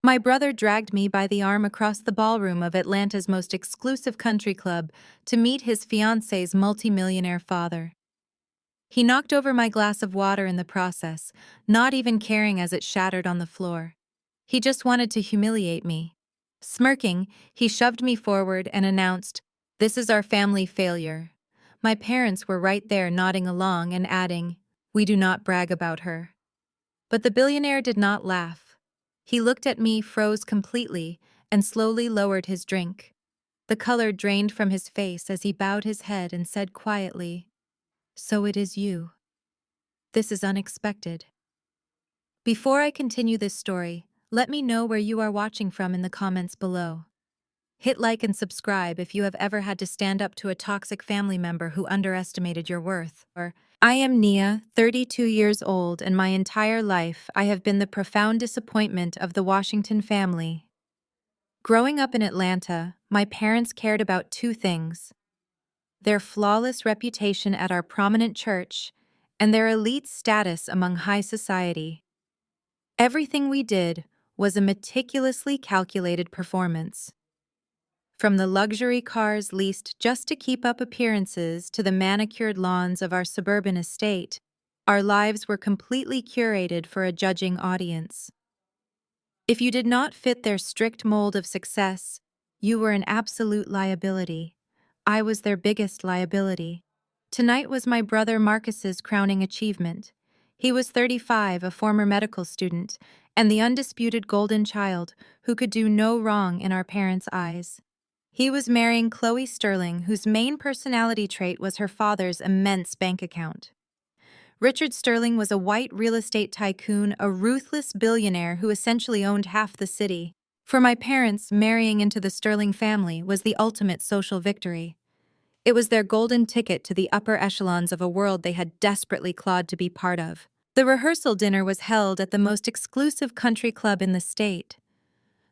My brother dragged me by the arm across the ballroom of Atlanta's most exclusive country club to meet his fiancée's multimillionaire father. He knocked over my glass of water in the process, not even caring as it shattered on the floor. He just wanted to humiliate me. Smirking, he shoved me forward and announced, "This is our family failure." My parents were right there nodding along and adding, "We do not brag about her." But the billionaire did not laugh. He looked at me, froze completely, and slowly lowered his drink. The color drained from his face as he bowed his head and said quietly, "So it is you. This is unexpected." Before I continue this story, let me know where you are watching from in the comments below. Hit like and subscribe if you have ever had to stand up to a toxic family member who underestimated your worth. I am Nia, 32 years old, and my entire life I have been the profound disappointment of the Washington family. Growing up in Atlanta, my parents cared about two things: their flawless reputation at our prominent church and their elite status among high society. Everything we did was a meticulously calculated performance. From the luxury cars leased just to keep up appearances to the manicured lawns of our suburban estate, our lives were completely curated for a judging audience. If you did not fit their strict mold of success, you were an absolute liability. I was their biggest liability. Tonight was my brother Marcus's crowning achievement. He was 35, a former medical student, and the undisputed golden child who could do no wrong in our parents' eyes. He was marrying Chloe Sterling, whose main personality trait was her father's immense bank account. Richard Sterling was a white real estate tycoon, a ruthless billionaire who essentially owned half the city. For my parents, marrying into the Sterling family was the ultimate social victory. It was their golden ticket to the upper echelons of a world they had desperately clawed to be part of. The rehearsal dinner was held at the most exclusive country club in the state.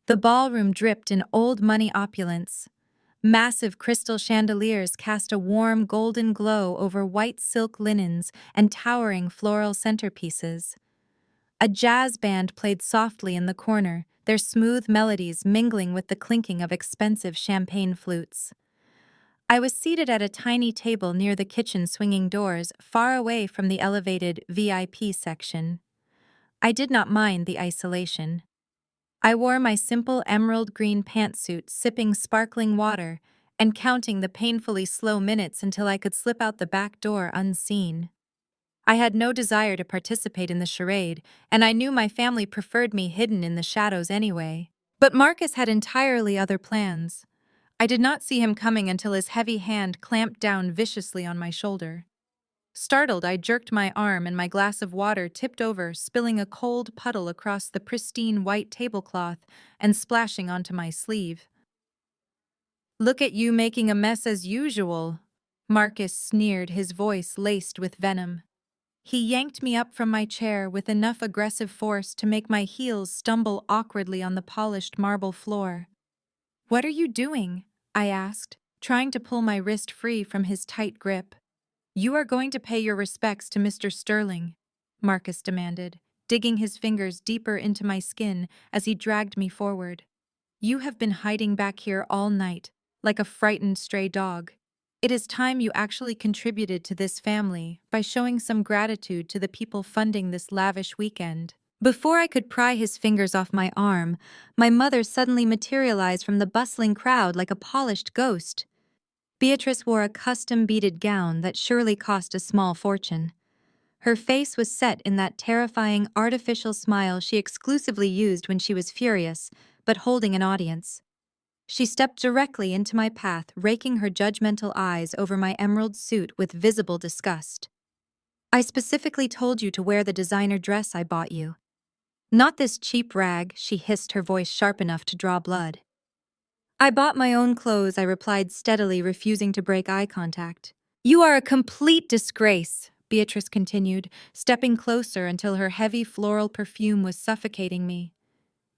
The ballroom dripped in old money opulence. Massive crystal chandeliers cast a warm golden glow over white silk linens and towering floral centerpieces. A jazz band played softly in the corner, their smooth melodies mingling with the clinking of expensive champagne flutes. I was seated at a tiny table near the kitchen swinging doors, far away from the elevated VIP section. I did not mind the isolation. I wore my simple emerald green pantsuit, sipping sparkling water and counting the painfully slow minutes until I could slip out the back door unseen. I had no desire to participate in the charade, and I knew my family preferred me hidden in the shadows anyway. But Marcus had entirely other plans. I did not see him coming until his heavy hand clamped down viciously on my shoulder. Startled, I jerked my arm and my glass of water tipped over, spilling a cold puddle across the pristine white tablecloth and splashing onto my sleeve. "Look at you making a mess as usual," Marcus sneered, his voice laced with venom. He yanked me up from my chair with enough aggressive force to make my heels stumble awkwardly on the polished marble floor. "What are you doing?" I asked, trying to pull my wrist free from his tight grip. "You are going to pay your respects to Mr. Sterling," Marcus demanded, digging his fingers deeper into my skin as he dragged me forward. "You have been hiding back here all night, like a frightened stray dog. It is time you actually contributed to this family by showing some gratitude to the people funding this lavish weekend." Before I could pry his fingers off my arm, my mother suddenly materialized from the bustling crowd like a polished ghost. Beatrice wore a custom beaded gown that surely cost a small fortune. Her face was set in that terrifying artificial smile she exclusively used when she was furious, but holding an audience. She stepped directly into my path, raking her judgmental eyes over my emerald suit with visible disgust. "I specifically told you to wear the designer dress I bought you. Not this cheap rag," she hissed, her voice sharp enough to draw blood. "I bought my own clothes," I replied steadily, refusing to break eye contact. "You are a complete disgrace," Beatrice continued, stepping closer until her heavy floral perfume was suffocating me.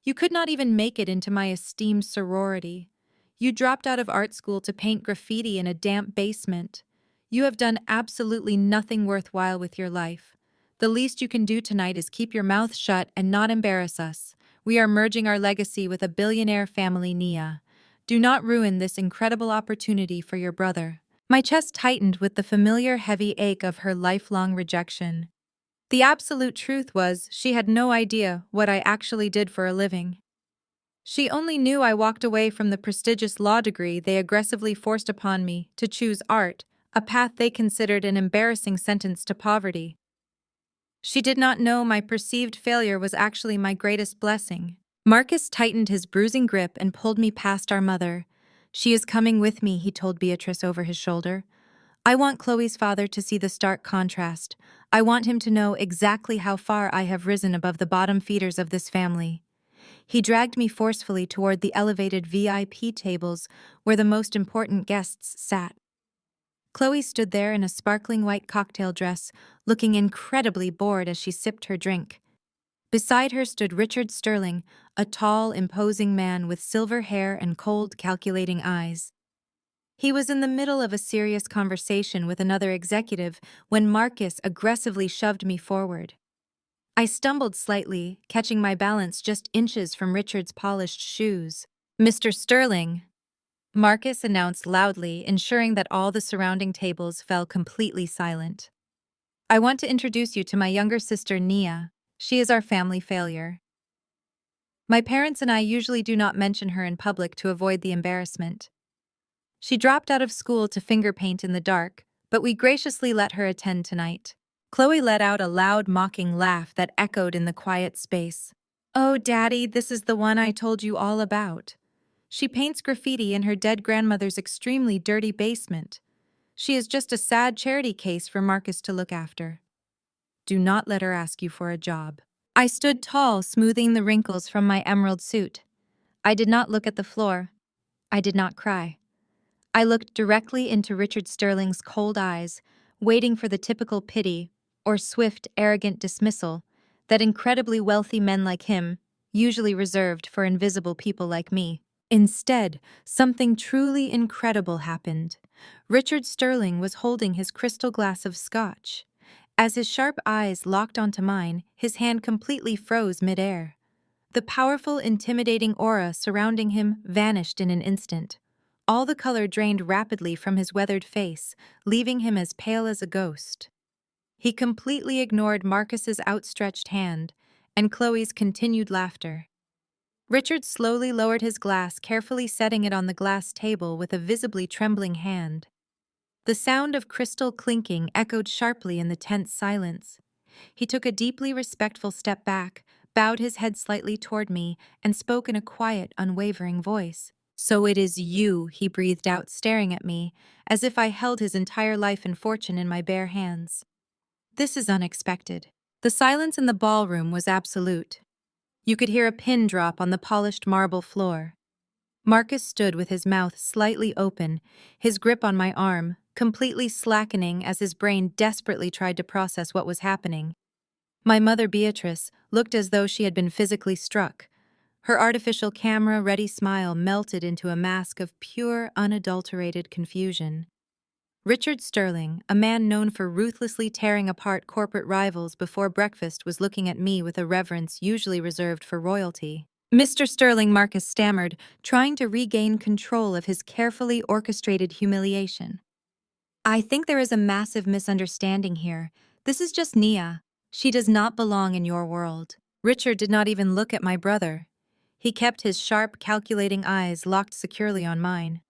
"You could not even make it into my esteemed sorority. You dropped out of art school to paint graffiti in a damp basement. You have done absolutely nothing worthwhile with your life. The least you can do tonight is keep your mouth shut and not embarrass us. We are merging our legacy with a billionaire family, Nia. Do not ruin this incredible opportunity for your brother." My chest tightened with the familiar heavy ache of her lifelong rejection. The absolute truth was, she had no idea what I actually did for a living. She only knew I walked away from the prestigious law degree they aggressively forced upon me to choose art, a path they considered an embarrassing sentence to poverty. She did not know my perceived failure was actually my greatest blessing. Marcus tightened his bruising grip and pulled me past our mother. "She is coming with me," he told Beatrice over his shoulder. "I want Chloe's father to see the stark contrast. I want him to know exactly how far I have risen above the bottom feeders of this family." He dragged me forcefully toward the elevated VIP tables where the most important guests sat. Chloe stood there in a sparkling white cocktail dress, looking incredibly bored as she sipped her drink. Beside her stood Richard Sterling, a tall, imposing man with silver hair and cold, calculating eyes. He was in the middle of a serious conversation with another executive when Marcus aggressively shoved me forward. I stumbled slightly, catching my balance just inches from Richard's polished shoes. "Mr. Sterling," Marcus announced loudly, ensuring that all the surrounding tables fell completely silent. "I want to introduce you to my younger sister, Nia. She is our family failure. My parents and I usually do not mention her in public to avoid the embarrassment. She dropped out of school to finger paint in the dark, but we graciously let her attend tonight." Chloe let out a loud, mocking laugh that echoed in the quiet space. "Oh, Daddy, this is the one I told you all about. She paints graffiti in her dead grandmother's extremely dirty basement. She is just a sad charity case for Marcus to look after. Do not let her ask you for a job." I stood tall, smoothing the wrinkles from my emerald suit. I did not look at the floor. I did not cry. I looked directly into Richard Sterling's cold eyes, waiting for the typical pity or swift, arrogant dismissal that incredibly wealthy men like him, usually reserved for invisible people like me. Instead, something truly incredible happened. Richard Sterling was holding his crystal glass of scotch. As his sharp eyes locked onto mine, his hand completely froze midair. The powerful, intimidating aura surrounding him vanished in an instant. All the color drained rapidly from his weathered face, leaving him as pale as a ghost. He completely ignored Marcus's outstretched hand and Chloe's continued laughter. Richard slowly lowered his glass, carefully setting it on the glass table with a visibly trembling hand. The sound of crystal clinking echoed sharply in the tense silence. He took a deeply respectful step back, bowed his head slightly toward me, and spoke in a quiet, unwavering voice. "So it is you," he breathed out, staring at me, as if I held his entire life and fortune in my bare hands. "This is unexpected." The silence in the ballroom was absolute. You could hear a pin drop on the polished marble floor. Marcus stood with his mouth slightly open, his grip on my arm, completely slackening as his brain desperately tried to process what was happening. My mother, Beatrice, looked as though she had been physically struck. Her artificial camera-ready smile melted into a mask of pure, unadulterated confusion. Richard Sterling, a man known for ruthlessly tearing apart corporate rivals before breakfast, was looking at me with a reverence usually reserved for royalty. "Mr. Sterling," Marcus stammered, trying to regain control of his carefully orchestrated humiliation. "I think there is a massive misunderstanding here. This is just Nia. She does not belong in your world." Richard did not even look at my brother. He kept his sharp, calculating eyes locked securely on mine.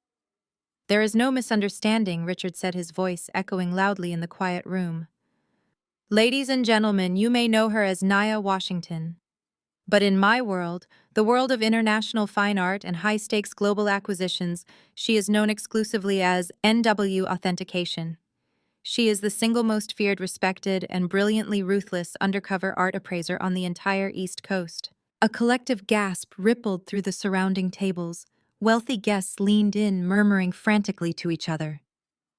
"There is no misunderstanding," Richard said, his voice echoing loudly in the quiet room. "Ladies and gentlemen, you may know her as Nia Washington. But in my world, the world of international fine art and high-stakes global acquisitions, she is known exclusively as NW Authentication. She is the single most feared, respected, and brilliantly ruthless undercover art appraiser on the entire East Coast." A collective gasp rippled through the surrounding tables. Wealthy guests leaned in, murmuring frantically to each other.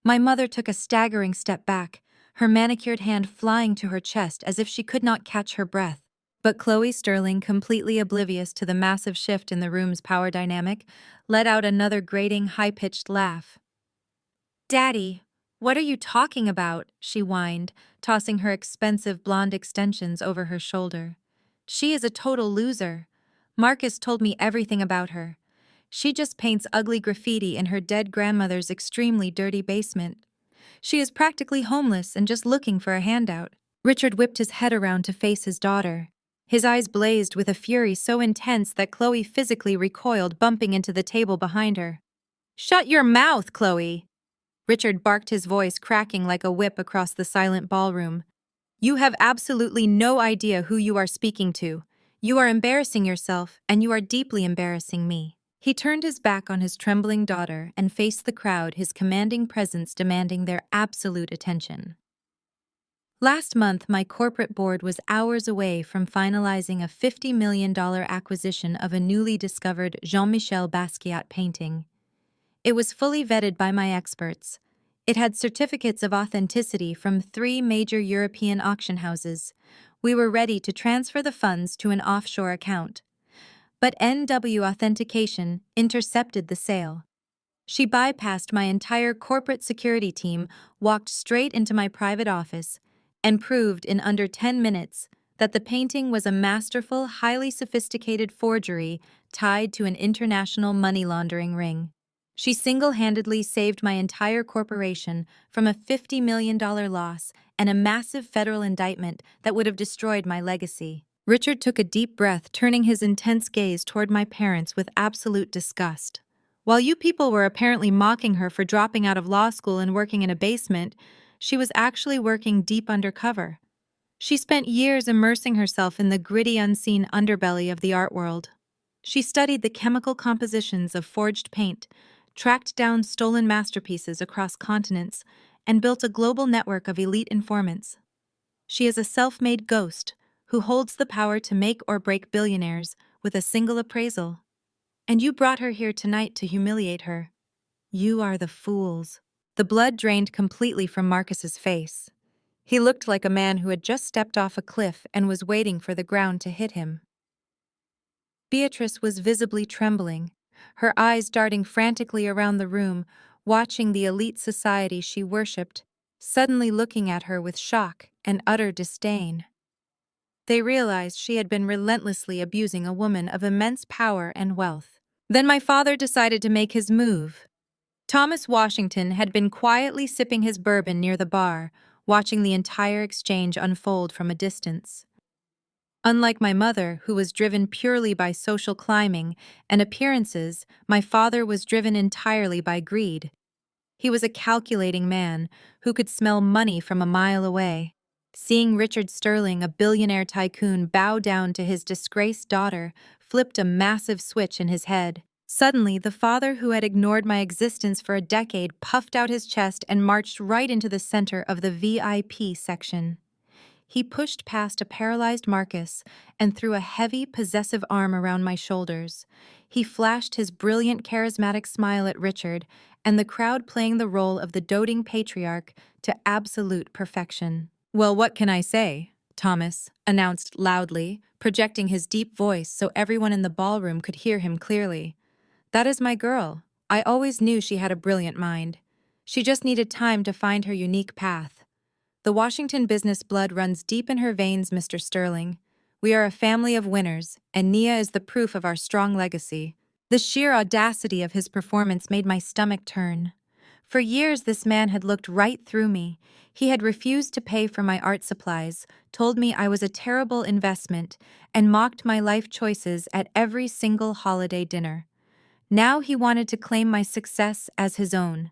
My mother took a staggering step back, her manicured hand flying to her chest as if she could not catch her breath. But Chloe Sterling, completely oblivious to the massive shift in the room's power dynamic, let out another grating, high-pitched laugh. "Daddy, what are you talking about?" she whined, tossing her expensive blonde extensions over her shoulder. "She is a total loser. Marcus told me everything about her. She just paints ugly graffiti in her dead grandmother's extremely dirty basement. She is practically homeless and just looking for a handout. Richard whipped his head around to face his daughter. His eyes blazed with a fury so intense that Chloe physically recoiled, bumping into the table behind her. "Shut your mouth, Chloe!" Richard barked, his voice cracking like a whip across the silent ballroom. "You have absolutely no idea who you are speaking to. You are embarrassing yourself, and you are deeply embarrassing me." He turned his back on his trembling daughter and faced the crowd, his commanding presence demanding their absolute attention. Last month, my corporate board was hours away from finalizing a $50 million acquisition of a newly discovered Jean-Michel Basquiat painting. It was fully vetted by my experts. It had certificates of authenticity from 3 major European auction houses. We were ready to transfer the funds to an offshore account. But NW Authentication intercepted the sale. She bypassed my entire corporate security team, walked straight into my private office, and proved in under 10 minutes that the painting was a masterful, highly sophisticated forgery tied to an international money laundering ring. She single-handedly saved my entire corporation from a $50 million loss and a massive federal indictment that would have destroyed my legacy. Richard took a deep breath, turning his intense gaze toward my parents with absolute disgust. While you people were apparently mocking her for dropping out of law school and working in a basement, she was actually working deep undercover. She spent years immersing herself in the gritty, unseen underbelly of the art world. She studied the chemical compositions of forged paint, tracked down stolen masterpieces across continents, and built a global network of elite informants. She is a self-made ghost who holds the power to make or break billionaires with a single appraisal. And you brought her here tonight to humiliate her. You are the fools. The blood drained completely from Marcus's face. He looked like a man who had just stepped off a cliff and was waiting for the ground to hit him. Beatrice was visibly trembling, her eyes darting frantically around the room, watching the elite society she worshipped, suddenly looking at her with shock and utter disdain. They realized she had been relentlessly abusing a woman of immense power and wealth. Then my father decided to make his move. Thomas Washington had been quietly sipping his bourbon near the bar, watching the entire exchange unfold from a distance. Unlike my mother, who was driven purely by social climbing and appearances, my father was driven entirely by greed. He was a calculating man who could smell money from a mile away. Seeing Richard Sterling, a billionaire tycoon, bow down to his disgraced daughter flipped a massive switch in his head. Suddenly, the father who had ignored my existence for a decade puffed out his chest and marched right into the center of the VIP section. He pushed past a paralyzed Marcus and threw a heavy, possessive arm around my shoulders. He flashed his brilliant, charismatic smile at Richard, and the crowd playing the role of the doting patriarch to absolute perfection. "Well, what can I say?" Thomas announced loudly, projecting his deep voice so everyone in the ballroom could hear him clearly. "That is my girl. I always knew she had a brilliant mind. She just needed time to find her unique path. The Washington business blood runs deep in her veins, Mr. Sterling. We are a family of winners, and Nia is the proof of our strong legacy." The sheer audacity of his performance made my stomach turn. For years, this man had looked right through me. He had refused to pay for my art supplies, told me I was a terrible investment, and mocked my life choices at every single holiday dinner. Now he wanted to claim my success as his own.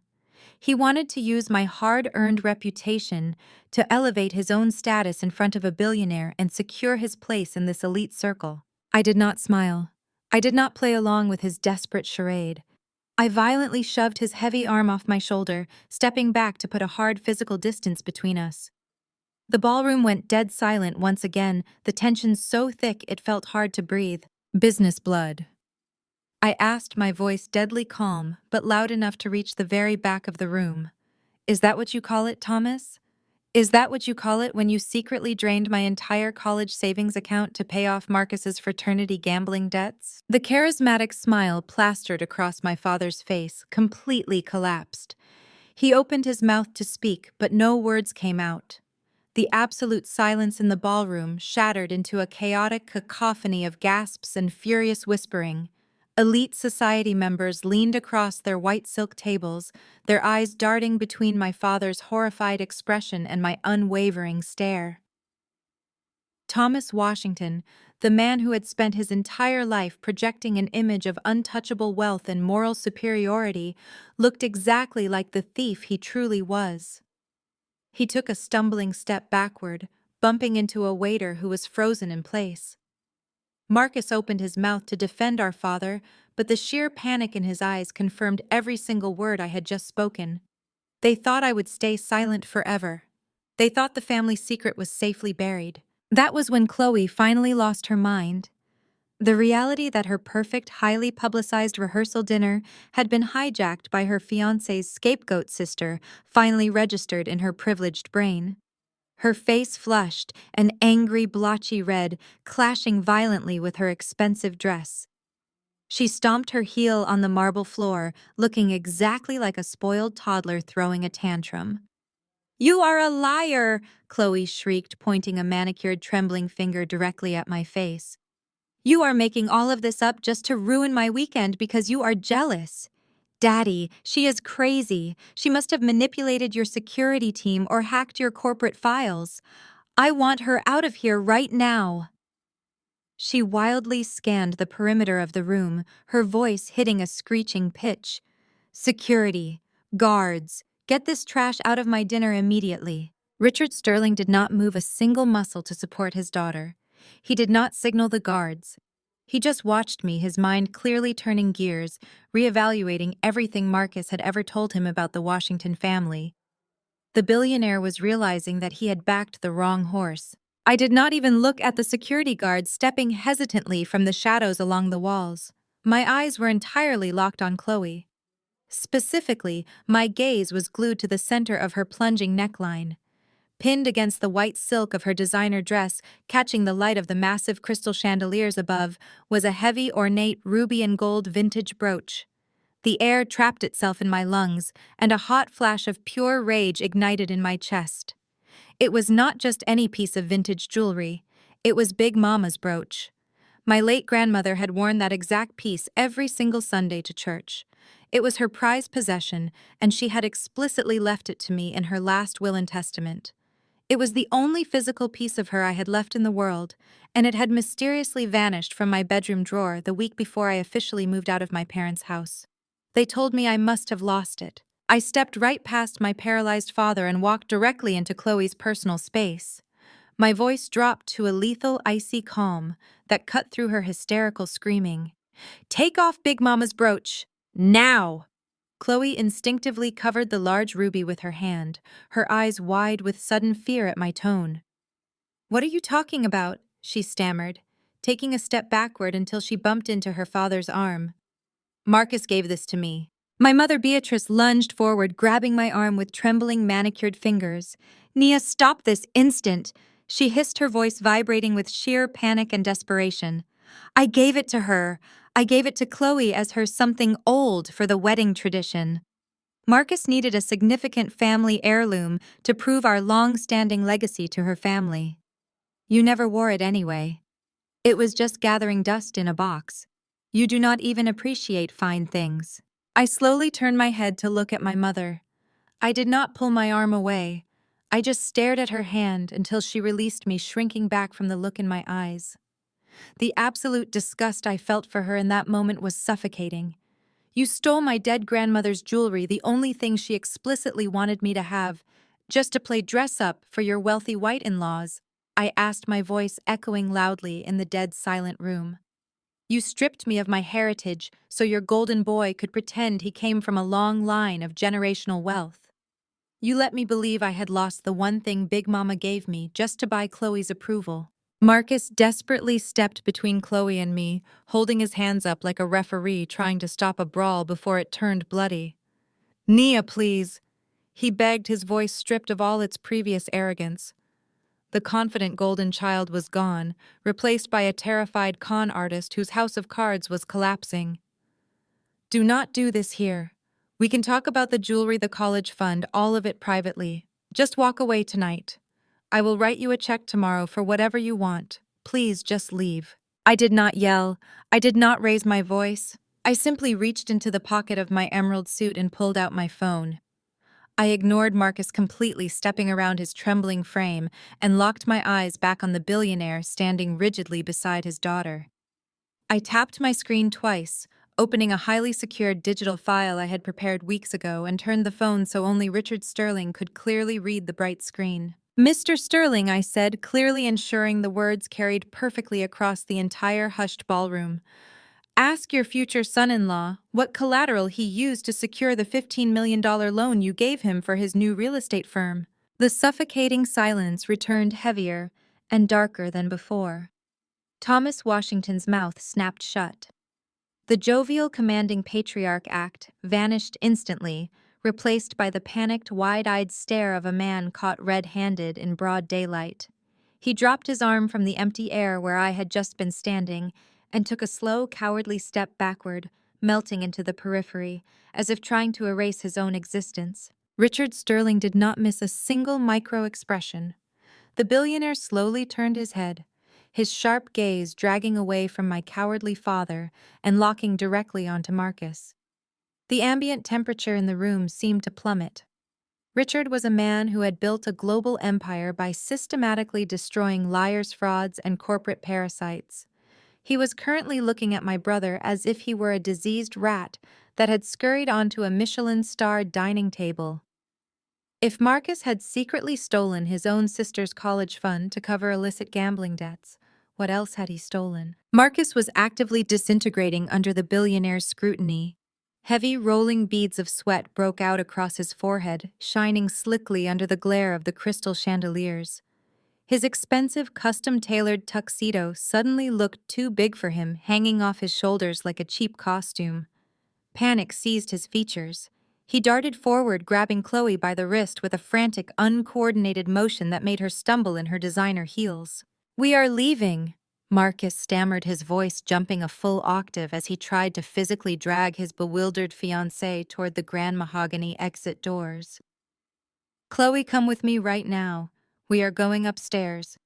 He wanted to use my hard-earned reputation to elevate his own status in front of a billionaire and secure his place in this elite circle. I did not smile. I did not play along with his desperate charade. I violently shoved his heavy arm off my shoulder, stepping back to put a hard physical distance between us. The ballroom went dead silent once again, the tension so thick it felt hard to breathe. "Business blood?" I asked, my voice deadly calm, but loud enough to reach the very back of the room. "Is that what you call it, Thomas? Is that what you call it when you secretly drained my entire college savings account to pay off Marcus's fraternity gambling debts?" The charismatic smile plastered across my father's face completely collapsed. He opened his mouth to speak, but no words came out. The absolute silence in the ballroom shattered into a chaotic cacophony of gasps and furious whispering. Elite society members leaned across their white silk tables, their eyes darting between my father's horrified expression and my unwavering stare. Thomas Washington, the man who had spent his entire life projecting an image of untouchable wealth and moral superiority, looked exactly like the thief he truly was. He took a stumbling step backward, bumping into a waiter who was frozen in place. Marcus opened his mouth to defend our father, but the sheer panic in his eyes confirmed every single word I had just spoken. They thought I would stay silent forever. They thought the family secret was safely buried. That was when Chloe finally lost her mind. The reality that her perfect, highly publicized rehearsal dinner had been hijacked by her fiancé's scapegoat sister finally registered in her privileged brain. Her face flushed, an angry, blotchy red, clashing violently with her expensive dress. She stomped her heel on the marble floor, looking exactly like a spoiled toddler throwing a tantrum. "You are a liar!" Chloe shrieked, pointing a manicured, trembling finger directly at my face. "You are making all of this up just to ruin my weekend because you are jealous. Daddy, she is crazy. She must have manipulated your security team or hacked your corporate files. I want her out of here right now." She wildly scanned the perimeter of the room, her voice hitting a screeching pitch. "Security. Guards. Get this trash out of my dinner immediately." Richard Sterling did not move a single muscle to support his daughter. He did not signal the guards. He just watched me, his mind clearly turning gears, reevaluating everything Marcus had ever told him about the Washington family. The billionaire was realizing that he had backed the wrong horse. I did not even look at the security guards stepping hesitantly from the shadows along the walls. My eyes were entirely locked on Chloe. Specifically, my gaze was glued to the center of her plunging neckline. Pinned against the white silk of her designer dress, catching the light of the massive crystal chandeliers above, was a heavy, ornate ruby and gold vintage brooch. The air trapped itself in my lungs, and a hot flash of pure rage ignited in my chest. It was not just any piece of vintage jewelry. It was Big Mama's brooch. My late grandmother had worn that exact piece every single Sunday to church. It was her prized possession, and she had explicitly left it to me in her last will and testament. It was the only physical piece of her I had left in the world, and it had mysteriously vanished from my bedroom drawer the week before I officially moved out of my parents' house. They told me I must have lost it. I stepped right past my paralyzed father and walked directly into Chloe's personal space. My voice dropped to a lethal, icy calm that cut through her hysterical screaming. "Take off Big Mama's brooch! Now!" Chloe instinctively covered the large ruby with her hand, her eyes wide with sudden fear at my tone. "What are you talking about?" she stammered, taking a step backward until she bumped into her father's arm. "Marcus gave this to me." My mother Beatrice lunged forward, grabbing my arm with trembling, manicured fingers. "Nia, stop this instant!" She hissed, her voice vibrating with sheer panic and desperation. "I gave it to her. I gave it to Chloe as her something old for the wedding tradition." Marcus needed a significant family heirloom to prove our long-standing legacy to her family. "You never wore it anyway. It was just gathering dust in a box. You do not even appreciate fine things." I slowly turned my head to look at my mother. I did not pull my arm away. I just stared at her hand until she released me, shrinking back from the look in my eyes. The absolute disgust I felt for her in that moment was suffocating. "You stole my dead grandmother's jewelry, the only thing she explicitly wanted me to have, just to play dress-up for your wealthy white-in-laws," I asked, my voice echoing loudly in the dead silent room. "You stripped me of my heritage so your golden boy could pretend he came from a long line of generational wealth. You let me believe I had lost the one thing Big Mama gave me just to buy Chloe's approval." Marcus desperately stepped between Chloe and me, holding his hands up like a referee trying to stop a brawl before it turned bloody. "Nia, please," he begged, his voice stripped of all its previous arrogance. The confident golden child was gone, replaced by a terrified con artist whose house of cards was collapsing. "Do not do this here. We can talk about the jewelry, the college fund, all of it privately. Just walk away tonight. I will write you a check tomorrow for whatever you want. Please just leave. I did not yell. I did not raise my voice. I simply reached into the pocket of my emerald suit and pulled out my phone. I ignored Marcus completely, stepping around his trembling frame, and locked my eyes back on the billionaire standing rigidly beside his daughter. I tapped my screen twice, opening a highly secured digital file I had prepared weeks ago, and turned the phone so only Richard Sterling could clearly read the bright screen. "Mr. Sterling," I said, clearly ensuring the words carried perfectly across the entire hushed ballroom. "Ask your future son-in-law what collateral he used to secure the $15 million loan you gave him for his new real estate firm." The suffocating silence returned heavier and darker than before. Thomas Washington's mouth snapped shut. The jovial, commanding patriarch act vanished instantly, replaced by the panicked, wide-eyed stare of a man caught red-handed in broad daylight. He dropped his arm from the empty air where I had just been standing and took a slow, cowardly step backward, melting into the periphery, as if trying to erase his own existence. Richard Sterling did not miss a single micro-expression. The billionaire slowly turned his head, his sharp gaze dragging away from my cowardly father and locking directly onto Marcus. The ambient temperature in the room seemed to plummet. Richard was a man who had built a global empire by systematically destroying liars, frauds, and corporate parasites. He was currently looking at my brother as if he were a diseased rat that had scurried onto a Michelin-starred dining table. If Marcus had secretly stolen his own sister's college fund to cover illicit gambling debts, what else had he stolen? Marcus was actively disintegrating under the billionaire's scrutiny. Heavy, rolling beads of sweat broke out across his forehead, shining slickly under the glare of the crystal chandeliers. His expensive, custom-tailored tuxedo suddenly looked too big for him, hanging off his shoulders like a cheap costume. Panic seized his features. He darted forward, grabbing Chloe by the wrist with a frantic, uncoordinated motion that made her stumble in her designer heels. "We are leaving," Marcus stammered, his voice jumping a full octave as he tried to physically drag his bewildered fiancée toward the grand mahogany exit doors. "Chloe, come with me right now. We are going upstairs.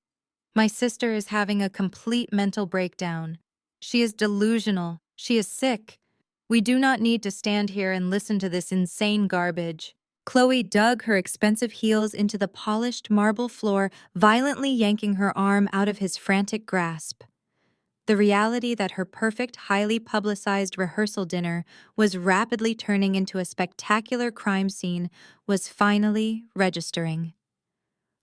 My sister is having a complete mental breakdown. She is delusional. She is sick. We do not need to stand here and listen to this insane garbage." Chloe dug her expensive heels into the polished marble floor, violently yanking her arm out of his frantic grasp. The reality that her perfect, highly publicized rehearsal dinner was rapidly turning into a spectacular crime scene was finally registering.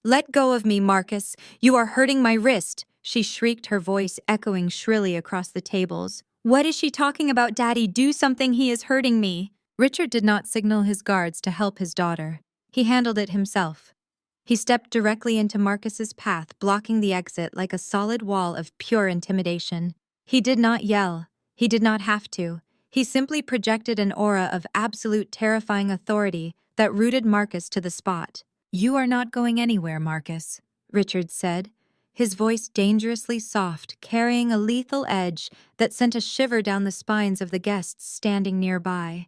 "Let go of me, Marcus. You are hurting my wrist," she shrieked, her voice echoing shrilly across the tables. "What is she talking about, Daddy? Do something, he is hurting me." Richard did not signal his guards to help his daughter. He handled it himself. He stepped directly into Marcus's path, blocking the exit like a solid wall of pure intimidation. He did not yell. He did not have to. He simply projected an aura of absolute terrifying authority that rooted Marcus to the spot. "You are not going anywhere, Marcus," Richard said, his voice dangerously soft, carrying a lethal edge that sent a shiver down the spines of the guests standing nearby.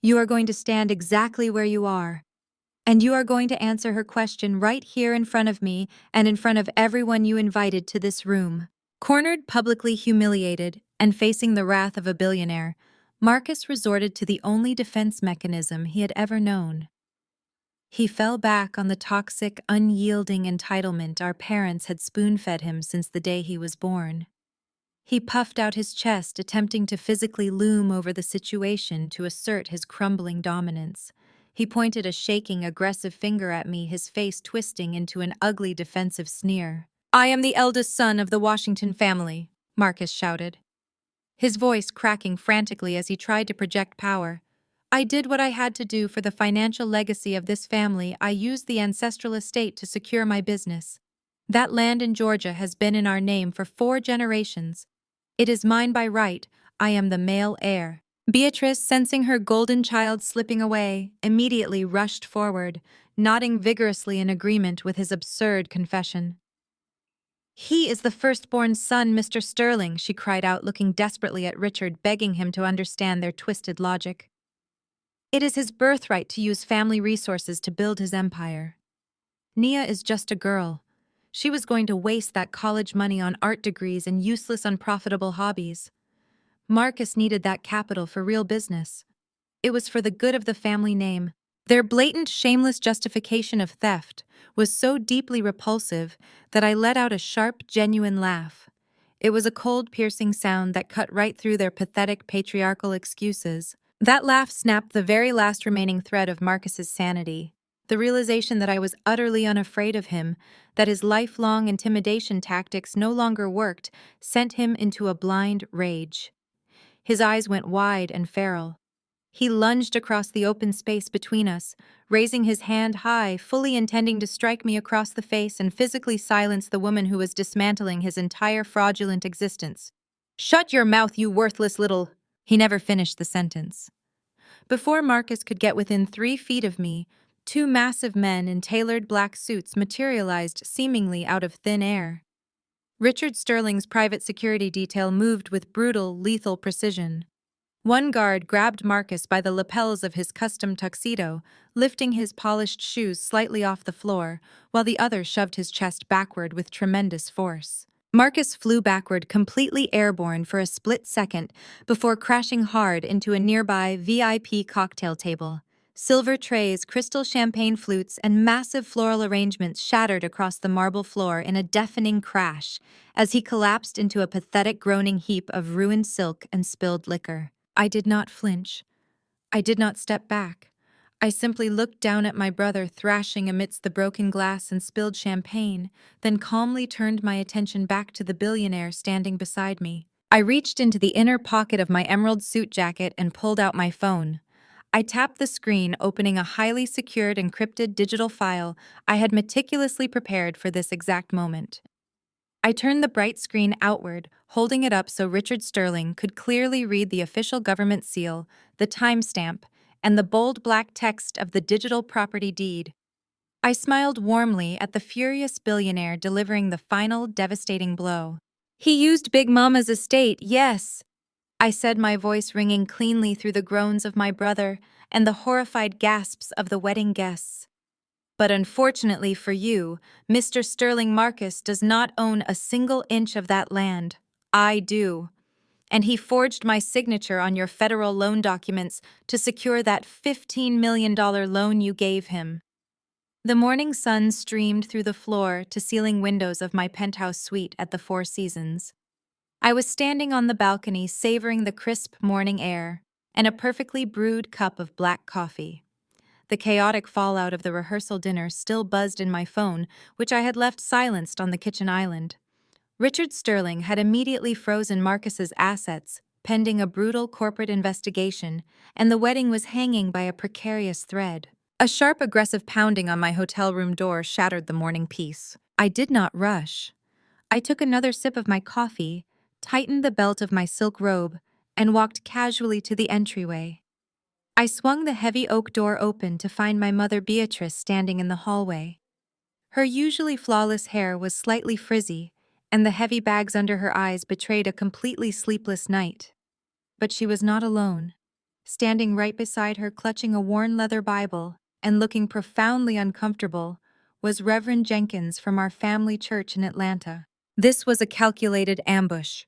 "You are going to stand exactly where you are. And you are going to answer her question right here in front of me and in front of everyone you invited to this room." Cornered, publicly humiliated, and facing the wrath of a billionaire, Marcus resorted to the only defense mechanism he had ever known. He fell back on the toxic, unyielding entitlement our parents had spoon-fed him since the day he was born. He puffed out his chest, attempting to physically loom over the situation to assert his crumbling dominance. He pointed a shaking, aggressive finger at me, his face twisting into an ugly, defensive sneer. "I am the eldest son of the Washington family," Marcus shouted, his voice cracking frantically as he tried to project power. "I did what I had to do for the financial legacy of this family. I used the ancestral estate to secure my business. That land in Georgia has been in our name for 4 generations. It is mine by right. I am the male heir." Beatrice, sensing her golden child slipping away, immediately rushed forward, nodding vigorously in agreement with his absurd confession. "He is the firstborn son, Mr. Sterling," she cried out, looking desperately at Richard, begging him to understand their twisted logic. "It is his birthright to use family resources to build his empire." Nia is just a girl. She was going to waste that college money on art degrees and useless, unprofitable hobbies. Marcus needed that capital for real business. It was for the good of the family name. Their blatant, shameless justification of theft was so deeply repulsive that I let out a sharp, genuine laugh. It was a cold, piercing sound that cut right through their pathetic, patriarchal excuses. That laugh snapped the very last remaining thread of Marcus's sanity. The realization that I was utterly unafraid of him, that his lifelong intimidation tactics no longer worked, sent him into a blind rage. His eyes went wide and feral. He lunged across the open space between us, raising his hand high, fully intending to strike me across the face and physically silence the woman who was dismantling his entire fraudulent existence. "Shut your mouth, you worthless little—" He never finished the sentence. Before Marcus could get within 3 feet of me, two massive men in tailored black suits materialized seemingly out of thin air. Richard Sterling's private security detail moved with brutal, lethal precision. One guard grabbed Marcus by the lapels of his custom tuxedo, lifting his polished shoes slightly off the floor, while the other shoved his chest backward with tremendous force. Marcus flew backward, completely airborne for a split second before crashing hard into a nearby VIP cocktail table. Silver trays, crystal champagne flutes, and massive floral arrangements shattered across the marble floor in a deafening crash as he collapsed into a pathetic groaning heap of ruined silk and spilled liquor. I did not flinch. I did not step back. I simply looked down at my brother thrashing amidst the broken glass and spilled champagne, then calmly turned my attention back to the billionaire standing beside me. I reached into the inner pocket of my emerald suit jacket and pulled out my phone. I tapped the screen, opening a highly secured, encrypted digital file I had meticulously prepared for this exact moment. I turned the bright screen outward, holding it up so Richard Sterling could clearly read the official government seal, the timestamp, and the bold black text of the digital property deed. I smiled warmly at the furious billionaire delivering the final devastating blow. "He used Big Mama's estate, yes," I said, my voice ringing cleanly through the groans of my brother and the horrified gasps of the wedding guests. "But unfortunately for you, Mr. Sterling Marcus does not own a single inch of that land. I do. And he forged my signature on your federal loan documents to secure that $15 million loan you gave him." The morning sun streamed through the floor-to-ceiling windows of my penthouse suite at the Four Seasons. I was standing on the balcony savoring the crisp morning air and a perfectly brewed cup of black coffee. The chaotic fallout of the rehearsal dinner still buzzed in my phone, which I had left silenced on the kitchen island. Richard Sterling had immediately frozen Marcus's assets, pending a brutal corporate investigation, and the wedding was hanging by a precarious thread. A sharp, aggressive pounding on my hotel room door shattered the morning peace. I did not rush. I took another sip of my coffee, tightened the belt of my silk robe, and walked casually to the entryway. I swung the heavy oak door open to find my mother Beatrice standing in the hallway. Her usually flawless hair was slightly frizzy, and the heavy bags under her eyes betrayed a completely sleepless night. But she was not alone. Standing right beside her, clutching a worn leather Bible and looking profoundly uncomfortable, was Reverend Jenkins from our family church in Atlanta. This was a calculated ambush.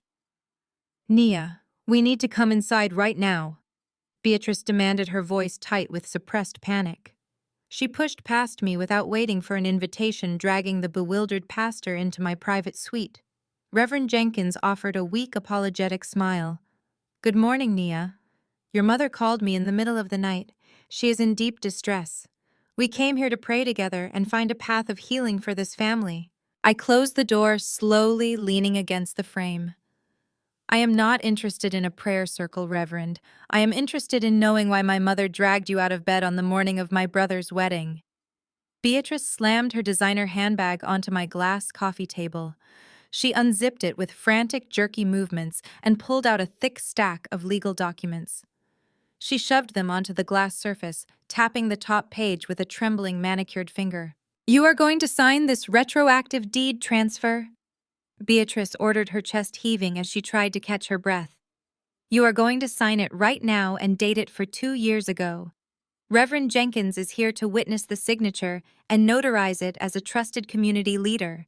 "Nia, we need to come inside right now," Beatrice demanded, her voice tight with suppressed panic. She pushed past me without waiting for an invitation, dragging the bewildered pastor into my private suite. Reverend Jenkins offered a weak, apologetic smile. "Good morning, Nia. Your mother called me in the middle of the night. She is in deep distress. We came here to pray together and find a path of healing for this family." I closed the door, slowly leaning against the frame. "I am not interested in a prayer circle, Reverend. I am interested in knowing why my mother dragged you out of bed on the morning of my brother's wedding." Beatrice slammed her designer handbag onto my glass coffee table. She unzipped it with frantic, jerky movements and pulled out a thick stack of legal documents. She shoved them onto the glass surface, tapping the top page with a trembling, manicured finger. "You are going to sign this retroactive deed transfer?" Beatrice ordered, her chest heaving as she tried to catch her breath. "You are going to sign it right now and date it for 2 years ago." Reverend Jenkins is here to witness the signature and notarize it as a trusted community leader.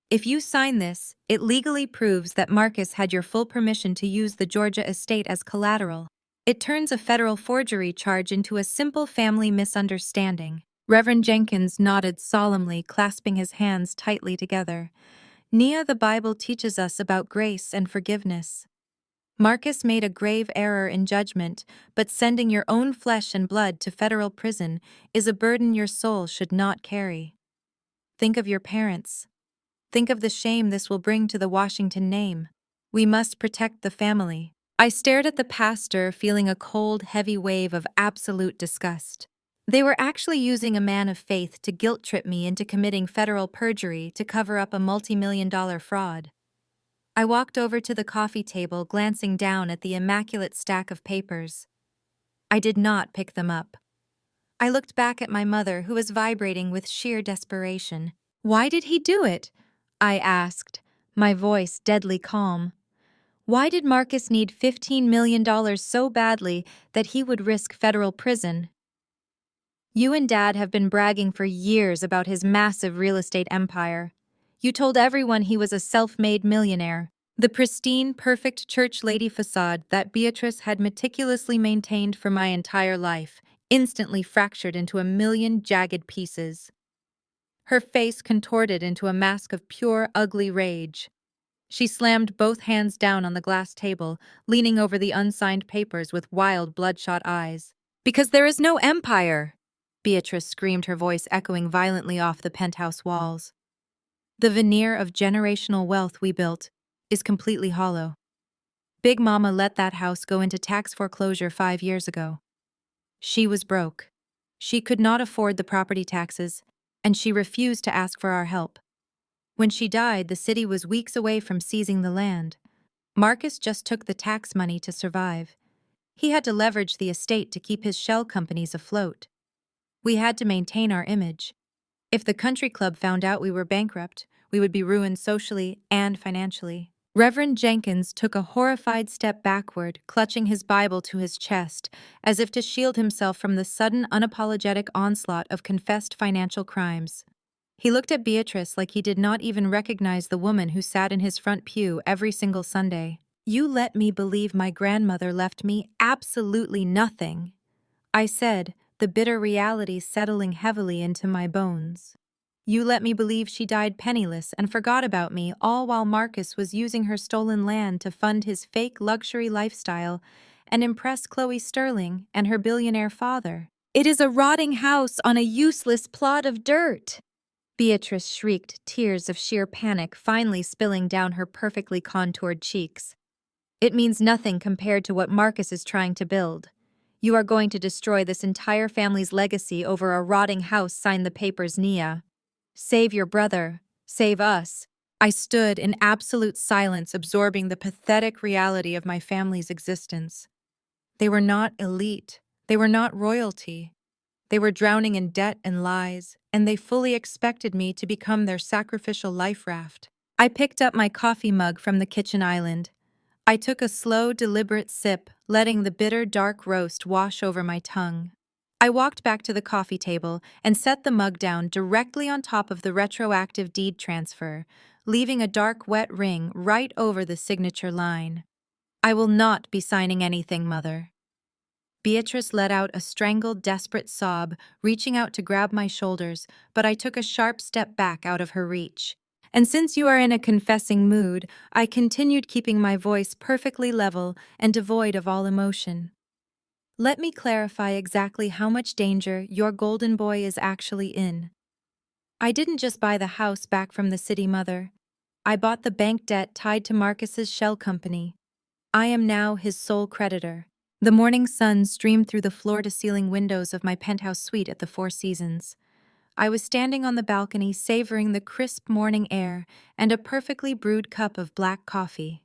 If you sign this, it legally proves that Marcus had your full permission to use the Georgia estate as collateral. It turns a federal forgery charge into a simple family misunderstanding. Reverend Jenkins nodded solemnly, clasping his hands tightly together. Nia, the Bible teaches us about grace and forgiveness. Marcus made a grave error in judgment, but sending your own flesh and blood to federal prison is a burden your soul should not carry. Think of your parents. Think of the shame this will bring to the Washington name. We must protect the family. I stared at the pastor, feeling a cold, heavy wave of absolute disgust. They were actually using a man of faith to guilt-trip me into committing federal perjury to cover up a multi-million-dollar fraud. I walked over to the coffee table, glancing down at the immaculate stack of papers. I did not pick them up. I looked back at my mother, who was vibrating with sheer desperation. "Why did he do it?" I asked, my voice deadly calm. Why did Marcus need $15 million so badly that he would risk federal prison? You and Dad have been bragging for years about his massive real estate empire. You told everyone he was a self-made millionaire. The pristine, perfect church lady facade that Beatrice had meticulously maintained for my entire life instantly fractured into a million jagged pieces. Her face contorted into a mask of pure, ugly rage. She slammed both hands down on the glass table, leaning over the unsigned papers with wild, bloodshot eyes. "Because there is no empire!" Beatrice screamed, her voice echoing violently off the penthouse walls. "The veneer of generational wealth we built is completely hollow. Big Mama let that house go into tax foreclosure 5 years ago. She was broke. She could not afford the property taxes, and she refused to ask for our help. When she died, the city was weeks away from seizing the land. Marcus just took the tax money to survive. He had to leverage the estate to keep his shell companies afloat. We had to maintain our image. If the country club found out we were bankrupt, we would be ruined socially and financially." Reverend Jenkins took a horrified step backward, clutching his Bible to his chest, as if to shield himself from the sudden, unapologetic onslaught of confessed financial crimes. He looked at Beatrice like he did not even recognize the woman who sat in his front pew every single Sunday. "You let me believe my grandmother left me absolutely nothing," I said, the bitter reality settling heavily into my bones. "You let me believe she died penniless and forgot about me, all while Marcus was using her stolen land to fund his fake luxury lifestyle and impress Chloe Sterling and her billionaire father. It is a rotting house on a useless plot of dirt." Beatrice shrieked, tears of sheer panic finally spilling down her perfectly contoured cheeks. "It means nothing compared to what Marcus is trying to build. You are going to destroy this entire family's legacy over a rotting house. Sign the papers, Nia. Save your brother. Save us." I stood in absolute silence, absorbing the pathetic reality of my family's existence. They were not elite. They were not royalty. They were drowning in debt and lies, and they fully expected me to become their sacrificial life raft. I picked up my coffee mug from the kitchen island. I took a slow, deliberate sip, letting the bitter, dark roast wash over my tongue. I walked back to the coffee table and set the mug down directly on top of the retroactive deed transfer, leaving a dark, wet ring right over the signature line. "I will not be signing anything, Mother." Beatrice let out a strangled, desperate sob, reaching out to grab my shoulders, but I took a sharp step back out of her reach. And since you are in a confessing mood, I continued, keeping my voice perfectly level and devoid of all emotion. "Let me clarify exactly how much danger your golden boy is actually in. I didn't just buy the house back from the city, Mother. I bought the bank debt tied to Marcus's shell company. I am now his sole creditor." The morning sun streamed through the floor-to-ceiling windows of my penthouse suite at the Four Seasons. I was standing on the balcony, savoring the crisp morning air and a perfectly brewed cup of black coffee.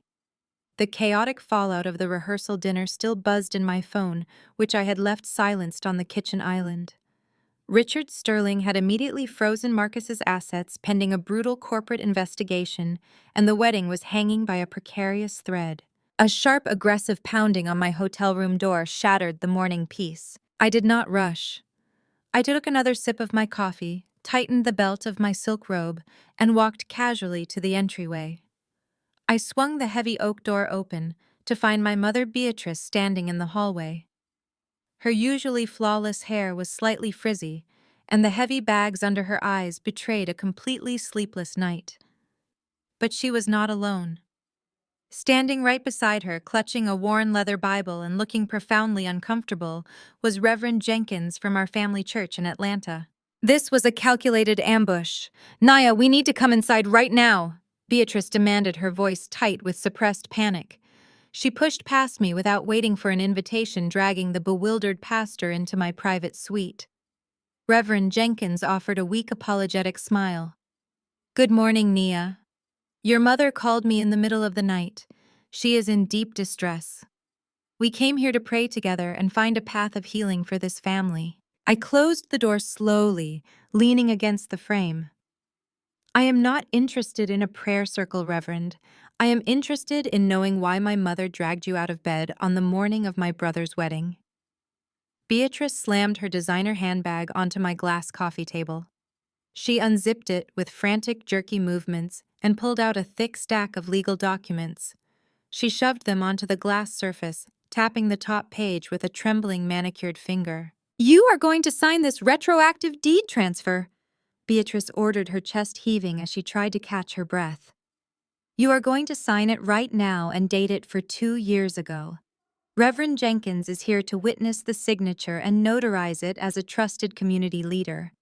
The chaotic fallout of the rehearsal dinner still buzzed in my phone, which I had left silenced on the kitchen island. Richard Sterling had immediately frozen Marcus's assets pending a brutal corporate investigation, and the wedding was hanging by a precarious thread. A sharp, aggressive pounding on my hotel room door shattered the morning peace. I did not rush. I took another sip of my coffee, tightened the belt of my silk robe, and walked casually to the entryway. I swung the heavy oak door open to find my mother Beatrice standing in the hallway. Her usually flawless hair was slightly frizzy, and the heavy bags under her eyes betrayed a completely sleepless night. But she was not alone. Standing right beside her, clutching a worn leather Bible and looking profoundly uncomfortable, was Reverend Jenkins from our family church in Atlanta. This was a calculated ambush. "Naya, we need to come inside right now," Beatrice demanded, her voice tight with suppressed panic. She pushed past me without waiting for an invitation, dragging the bewildered pastor into my private suite. Reverend Jenkins offered a weak apologetic smile. "Good morning, Nia. Your mother called me in the middle of the night. She is in deep distress. We came here to pray together and find a path of healing for this family." I closed the door slowly, leaning against the frame. "I am not interested in a prayer circle, Reverend. I am interested in knowing why my mother dragged you out of bed on the morning of my brother's wedding." Beatrice slammed her designer handbag onto my glass coffee table. She unzipped it with frantic, jerky movements and pulled out a thick stack of legal documents. She shoved them onto the glass surface, tapping the top page with a trembling, manicured finger. "You are going to sign this retroactive deed transfer," Beatrice ordered, her chest heaving as she tried to catch her breath. "You are going to sign it right now and date it for 2 years ago. Reverend Jenkins is here to witness the signature and notarize it as a trusted community leader.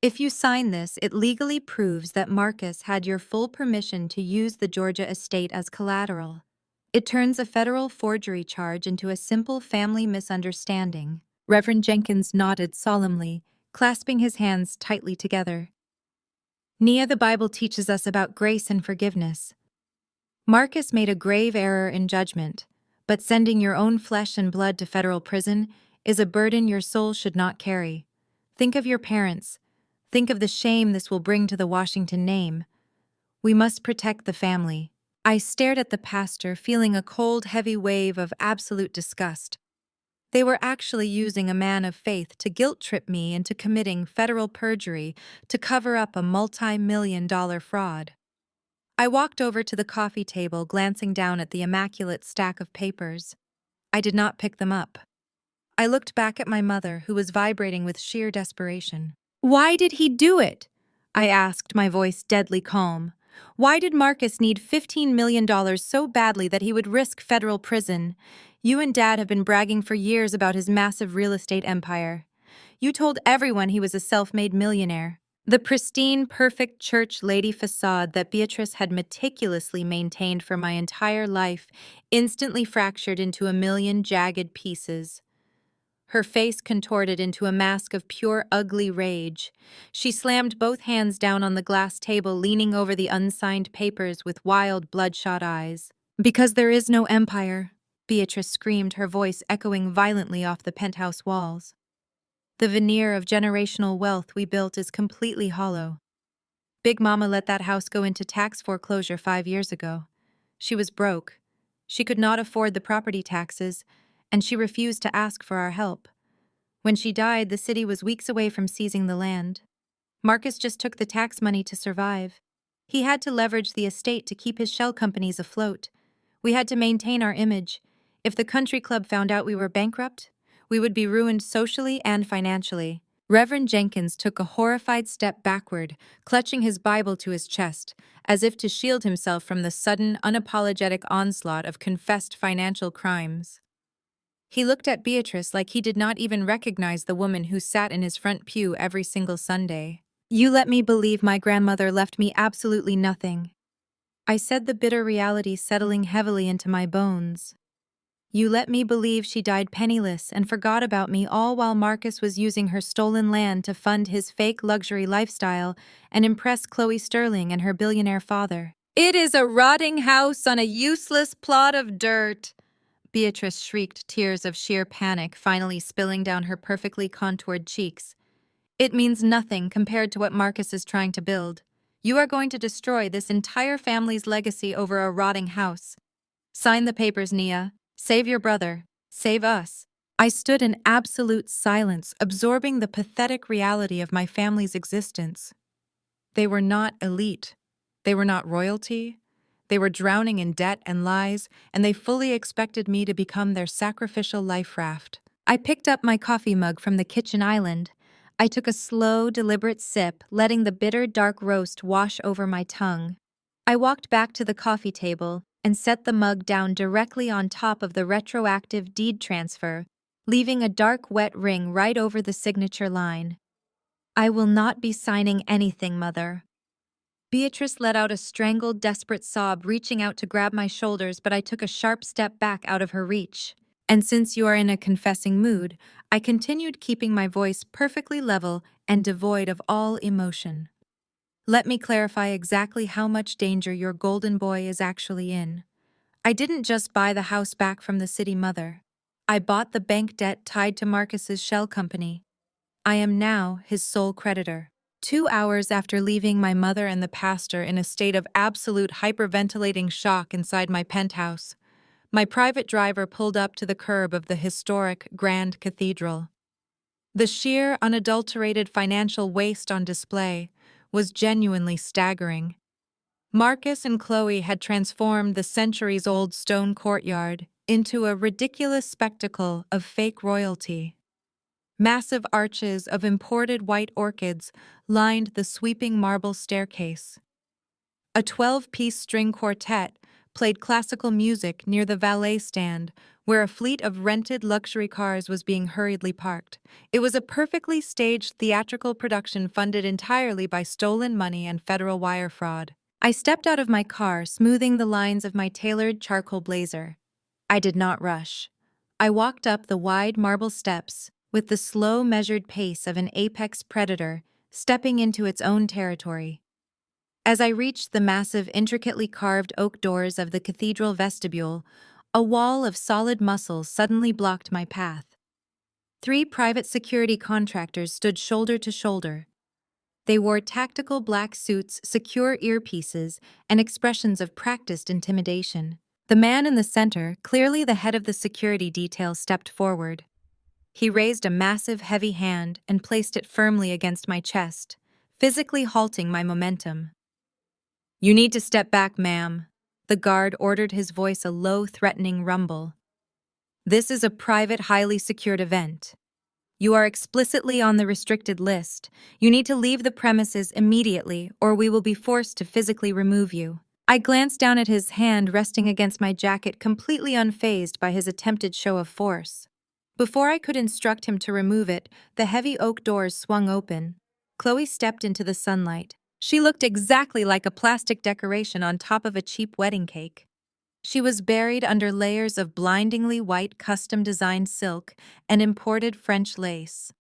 If you sign this, it legally proves that Marcus had your full permission to use the Georgia estate as collateral. It turns a federal forgery charge into a simple family misunderstanding." Reverend Jenkins nodded solemnly, clasping his hands tightly together. "Nia, the Bible teaches us about grace and forgiveness. Marcus made a grave error in judgment, but sending your own flesh and blood to federal prison is a burden your soul should not carry. Think of your parents. Think of the shame this will bring to the Washington name. We must protect the family." I stared at the pastor, feeling a cold, heavy wave of absolute disgust. They were actually using a man of faith to guilt-trip me into committing federal perjury to cover up a multi-million-dollar fraud. I walked over to the coffee table, glancing down at the immaculate stack of papers. I did not pick them up. I looked back at my mother, who was vibrating with sheer desperation. "Why did he do it?" I asked, my voice deadly calm. "Why did Marcus need $15 million so badly that he would risk federal prison? You and Dad have been bragging for years about his massive real estate empire. You told everyone he was a self-made millionaire." The pristine, perfect church lady facade that Beatrice had meticulously maintained for my entire life instantly fractured into a million jagged pieces. Her face contorted into a mask of pure, ugly rage. She slammed both hands down on the glass table, leaning over the unsigned papers with wild, bloodshot eyes. "Because there is no empire," Beatrice screamed, her voice echoing violently off the penthouse walls. "The veneer of generational wealth we built is completely hollow. Big Mama let that house go into tax foreclosure 5 years ago. She was broke. She could not afford the property taxes, and she refused to ask for our help. When she died, the city was weeks away from seizing the land. Marcus just took the tax money to survive. He had to leverage the estate to keep his shell companies afloat. We had to maintain our image. If the country club found out we were bankrupt, we would be ruined socially and financially." Reverend Jenkins took a horrified step backward, clutching his Bible to his chest, as if to shield himself from the sudden, unapologetic onslaught of confessed financial crimes. He looked at Beatrice like he did not even recognize the woman who sat in his front pew every single Sunday. "You let me believe my grandmother left me absolutely nothing," I said, the bitter reality settling heavily into my bones. "You let me believe she died penniless and forgot about me, all while Marcus was using her stolen land to fund his fake luxury lifestyle and impress Chloe Sterling and her billionaire father." "It is a rotting house on a useless plot of dirt," Beatrice shrieked, tears of sheer panic finally spilling down her perfectly contoured cheeks. "It means nothing compared to what Marcus is trying to build. You are going to destroy this entire family's legacy over a rotting house. Sign the papers, Nia. Save your brother. Save us." I stood in absolute silence, absorbing the pathetic reality of my family's existence. They were not elite. They were not royalty. They were drowning in debt and lies, and they fully expected me to become their sacrificial life raft. I picked up my coffee mug from the kitchen island. I took a slow, deliberate sip, letting the bitter, dark roast wash over my tongue. I walked back to the coffee table and set the mug down directly on top of the retroactive deed transfer, leaving a dark, wet ring right over the signature line. I will not be signing anything, Mother. Beatrice let out a strangled, desperate sob, reaching out to grab my shoulders, but I took a sharp step back out of her reach. And since you are in a confessing mood, I continued keeping my voice perfectly level and devoid of all emotion. Let me clarify exactly how much danger your golden boy is actually in. I didn't just buy the house back from the city mother. I bought the bank debt tied to Marcus's shell company. I am now his sole creditor. 2 hours after leaving my mother and the pastor in a state of absolute hyperventilating shock inside my penthouse, my private driver pulled up to the curb of the historic Grand Cathedral. The sheer, unadulterated financial waste on display was genuinely staggering. Marcus and Chloe had transformed the centuries-old stone courtyard into a ridiculous spectacle of fake royalty. Massive arches of imported white orchids lined the sweeping marble staircase. A 12-piece string quartet played classical music near the valet stand, where a fleet of rented luxury cars was being hurriedly parked. It was a perfectly staged theatrical production funded entirely by stolen money and federal wire fraud. I stepped out of my car, smoothing the lines of my tailored charcoal blazer. I did not rush. I walked up the wide marble steps with the slow, measured pace of an apex predator stepping into its own territory. As I reached the massive, intricately carved oak doors of the cathedral vestibule, a wall of solid muscle suddenly blocked my path. 3 private security contractors stood shoulder to shoulder. They wore tactical black suits, secure earpieces, and expressions of practiced intimidation. The man in the center, clearly the head of the security detail, stepped forward. He raised a massive, heavy hand and placed it firmly against my chest, physically halting my momentum. "You need to step back, ma'am," the guard ordered, his voice a low, threatening rumble. "This is a private, highly secured event. You are explicitly on the restricted list. You need to leave the premises immediately, or we will be forced to physically remove you." I glanced down at his hand resting against my jacket, completely unfazed by his attempted show of force. Before I could instruct him to remove it, the heavy oak doors swung open. Chloe stepped into the sunlight. She looked exactly like a plastic decoration on top of a cheap wedding cake. She was buried under layers of blindingly white custom-designed silk and imported French lace.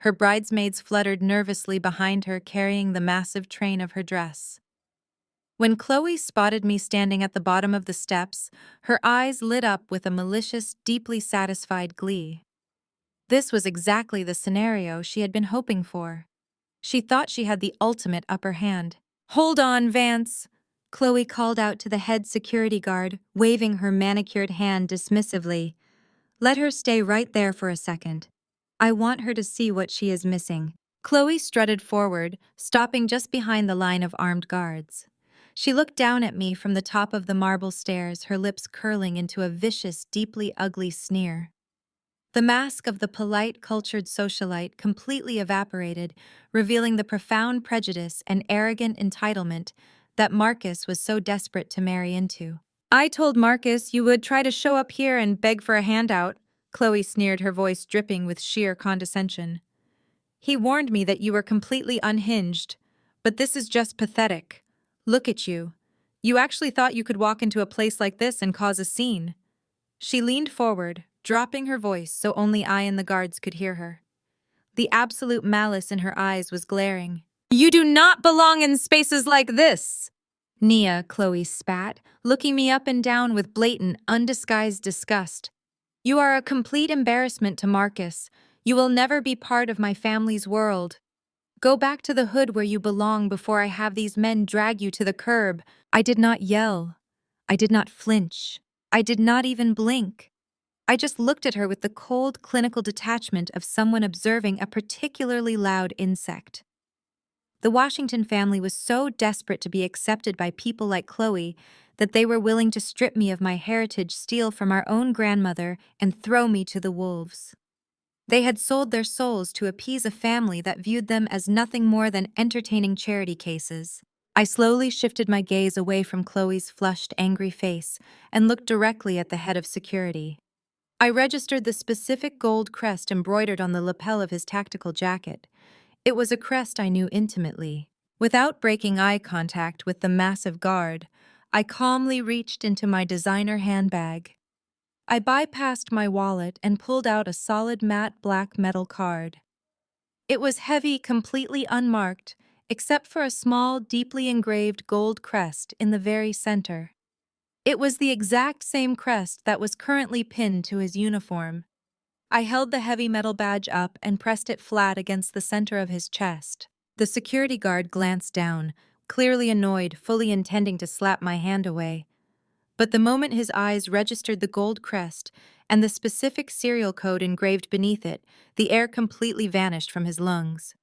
Her bridesmaids fluttered nervously behind her, carrying the massive train of her dress. When Chloe spotted me standing at the bottom of the steps, her eyes lit up with a malicious, deeply satisfied glee. This was exactly the scenario she had been hoping for. She thought she had the ultimate upper hand. "Hold on, Vance," Chloe called out to the head security guard, waving her manicured hand dismissively. "Let her stay right there for a second. I want her to see what she is missing." Chloe strutted forward, stopping just behind the line of armed guards. She looked down at me from the top of the marble stairs, her lips curling into a vicious, deeply ugly sneer. The mask of the polite, cultured socialite completely evaporated, revealing the profound prejudice and arrogant entitlement that Marcus was so desperate to marry into. "I told Marcus you would try to show up here and beg for a handout," Chloe sneered, her voice dripping with sheer condescension. "He warned me that you were completely unhinged, but this is just pathetic. Look at you. You actually thought you could walk into a place like this and cause a scene." She leaned forward, dropping her voice so only I and the guards could hear her. The absolute malice in her eyes was glaring. "You do not belong in spaces like this!" "Nia," Chloe spat, looking me up and down with blatant, undisguised disgust. "You are a complete embarrassment to Marcus. You will never be part of my family's world. Go back to the hood where you belong before I have these men drag you to the curb." I did not yell. I did not flinch. I did not even blink. I just looked at her with the cold, clinical detachment of someone observing a particularly loud insect. The Washington family was so desperate to be accepted by people like Chloe that they were willing to strip me of my heritage, steal from our own grandmother, and throw me to the wolves. They had sold their souls to appease a family that viewed them as nothing more than entertaining charity cases. I slowly shifted my gaze away from Chloe's flushed, angry face and looked directly at the head of security. I registered the specific gold crest embroidered on the lapel of his tactical jacket. It was a crest I knew intimately. Without breaking eye contact with the massive guard, I calmly reached into my designer handbag. I bypassed my wallet and pulled out a solid matte black metal card. It was heavy, completely unmarked, except for a small, deeply engraved gold crest in the very center. It was the exact same crest that was currently pinned to his uniform. I held the heavy metal badge up and pressed it flat against the center of his chest. The security guard glanced down, clearly annoyed, fully intending to slap my hand away. But the moment his eyes registered the gold crest and the specific serial code engraved beneath it, the air completely vanished from his lungs.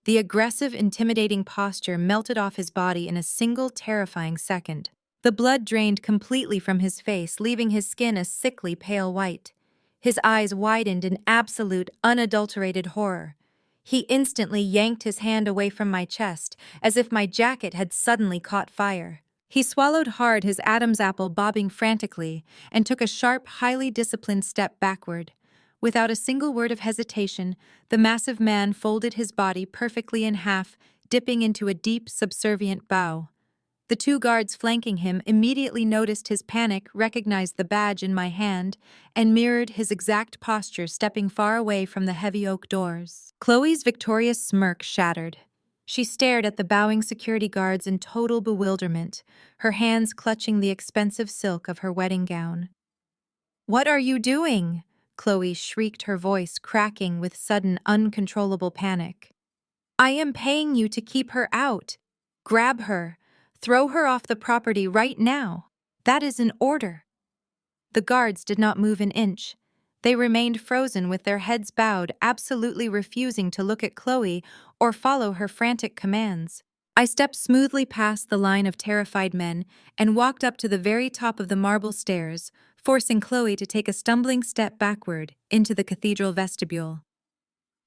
The aggressive, intimidating posture melted off his body in a single terrifying second. The blood drained completely from his face, leaving his skin a sickly pale white. His eyes widened in absolute, unadulterated horror. He instantly yanked his hand away from my chest, as if my jacket had suddenly caught fire. He swallowed hard, his Adam's apple bobbing frantically, and took a sharp, highly disciplined step backward. Without a single word of hesitation, the massive man folded his body perfectly in half, dipping into a deep, subservient bow. The two guards flanking him immediately noticed his panic, recognized the badge in my hand, and mirrored his exact posture, stepping far away from the heavy oak doors. Chloe's victorious smirk shattered. She stared at the bowing security guards in total bewilderment, her hands clutching the expensive silk of her wedding gown. "What are you doing?" Chloe shrieked, her voice cracking with sudden, uncontrollable panic. "I am paying you to keep her out. Grab her. Throw her off the property right now. That is an order." The guards did not move an inch. They remained frozen with their heads bowed, absolutely refusing to look at Chloe or follow her frantic commands. I stepped smoothly past the line of terrified men and walked up to the very top of the marble stairs, forcing Chloe to take a stumbling step backward into the cathedral vestibule.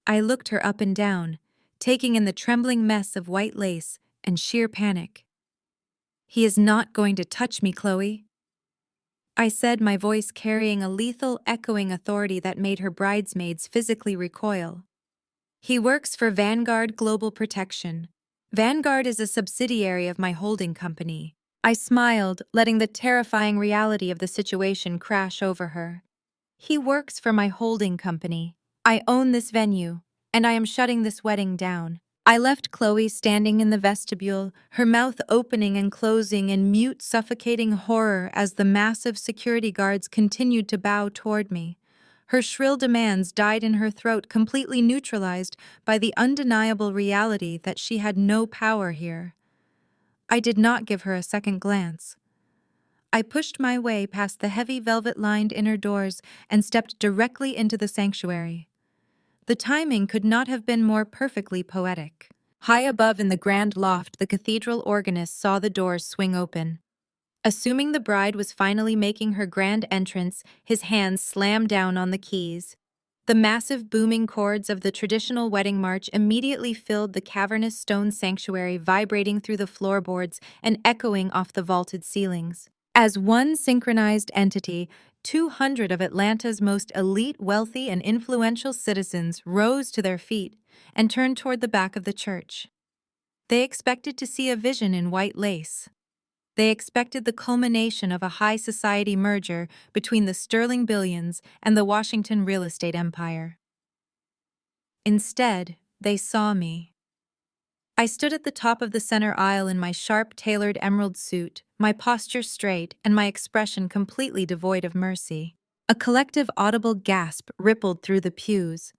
I looked her up and down, taking in the trembling mess of white lace and sheer panic. "He is not going to touch me, Chloe," I said, my voice carrying a lethal, echoing authority that made her bridesmaids physically recoil. "He works for Vanguard Global Protection. Vanguard is a subsidiary of my holding company." I smiled, letting the terrifying reality of the situation crash over her. "He works for my holding company. I own this venue, and I am shutting this wedding down." I left Chloe standing in the vestibule, her mouth opening and closing in mute, suffocating horror as the massive security guards continued to bow toward me. Her shrill demands died in her throat, completely neutralized by the undeniable reality that she had no power here. I did not give her a second glance. I pushed my way past the heavy velvet-lined inner doors and stepped directly into the sanctuary. The timing could not have been more perfectly poetic. High above in the grand loft, the cathedral organist saw the doors swing open. Assuming the bride was finally making her grand entrance, his hands slammed down on the keys. The massive booming chords of the traditional wedding march immediately filled the cavernous stone sanctuary, vibrating through the floorboards and echoing off the vaulted ceilings. As one synchronized entity, 200 of Atlanta's most elite, wealthy, and influential citizens rose to their feet and turned toward the back of the church. They expected to see a vision in white lace. They expected the culmination of a high society merger between the sterling billions and the Washington real estate empire. Instead, they saw me. I stood at the top of the center aisle in my sharp, tailored emerald suit, my posture straight and my expression completely devoid of mercy. A collective audible gasp rippled through the pews.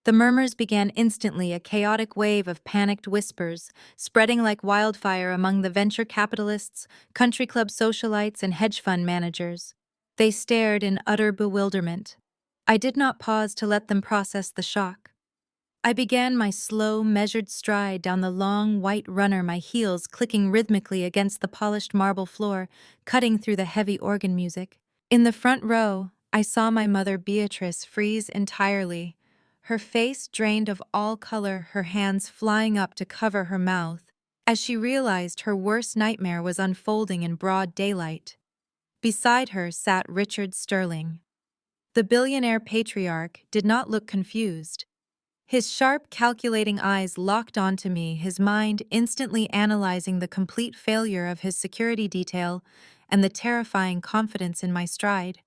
The murmurs began instantly, a chaotic wave of panicked whispers, spreading like wildfire among the venture capitalists, country club socialites, and hedge fund managers. They stared in utter bewilderment. I did not pause to let them process the shock. I began my slow, measured stride down the long, white runner, my heels clicking rhythmically against the polished marble floor, cutting through the heavy organ music. In the front row, I saw my mother Beatrice freeze entirely, her face drained of all color, her hands flying up to cover her mouth, as she realized her worst nightmare was unfolding in broad daylight. Beside her sat Richard Sterling. The billionaire patriarch did not look confused. His sharp, calculating eyes locked onto me, his mind instantly analyzing the complete failure of his security detail and the terrifying confidence in my stride.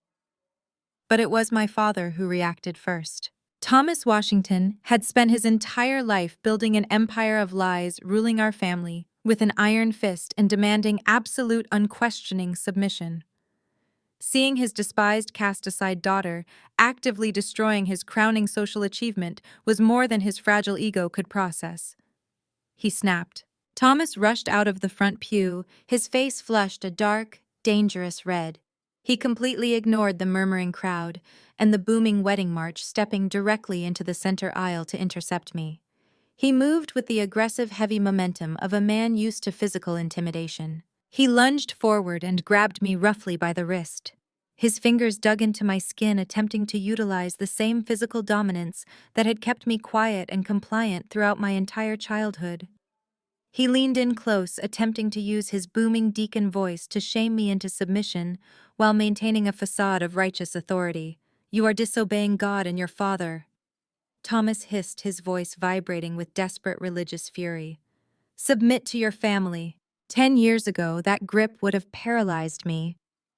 But it was my father who reacted first. Thomas Washington had spent his entire life building an empire of lies, ruling our family with an iron fist and demanding absolute, unquestioning submission. Seeing his despised cast-aside daughter actively destroying his crowning social achievement was more than his fragile ego could process. He snapped. Thomas rushed out of the front pew, his face flushed a dark, dangerous red. He completely ignored the murmuring crowd and the booming wedding march, stepping directly into the center aisle to intercept me. He moved with the aggressive, heavy momentum of a man used to physical intimidation. He lunged forward and grabbed me roughly by the wrist. His fingers dug into my skin, attempting to utilize the same physical dominance that had kept me quiet and compliant throughout my entire childhood. He leaned in close, attempting to use his booming deacon voice to shame me into submission while maintaining a facade of righteous authority. "You are disobeying God and your father," Thomas hissed, his voice vibrating with desperate religious fury. "Submit to your family." 10 years ago, that grip would have paralyzed me.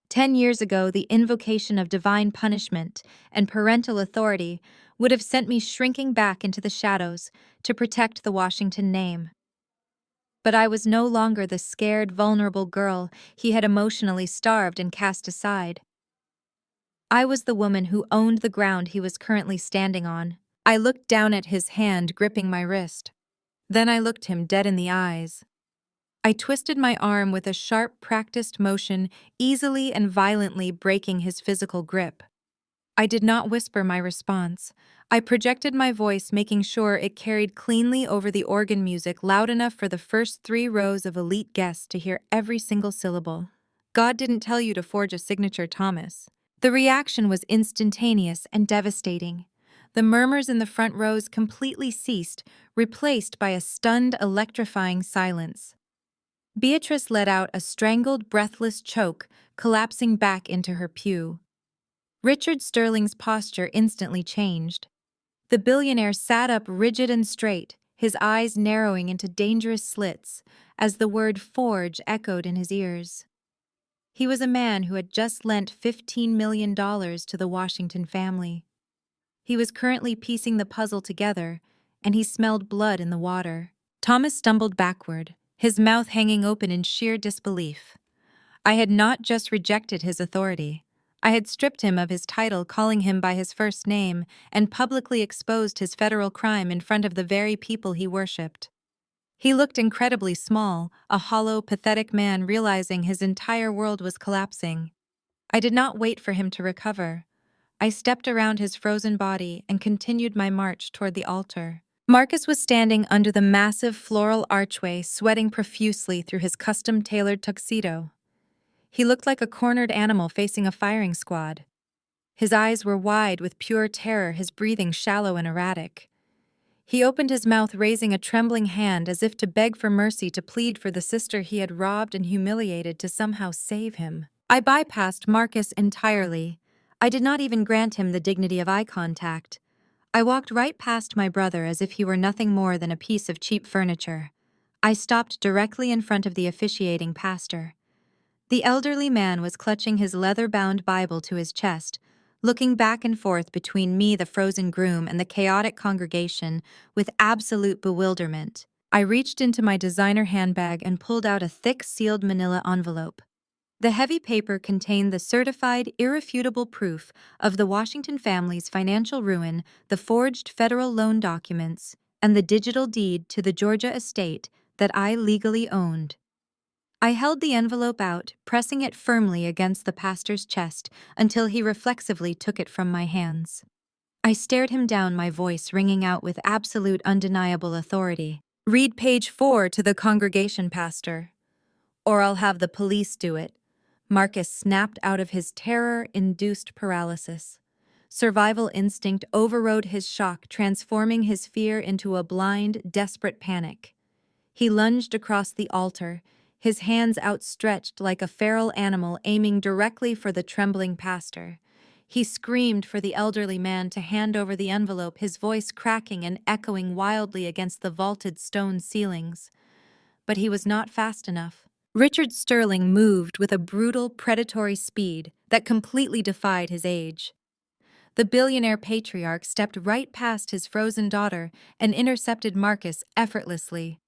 10 years ago, the invocation of divine punishment and parental authority would have sent me shrinking back into the shadows to protect the Washington name. But I was no longer the scared, vulnerable girl he had emotionally starved and cast aside. I was the woman who owned the ground he was currently standing on. I looked down at his hand gripping my wrist. Then I looked him dead in the eyes. I twisted my arm with a sharp, practiced motion, easily and violently breaking his physical grip. I did not whisper my response. I projected my voice, making sure it carried cleanly over the organ music, loud enough for the first 3 rows of elite guests to hear every single syllable. "God didn't tell you to forge a signature, Thomas." The reaction was instantaneous and devastating. The murmurs in the front rows completely ceased, replaced by a stunned, electrifying silence. Beatrice let out a strangled, breathless choke, collapsing back into her pew. Richard Sterling's posture instantly changed. The billionaire sat up rigid and straight, his eyes narrowing into dangerous slits as the word "forge" echoed in his ears. He was a man who had just lent $15 million to the Washington family. He was currently piecing the puzzle together, and he smelled blood in the water. Thomas stumbled backward, his mouth hanging open in sheer disbelief. I had not just rejected his authority. I had stripped him of his title, calling him by his first name, and publicly exposed his federal crime in front of the very people he worshipped. He looked incredibly small, a hollow, pathetic man realizing his entire world was collapsing. I did not wait for him to recover. I stepped around his frozen body and continued my march toward the altar. Marcus was standing under the massive floral archway, sweating profusely through his custom-tailored tuxedo. He looked like a cornered animal facing a firing squad. His eyes were wide with pure terror, his breathing shallow and erratic. He opened his mouth, raising a trembling hand as if to beg for mercy, to plead for the sister he had robbed and humiliated to somehow save him. I bypassed Marcus entirely. I did not even grant him the dignity of eye contact. I walked right past my brother as if he were nothing more than a piece of cheap furniture. I stopped directly in front of the officiating pastor. The elderly man was clutching his leather-bound Bible to his chest, looking back and forth between me, the frozen groom, and the chaotic congregation with absolute bewilderment. I reached into my designer handbag and pulled out a thick, sealed manila envelope. The heavy paper contained the certified, irrefutable proof of the Washington family's financial ruin, the forged federal loan documents, and the digital deed to the Georgia estate that I legally owned. I held the envelope out, pressing it firmly against the pastor's chest until he reflexively took it from my hands. I stared him down, my voice ringing out with absolute undeniable authority. "Read page 4 to the congregation, pastor, or I'll have the police do it." Marcus snapped out of his terror-induced paralysis. Survival instinct overrode his shock, transforming his fear into a blind, desperate panic. He lunged across the altar, his hands outstretched like a feral animal aiming directly for the trembling pastor. He screamed for the elderly man to hand over the envelope, his voice cracking and echoing wildly against the vaulted stone ceilings. But he was not fast enough. Richard Sterling moved with a brutal, predatory speed that completely defied his age. The billionaire patriarch stepped right past his frozen daughter and intercepted Marcus effortlessly.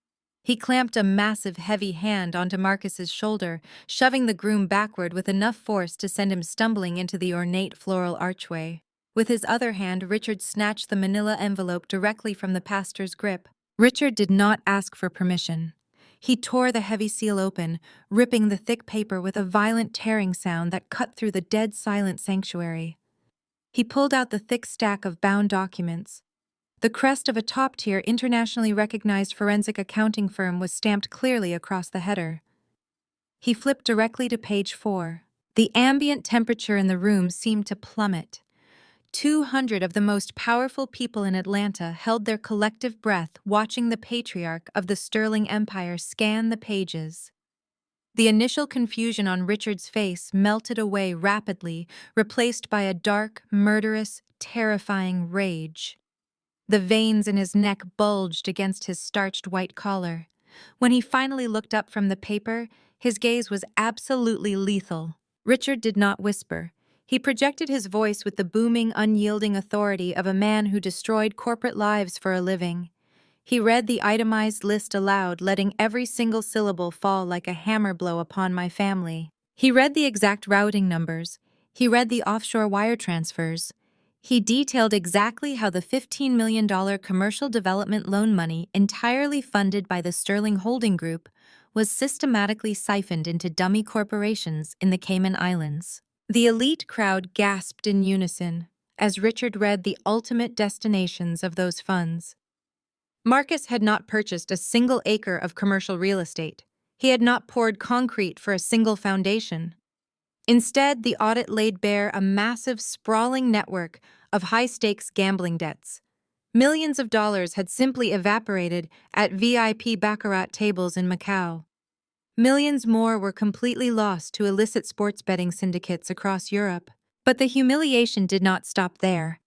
He clamped a massive, heavy hand onto Marcus's shoulder, shoving the groom backward with enough force to send him stumbling into the ornate floral archway. With his other hand, Richard snatched the manila envelope directly from the pastor's grip. Richard did not ask for permission. He tore the heavy seal open, ripping the thick paper with a violent tearing sound that cut through the dead silent sanctuary. He pulled out the thick stack of bound documents. The crest of a top-tier, internationally recognized forensic accounting firm was stamped clearly across the header. He flipped directly to page 4. The ambient temperature in the room seemed to plummet. 200 of the most powerful people in Atlanta held their collective breath, watching the patriarch of the Sterling Empire scan the pages. The initial confusion on Richard's face melted away rapidly, replaced by a dark, murderous, terrifying rage. The veins in his neck bulged against his starched white collar. When he finally looked up from the paper, his gaze was absolutely lethal. Richard did not whisper. He projected his voice with the booming, unyielding authority of a man who destroyed corporate lives for a living. He read the itemized list aloud, letting every single syllable fall like a hammer blow upon my family. He read the exact routing numbers. He read the offshore wire transfers. He detailed exactly how the $15 million commercial development loan money, entirely funded by the Sterling Holding Group, was systematically siphoned into dummy corporations in the Cayman Islands. The elite crowd gasped in unison as Richard read the ultimate destinations of those funds. Marcus had not purchased a single acre of commercial real estate. He had not poured concrete for a single foundation. Instead, the audit laid bare a massive, sprawling network of high-stakes gambling debts. Millions of dollars had simply evaporated at VIP baccarat tables in Macau. Millions more were completely lost to illicit sports betting syndicates across Europe. But the humiliation did not stop there.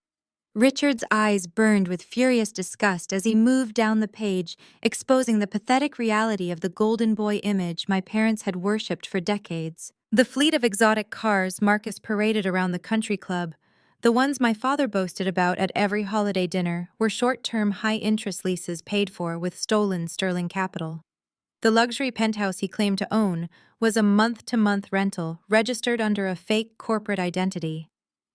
Richard's eyes burned with furious disgust as he moved down the page, exposing the pathetic reality of the golden boy image my parents had worshipped for decades. The fleet of exotic cars Marcus paraded around the country club, the ones my father boasted about at every holiday dinner, were short-term, high-interest leases paid for with stolen sterling capital. The luxury penthouse he claimed to own was a month-to-month rental registered under a fake corporate identity.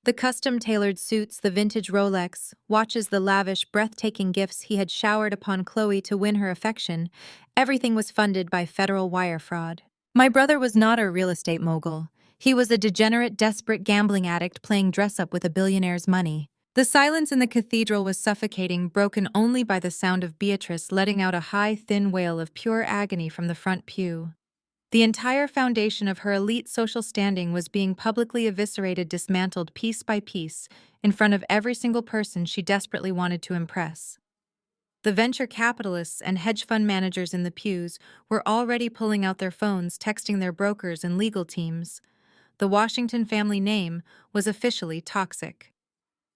The custom-tailored suits, the vintage Rolex, watches, the lavish, breathtaking gifts he had showered upon Chloe to win her affection, everything was funded by federal wire fraud. My brother was not a real estate mogul. He was a degenerate, desperate gambling addict playing dress-up with a billionaire's money. The silence in the cathedral was suffocating, broken only by the sound of Beatrice letting out a high, thin wail of pure agony from the front pew. The entire foundation of her elite social standing was being publicly eviscerated, dismantled piece by piece, in front of every single person she desperately wanted to impress. The venture capitalists and hedge fund managers in the pews were already pulling out their phones, texting their brokers and legal teams. The Washington family name was officially toxic.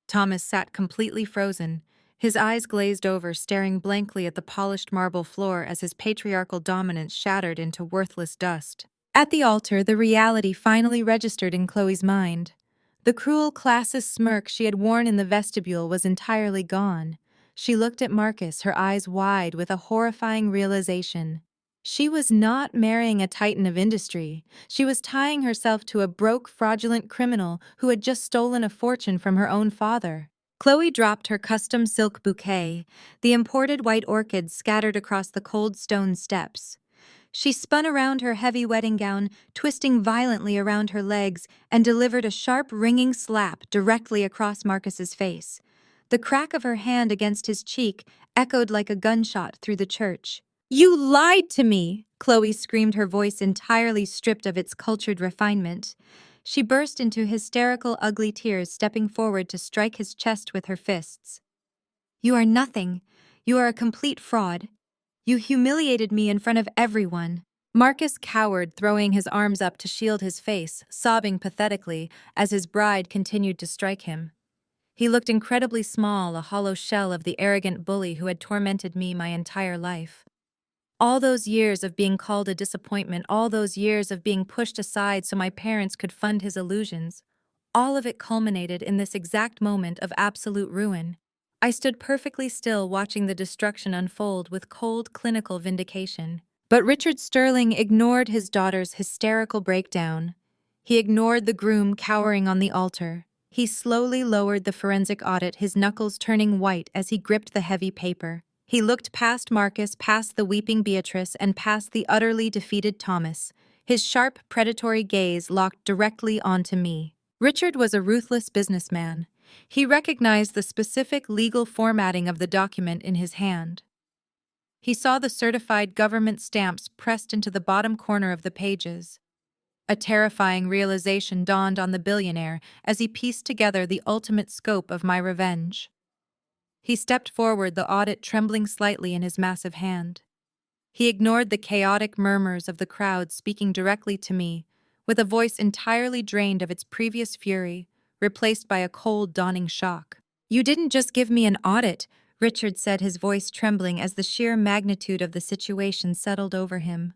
Thomas sat completely frozen, his eyes glazed over, staring blankly at the polished marble floor as his patriarchal dominance shattered into worthless dust. At the altar, the reality finally registered in Chloe's mind. The cruel, classist smirk she had worn in the vestibule was entirely gone. She looked at Marcus, her eyes wide with a horrifying realization. She was not marrying a titan of industry. She was tying herself to a broke, fraudulent criminal who had just stolen a fortune from her own father. Chloe dropped her custom silk bouquet, the imported white orchids scattered across the cold stone steps. She spun around her heavy wedding gown, twisting violently around her legs, and delivered a sharp, ringing slap directly across Marcus's face. The crack of her hand against his cheek echoed like a gunshot through the church. "You lied to me!" Chloe screamed, her voice entirely stripped of its cultured refinement. She burst into hysterical, ugly tears, stepping forward to strike his chest with her fists. "You are nothing. You are a complete fraud. You humiliated me in front of everyone." Marcus cowered, throwing his arms up to shield his face, sobbing pathetically as his bride continued to strike him. He looked incredibly small, a hollow shell of the arrogant bully who had tormented me my entire life. All those years of being called a disappointment, all those years of being pushed aside so my parents could fund his illusions, all of it culminated in this exact moment of absolute ruin. I stood perfectly still, watching the destruction unfold with cold, clinical vindication. But Richard Sterling ignored his daughter's hysterical breakdown. He ignored the groom cowering on the altar. He slowly lowered the forensic audit, his knuckles turning white as he gripped the heavy paper. He looked past Marcus, past the weeping Beatrice, and past the utterly defeated Thomas. His sharp, predatory gaze locked directly onto me. Richard was a ruthless businessman. He recognized the specific legal formatting of the document in his hand. He saw the certified government stamps pressed into the bottom corner of the pages. A terrifying realization dawned on the billionaire as he pieced together the ultimate scope of my revenge. He stepped forward, the audit trembling slightly in his massive hand. He ignored the chaotic murmurs of the crowd, speaking directly to me, with a voice entirely drained of its previous fury, replaced by a cold, dawning shock. "You didn't just give me an audit," Richard said, his voice trembling as the sheer magnitude of the situation settled over him.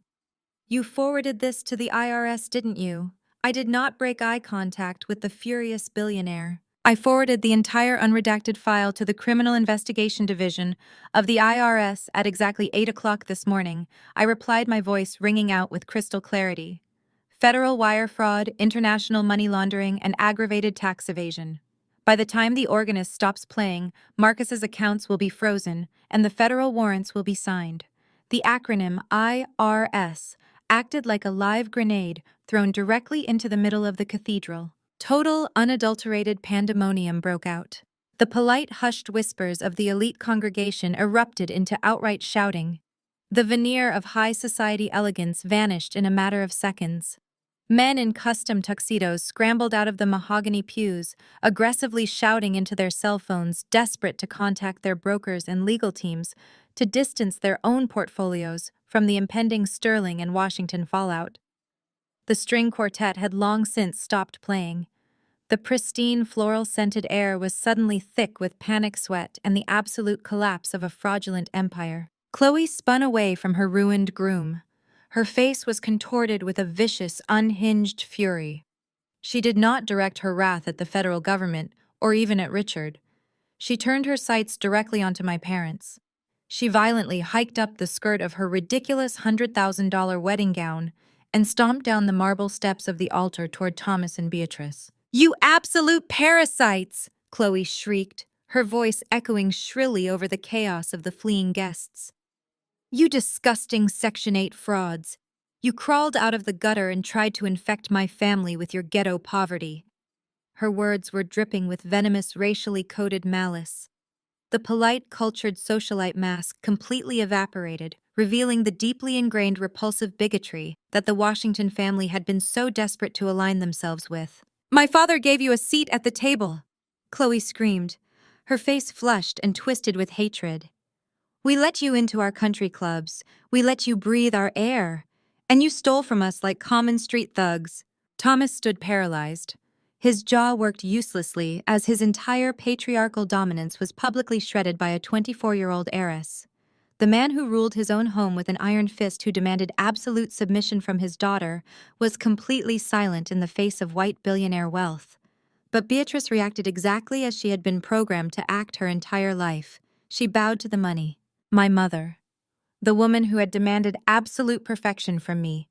"You forwarded this to the IRS, didn't you?" I did not break eye contact with the furious billionaire. "I forwarded the entire unredacted file to the Criminal Investigation Division of the IRS at exactly 8 o'clock this morning," I replied, my voice ringing out with crystal clarity. "Federal wire fraud, international money laundering, and aggravated tax evasion. By the time the organist stops playing, Marcus's accounts will be frozen, and the federal warrants will be signed." The acronym IRS acted like a live grenade thrown directly into the middle of the cathedral. Total, unadulterated pandemonium broke out. The polite, hushed whispers of the elite congregation erupted into outright shouting. The veneer of high society elegance vanished in a matter of seconds. Men in custom tuxedos scrambled out of the mahogany pews, aggressively shouting into their cell phones, desperate to contact their brokers and legal teams to distance their own portfolios from the impending Sterling and Washington fallout. The string quartet had long since stopped playing. The pristine, floral-scented air was suddenly thick with panic sweat and the absolute collapse of a fraudulent empire. Chloe spun away from her ruined groom. Her face was contorted with a vicious, unhinged fury. She did not direct her wrath at the federal government, or even at Richard. She turned her sights directly onto my parents. She violently hiked up the skirt of her ridiculous $100,000 wedding gown and stomped down the marble steps of the altar toward Thomas and Beatrice. "You absolute parasites!" Chloe shrieked, her voice echoing shrilly over the chaos of the fleeing guests. "You disgusting Section 8 frauds! You crawled out of the gutter and tried to infect my family with your ghetto poverty." Her words were dripping with venomous, racially coded malice. The polite, cultured socialite mask completely evaporated, revealing the deeply ingrained repulsive bigotry that the Washington family had been so desperate to align themselves with. "My father gave you a seat at the table," Chloe screamed, her face flushed and twisted with hatred. "We let you into our country clubs, we let you breathe our air, and you stole from us like common street thugs." Thomas stood paralyzed. His jaw worked uselessly as his entire patriarchal dominance was publicly shredded by a 24-year-old heiress. The man who ruled his own home with an iron fist, who demanded absolute submission from his daughter, was completely silent in the face of white billionaire wealth. But Beatrice reacted exactly as she had been programmed to act her entire life. She bowed to the money. My mother. The woman who had demanded absolute perfection from me.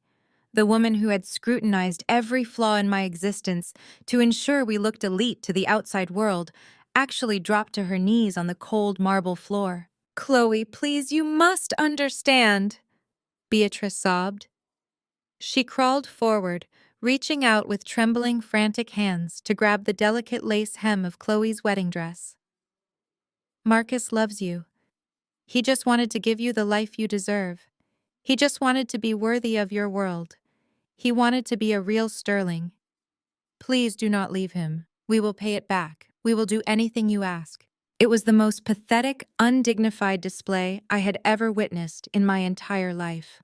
The woman who had scrutinized every flaw in my existence to ensure we looked elite to the outside world, actually dropped to her knees on the cold marble floor. "Chloe, please, you must understand." Beatrice sobbed. She crawled forward, reaching out with trembling, frantic hands to grab the delicate lace hem of Chloe's wedding dress. Marcus loves you. He just wanted to give you the life you deserve. He just wanted to be worthy of your world. He wanted to be a real Sterling. Please do not leave him. We will pay it back. We will do anything you ask. It was the most pathetic, undignified display I had ever witnessed in my entire life.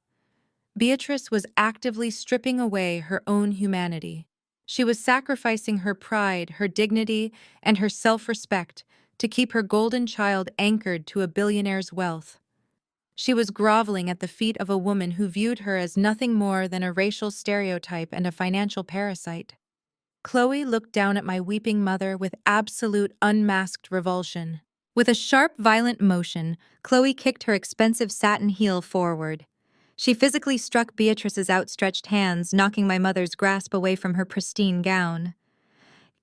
Beatrice was actively stripping away her own humanity. She was sacrificing her pride, her dignity, and her self-respect to keep her golden child anchored to a billionaire's wealth. She was groveling at the feet of a woman who viewed her as nothing more than a racial stereotype and a financial parasite. Chloe looked down at my weeping mother with absolute unmasked revulsion. With a sharp, violent motion, Chloe kicked her expensive satin heel forward. She physically struck Beatrice's outstretched hands, knocking my mother's grasp away from her pristine gown.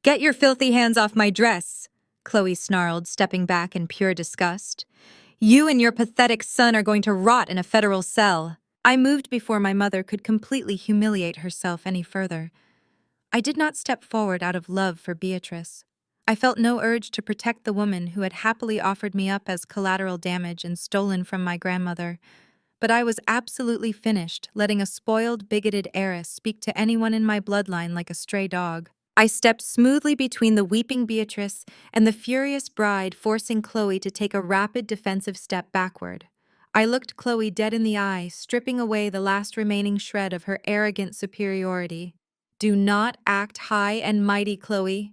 "Get your filthy hands off my dress!" Chloe snarled, stepping back in pure disgust. "You and your pathetic son are going to rot in a federal cell." I moved before my mother could completely humiliate herself any further. I did not step forward out of love for Beatrice. I felt no urge to protect the woman who had happily offered me up as collateral damage and stolen from my grandmother. But I was absolutely finished letting a spoiled, bigoted heiress speak to anyone in my bloodline like a stray dog. I stepped smoothly between the weeping Beatrice and the furious bride, forcing Chloe to take a rapid defensive step backward. I looked Chloe dead in the eye, stripping away the last remaining shred of her arrogant superiority. "Do not act high and mighty, Chloe,"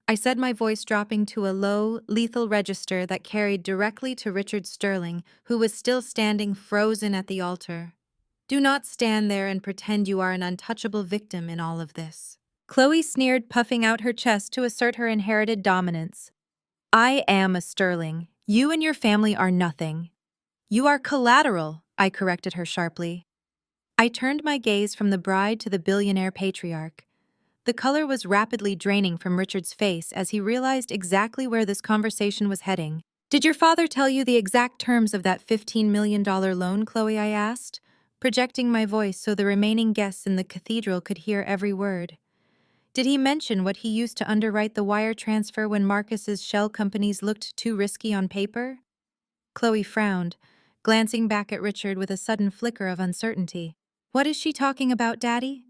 I said, my voice dropping to a low, lethal register that carried directly to Richard Sterling, who was still standing frozen at the altar. "Do not stand there and pretend you are an untouchable victim in all of this." Chloe sneered, puffing out her chest to assert her inherited dominance. "I am a Sterling. You and your family are nothing." "You are collateral," I corrected her sharply. I turned my gaze from the bride to the billionaire patriarch. The color was rapidly draining from Richard's face as he realized exactly where this conversation was heading. "Did your father tell you the exact terms of that $15 million loan, Chloe?" I asked, projecting my voice so the remaining guests in the cathedral could hear every word. "Did he mention what he used to underwrite the wire transfer when Marcus's shell companies looked too risky on paper?" Chloe frowned, glancing back at Richard with a sudden flicker of uncertainty. "What is she talking about, Daddy?"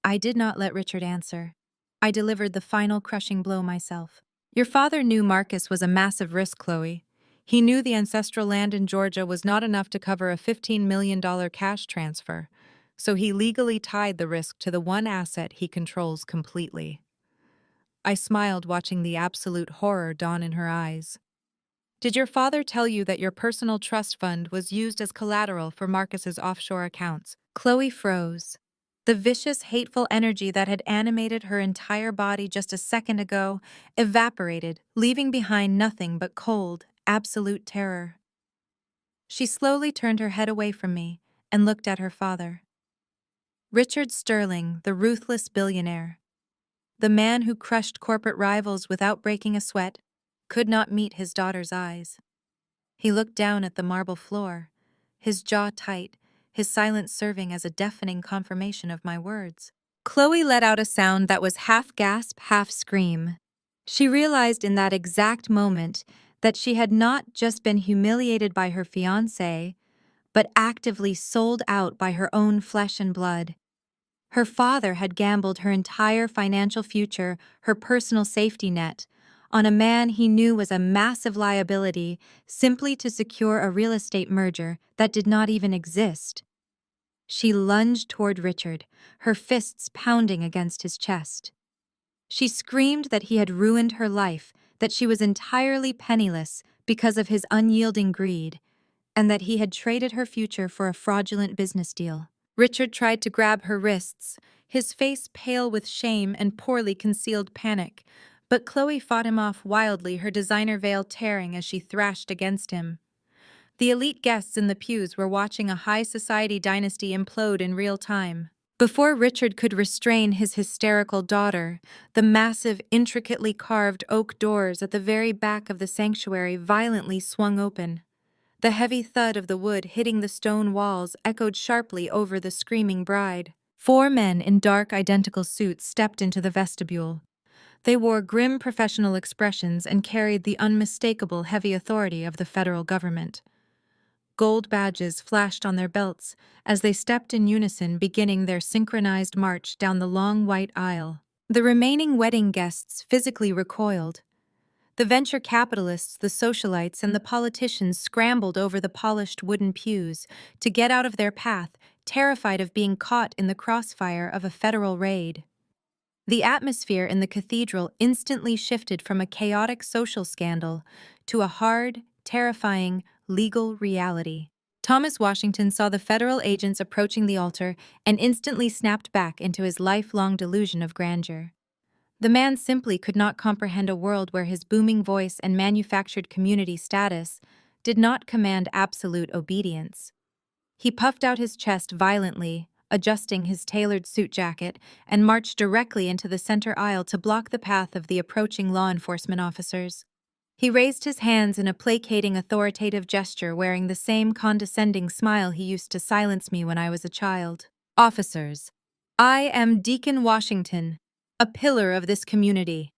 I did not let Richard answer. I delivered the final crushing blow myself. "Your father knew Marcus was a massive risk, Chloe. He knew the ancestral land in Georgia was not enough to cover a $15 million cash transfer, so he legally tied the risk to the one asset he controls completely." I smiled, watching the absolute horror dawn in her eyes. "Did your father tell you that your personal trust fund was used as collateral for Marcus's offshore accounts?" Chloe froze. The vicious, hateful energy that had animated her entire body just a second ago evaporated, leaving behind nothing but cold, absolute terror. She slowly turned her head away from me and looked at her father. Richard Sterling, the ruthless billionaire, the man who crushed corporate rivals without breaking a sweat, could not meet his daughter's eyes. He looked down at the marble floor, his jaw tight, his silence serving as a deafening confirmation of my words. Chloe let out a sound that was half gasp, half scream. She realized in that exact moment that she had not just been humiliated by her fiancé, but actively sold out by her own flesh and blood. Her father had gambled her entire financial future, her personal safety net, on a man he knew was a massive liability simply to secure a real estate merger that did not even exist. She lunged toward Richard, her fists pounding against his chest. She screamed that he had ruined her life, that she was entirely penniless because of his unyielding greed, and that he had traded her future for a fraudulent business deal. Richard tried to grab her wrists, his face pale with shame and poorly concealed panic, but Chloe fought him off wildly, her designer veil tearing as she thrashed against him. The elite guests in the pews were watching a high society dynasty implode in real time. Before Richard could restrain his hysterical daughter, the massive, intricately carved oak doors at the very back of the sanctuary violently swung open. The heavy thud of the wood hitting the stone walls echoed sharply over the screaming bride. 4 men in dark, identical suits stepped into the vestibule. They wore grim professional expressions and carried the unmistakable heavy authority of the federal government. Gold badges flashed on their belts as they stepped in unison, beginning their synchronized march down the long white aisle. The remaining wedding guests physically recoiled. The venture capitalists, the socialites, and the politicians scrambled over the polished wooden pews to get out of their path, terrified of being caught in the crossfire of a federal raid. The atmosphere in the cathedral instantly shifted from a chaotic social scandal to a hard, terrifying, legal reality. Thomas Washington saw the federal agents approaching the altar and instantly snapped back into his lifelong delusion of grandeur. The man simply could not comprehend a world where his booming voice and manufactured community status did not command absolute obedience. He puffed out his chest violently, adjusting his tailored suit jacket, and marched directly into the center aisle to block the path of the approaching law enforcement officers. He raised his hands in a placating, authoritative gesture, wearing the same condescending smile he used to silence me when I was a child. "Officers, I am Deacon Washington, a pillar of this community,"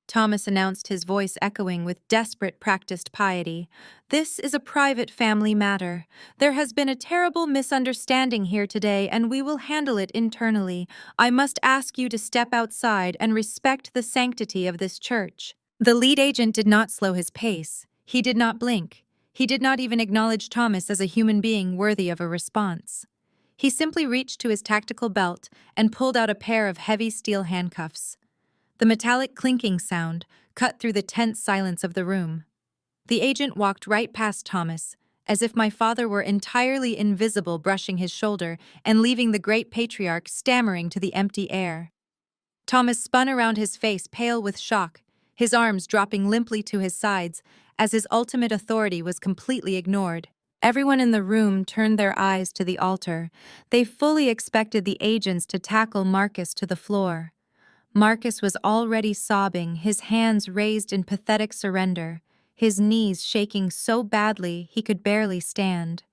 Thomas announced, his voice echoing with desperate practiced piety. "This is a private family matter. There has been a terrible misunderstanding here today, and we will handle it internally. I must ask you to step outside and respect the sanctity of this church." The lead agent did not slow his pace. He did not blink. He did not even acknowledge Thomas as a human being worthy of a response. He simply reached to his tactical belt and pulled out a pair of heavy steel handcuffs. The metallic clinking sound cut through the tense silence of the room. The agent walked right past Thomas, as if my father were entirely invisible, brushing his shoulder and leaving the great patriarch stammering to the empty air. Thomas spun around, his face pale with shock, his arms dropping limply to his sides as his ultimate authority was completely ignored. Everyone in the room turned their eyes to the altar. They fully expected the agents to tackle Marcus to the floor. Marcus was already sobbing, his hands raised in pathetic surrender, his knees shaking so badly he could barely stand.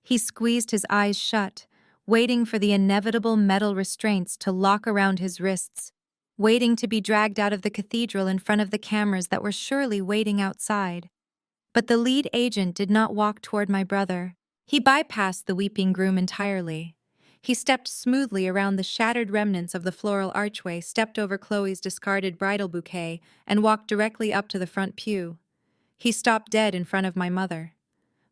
He squeezed his eyes shut, waiting for the inevitable metal restraints to lock around his wrists, waiting to be dragged out of the cathedral in front of the cameras that were surely waiting outside. But the lead agent did not walk toward my brother. He bypassed the weeping groom entirely. He stepped smoothly around the shattered remnants of the floral archway, stepped over Chloe's discarded bridal bouquet, and walked directly up to the front pew. He stopped dead in front of my mother.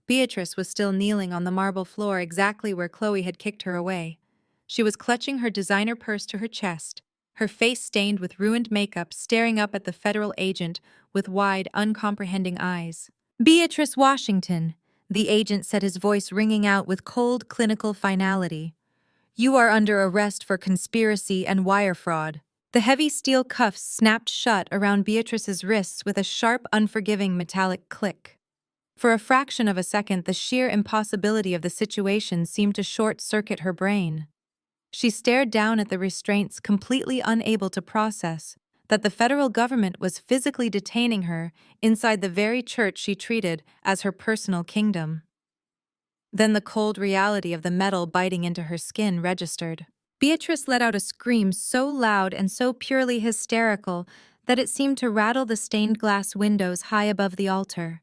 Beatrice was still kneeling on the marble floor exactly where Chloe had kicked her away. She was clutching her designer purse to her chest, her face stained with ruined makeup, staring up at the federal agent with wide, uncomprehending eyes. "Beatrice Washington," the agent said, his voice ringing out with cold, clinical finality. "You are under arrest for conspiracy and wire fraud." The heavy steel cuffs snapped shut around Beatrice's wrists with a sharp, unforgiving metallic click. For a fraction of a second, the sheer impossibility of the situation seemed to short-circuit her brain. She stared down at the restraints, completely unable to process that the federal government was physically detaining her inside the very church she treated as her personal kingdom. Then the cold reality of the metal biting into her skin registered. Beatrice let out a scream so loud and so purely hysterical that it seemed to rattle the stained glass windows high above the altar.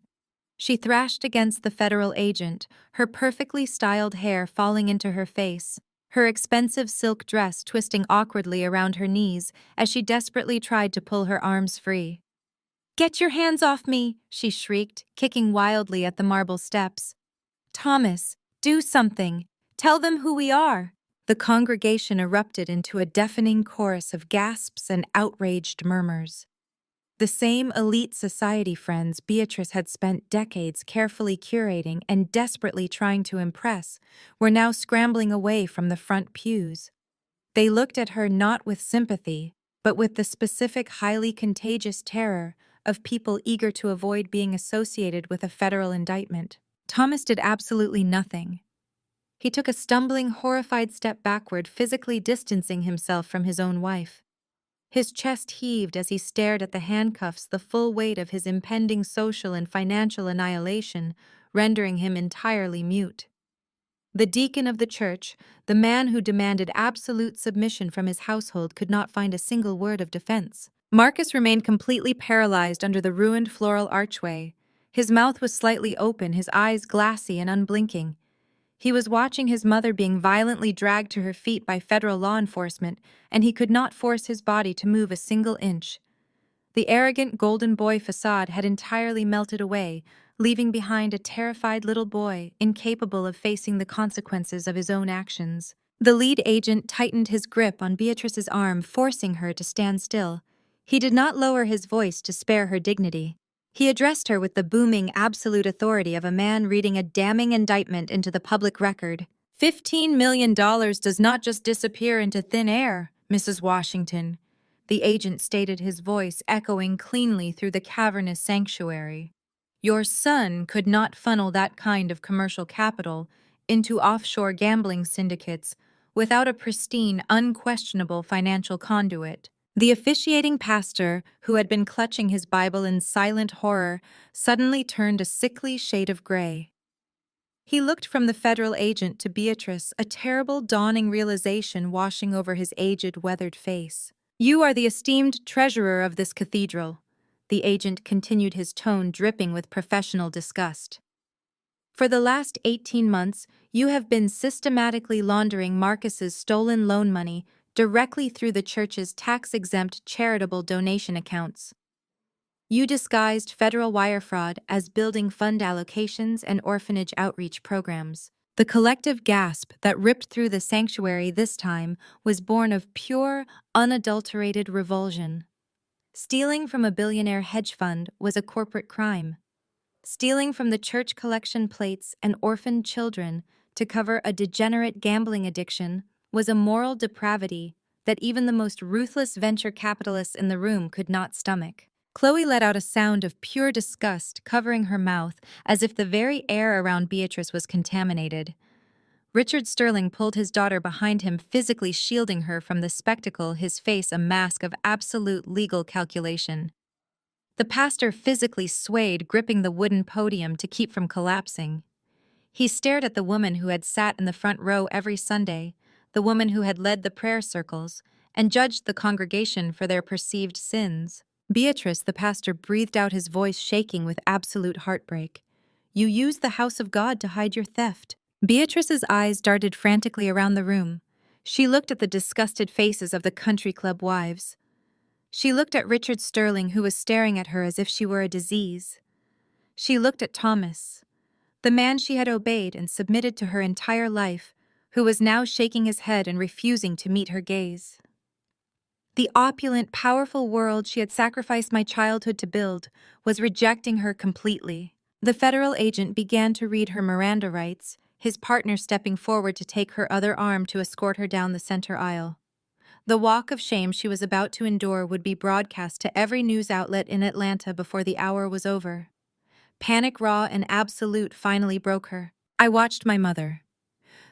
She thrashed against the federal agent, her perfectly styled hair falling into her face, her expensive silk dress twisting awkwardly around her knees as she desperately tried to pull her arms free. "Get your hands off me!" she shrieked, kicking wildly at the marble steps. "Thomas, do something! Tell them who we are!" The congregation erupted into a deafening chorus of gasps and outraged murmurs. The same elite society friends Beatrice had spent decades carefully curating and desperately trying to impress were now scrambling away from the front pews. They looked at her not with sympathy, but with the specific, highly contagious terror of people eager to avoid being associated with a federal indictment. Thomas did absolutely nothing. He took a stumbling, horrified step backward, physically distancing himself from his own wife. His chest heaved as he stared at the handcuffs, the full weight of his impending social and financial annihilation rendering him entirely mute. The deacon of the church, the man who demanded absolute submission from his household, could not find a single word of defense. Marcus remained completely paralyzed under the ruined floral archway. His mouth was slightly open, his eyes glassy and unblinking. He was watching his mother being violently dragged to her feet by federal law enforcement, and he could not force his body to move a single inch. The arrogant golden boy facade had entirely melted away, leaving behind a terrified little boy, incapable of facing the consequences of his own actions. The lead agent tightened his grip on Beatrice's arm, forcing her to stand still. He did not lower his voice to spare her dignity. He addressed her with the booming, absolute authority of a man reading a damning indictment into the public record. $15 million does not just disappear into thin air, Mrs. Washington. The agent stated, his voice echoing cleanly through the cavernous sanctuary. Your son could not funnel that kind of commercial capital into offshore gambling syndicates without a pristine, unquestionable financial conduit. The officiating pastor, who had been clutching his Bible in silent horror, suddenly turned a sickly shade of gray. He looked from the federal agent to Beatrice, a terrible dawning realization washing over his aged, weathered face. You are the esteemed treasurer of this cathedral. The agent continued, his tone dripping with professional disgust. For the last 18 months, you have been systematically laundering Marcus's stolen loan money directly through the church's tax-exempt charitable donation accounts. You disguised federal wire fraud as building fund allocations and orphanage outreach programs. The collective gasp that ripped through the sanctuary this time was born of pure, unadulterated revulsion. Stealing from a billionaire hedge fund was a corporate crime. Stealing from the church collection plates and orphaned children to cover a degenerate gambling addiction was a moral depravity that even the most ruthless venture capitalists in the room could not stomach. Chloe let out a sound of pure disgust, covering her mouth as if the very air around Beatrice was contaminated. Richard Sterling pulled his daughter behind him, physically shielding her from the spectacle, his face a mask of absolute legal calculation. The pastor physically swayed, gripping the wooden podium to keep from collapsing. He stared at the woman who had sat in the front row every Sunday, the woman who had led the prayer circles, and judged the congregation for their perceived sins. Beatrice, the pastor breathed out, his voice shaking with absolute heartbreak. You used the house of God to hide your theft. Beatrice's eyes darted frantically around the room. She looked at the disgusted faces of the country club wives. She looked at Richard Sterling, who was staring at her as if she were a disease. She looked at Thomas, the man she had obeyed and submitted to her entire life, who was now shaking his head and refusing to meet her gaze. The opulent, powerful world she had sacrificed my childhood to build was rejecting her completely. The federal agent began to read her Miranda rights, his partner stepping forward to take her other arm to escort her down the center aisle. The walk of shame she was about to endure would be broadcast to every news outlet in Atlanta before the hour was over. Panic, raw and absolute, finally broke her. I watched my mother,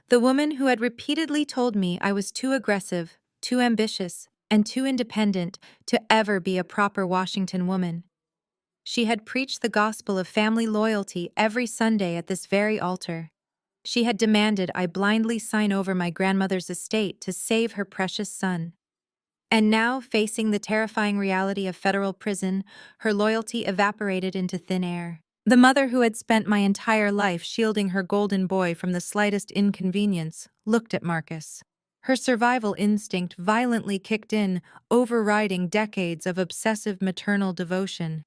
the woman who had repeatedly told me I was too aggressive, too ambitious, and too independent to ever be a proper Washington woman. She had preached the gospel of family loyalty every Sunday at this very altar. She had demanded I blindly sign over my grandmother's estate to save her precious son. And now, facing the terrifying reality of federal prison, her loyalty evaporated into thin air. The mother who had spent my entire life shielding her golden boy from the slightest inconvenience looked at Marcus. Her survival instinct violently kicked in, overriding decades of obsessive maternal devotion.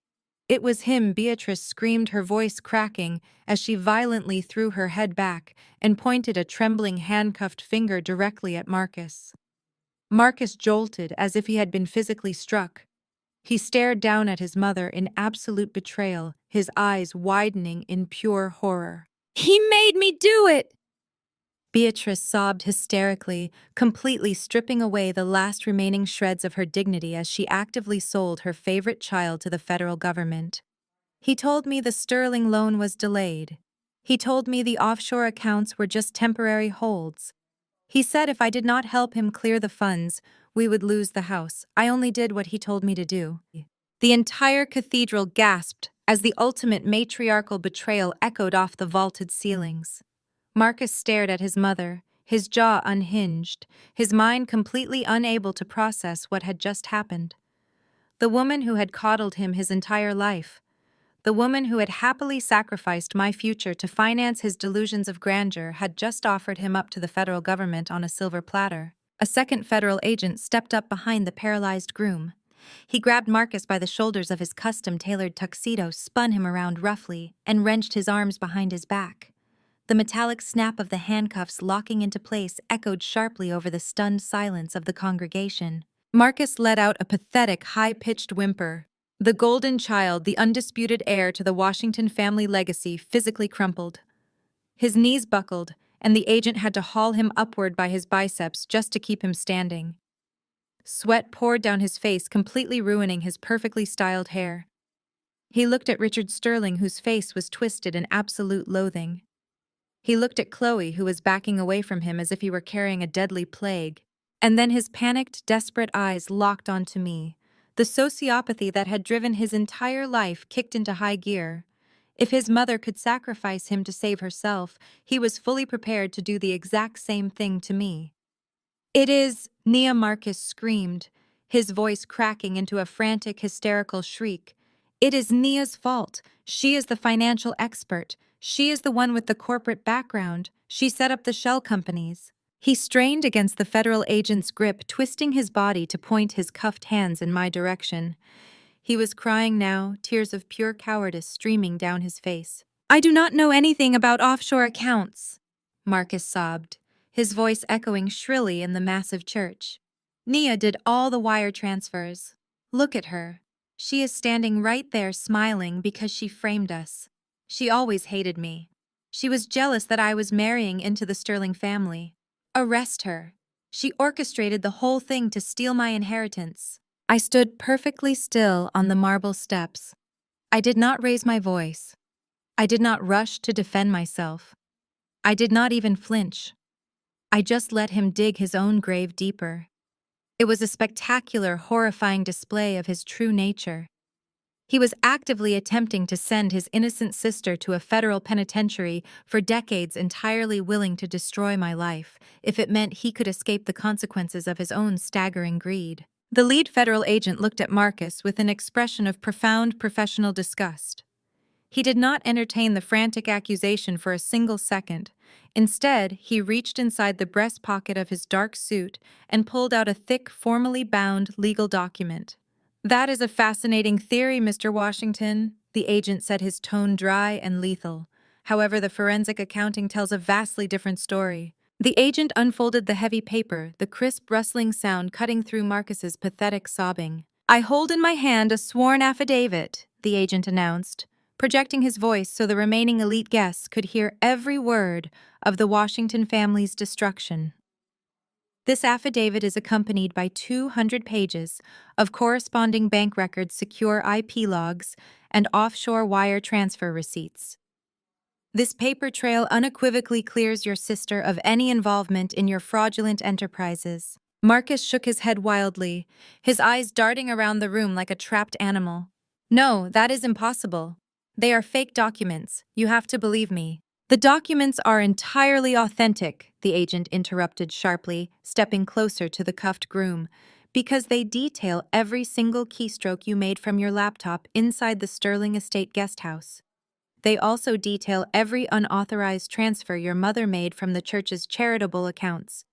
It was him, Beatrice screamed, her voice cracking as she violently threw her head back and pointed a trembling handcuffed finger directly at Marcus. Marcus jolted as if he had been physically struck. He stared down at his mother in absolute betrayal, his eyes widening in pure horror. He made me do it! Beatrice sobbed hysterically, completely stripping away the last remaining shreds of her dignity as she actively sold her favorite child to the federal government. He told me the Sterling loan was delayed. He told me the offshore accounts were just temporary holds. He said if I did not help him clear the funds, we would lose the house. I only did what he told me to do. The entire cathedral gasped, as the ultimate matriarchal betrayal echoed off the vaulted ceilings. Marcus stared at his mother, his jaw unhinged, his mind completely unable to process what had just happened. The woman who had coddled him his entire life, the woman who had happily sacrificed my future to finance his delusions of grandeur, had just offered him up to the federal government on a silver platter. A second federal agent stepped up behind the paralyzed groom. He grabbed Marcus by the shoulders of his custom-tailored tuxedo, spun him around roughly, and wrenched his arms behind his back. The metallic snap of the handcuffs locking into place echoed sharply over the stunned silence of the congregation. Marcus let out a pathetic, high-pitched whimper. The golden child, the undisputed heir to the Washington family legacy, physically crumpled. His knees buckled, and the agent had to haul him upward by his biceps just to keep him standing. Sweat poured down his face, completely ruining his perfectly styled hair. He looked at Richard Sterling, whose face was twisted in absolute loathing. He looked at Chloe, who was backing away from him as if he were carrying a deadly plague. And then his panicked, desperate eyes locked onto me. The sociopathy that had driven his entire life kicked into high gear. If his mother could sacrifice him to save herself, he was fully prepared to do the exact same thing to me. "It is," Nia Marcus screamed, his voice cracking into a frantic, hysterical shriek. "It is Nia's fault. She is the financial expert. She is the one with the corporate background. She set up the shell companies." He strained against the federal agent's grip, twisting his body to point his cuffed hands in my direction. He was crying now, tears of pure cowardice streaming down his face. "I do not know anything about offshore accounts," Marcus sobbed, his voice echoing shrilly in the massive church. "Nia did all the wire transfers. Look at her. She is standing right there smiling because she framed us. She always hated me. She was jealous that I was marrying into the Sterling family. Arrest her. She orchestrated the whole thing to steal my inheritance." I stood perfectly still on the marble steps. I did not raise my voice. I did not rush to defend myself. I did not even flinch. I just let him dig his own grave deeper. It was a spectacular, horrifying display of his true nature. He was actively attempting to send his innocent sister to a federal penitentiary for decades, entirely willing to destroy my life, if it meant he could escape the consequences of his own staggering greed. The lead federal agent looked at Marcus with an expression of profound professional disgust. He did not entertain the frantic accusation for a single second. Instead, he reached inside the breast pocket of his dark suit and pulled out a thick, formally bound legal document. "That is a fascinating theory, Mr. Washington," the agent said, his tone dry and lethal. "However, the forensic accounting tells a vastly different story." The agent unfolded the heavy paper, the crisp rustling sound cutting through Marcus's pathetic sobbing. "I hold in my hand a sworn affidavit," the agent announced, projecting his voice so the remaining elite guests could hear every word of the Washington family's destruction. This affidavit is accompanied by 200 pages of corresponding bank records, secure IP logs, and offshore wire transfer receipts. This paper trail unequivocally clears your sister of any involvement in your fraudulent enterprises. Marcus shook his head wildly, his eyes darting around the room like a trapped animal. "No, that is impossible. They are fake documents. You have to believe me." "The documents are entirely authentic," the agent interrupted sharply, stepping closer to the cuffed groom, "because they detail every single keystroke you made from your laptop inside the Sterling Estate guest house. They also detail every unauthorized transfer your mother made from the church's charitable accounts.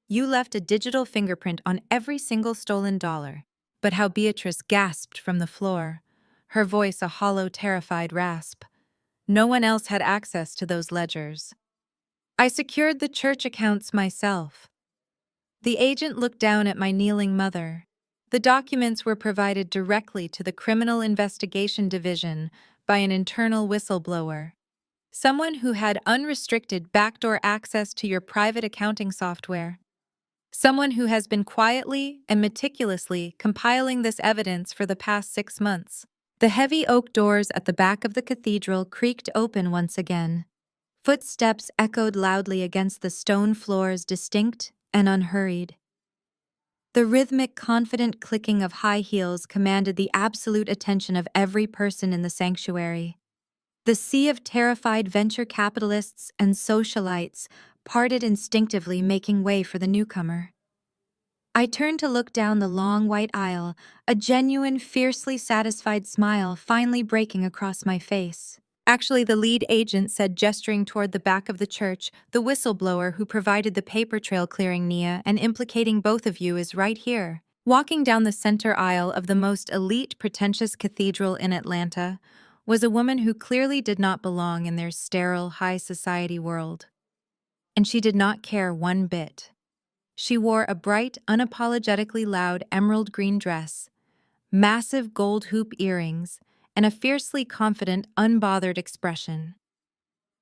You left a digital fingerprint on every single stolen dollar." But how Beatrice gasped from the floor, her voice a hollow, terrified rasp. No one else had access to those ledgers. "I secured the church accounts myself." The agent looked down at my kneeling mother. "The documents were provided directly to the Criminal Investigation Division by an internal whistleblower. Someone who had unrestricted backdoor access to your private accounting software. Someone who has been quietly and meticulously compiling this evidence for the past 6 months." The heavy oak doors at the back of the cathedral creaked open once again. Footsteps echoed loudly against the stone floors, distinct and unhurried. The rhythmic, confident clicking of high heels commanded the absolute attention of every person in the sanctuary. The sea of terrified venture capitalists and socialites parted instinctively, making way for the newcomer. I turned to look down the long white aisle, a genuine, fiercely satisfied smile finally breaking across my face. Actually, the lead agent said, gesturing toward the back of the church, the whistleblower who provided the paper trail clearing Nia and implicating both of you is right here. Walking down the center aisle of the most elite, pretentious cathedral in Atlanta was a woman who clearly did not belong in their sterile, high society world. And she did not care one bit. She wore a bright, unapologetically loud emerald green dress, massive gold hoop earrings, and a fiercely confident, unbothered expression.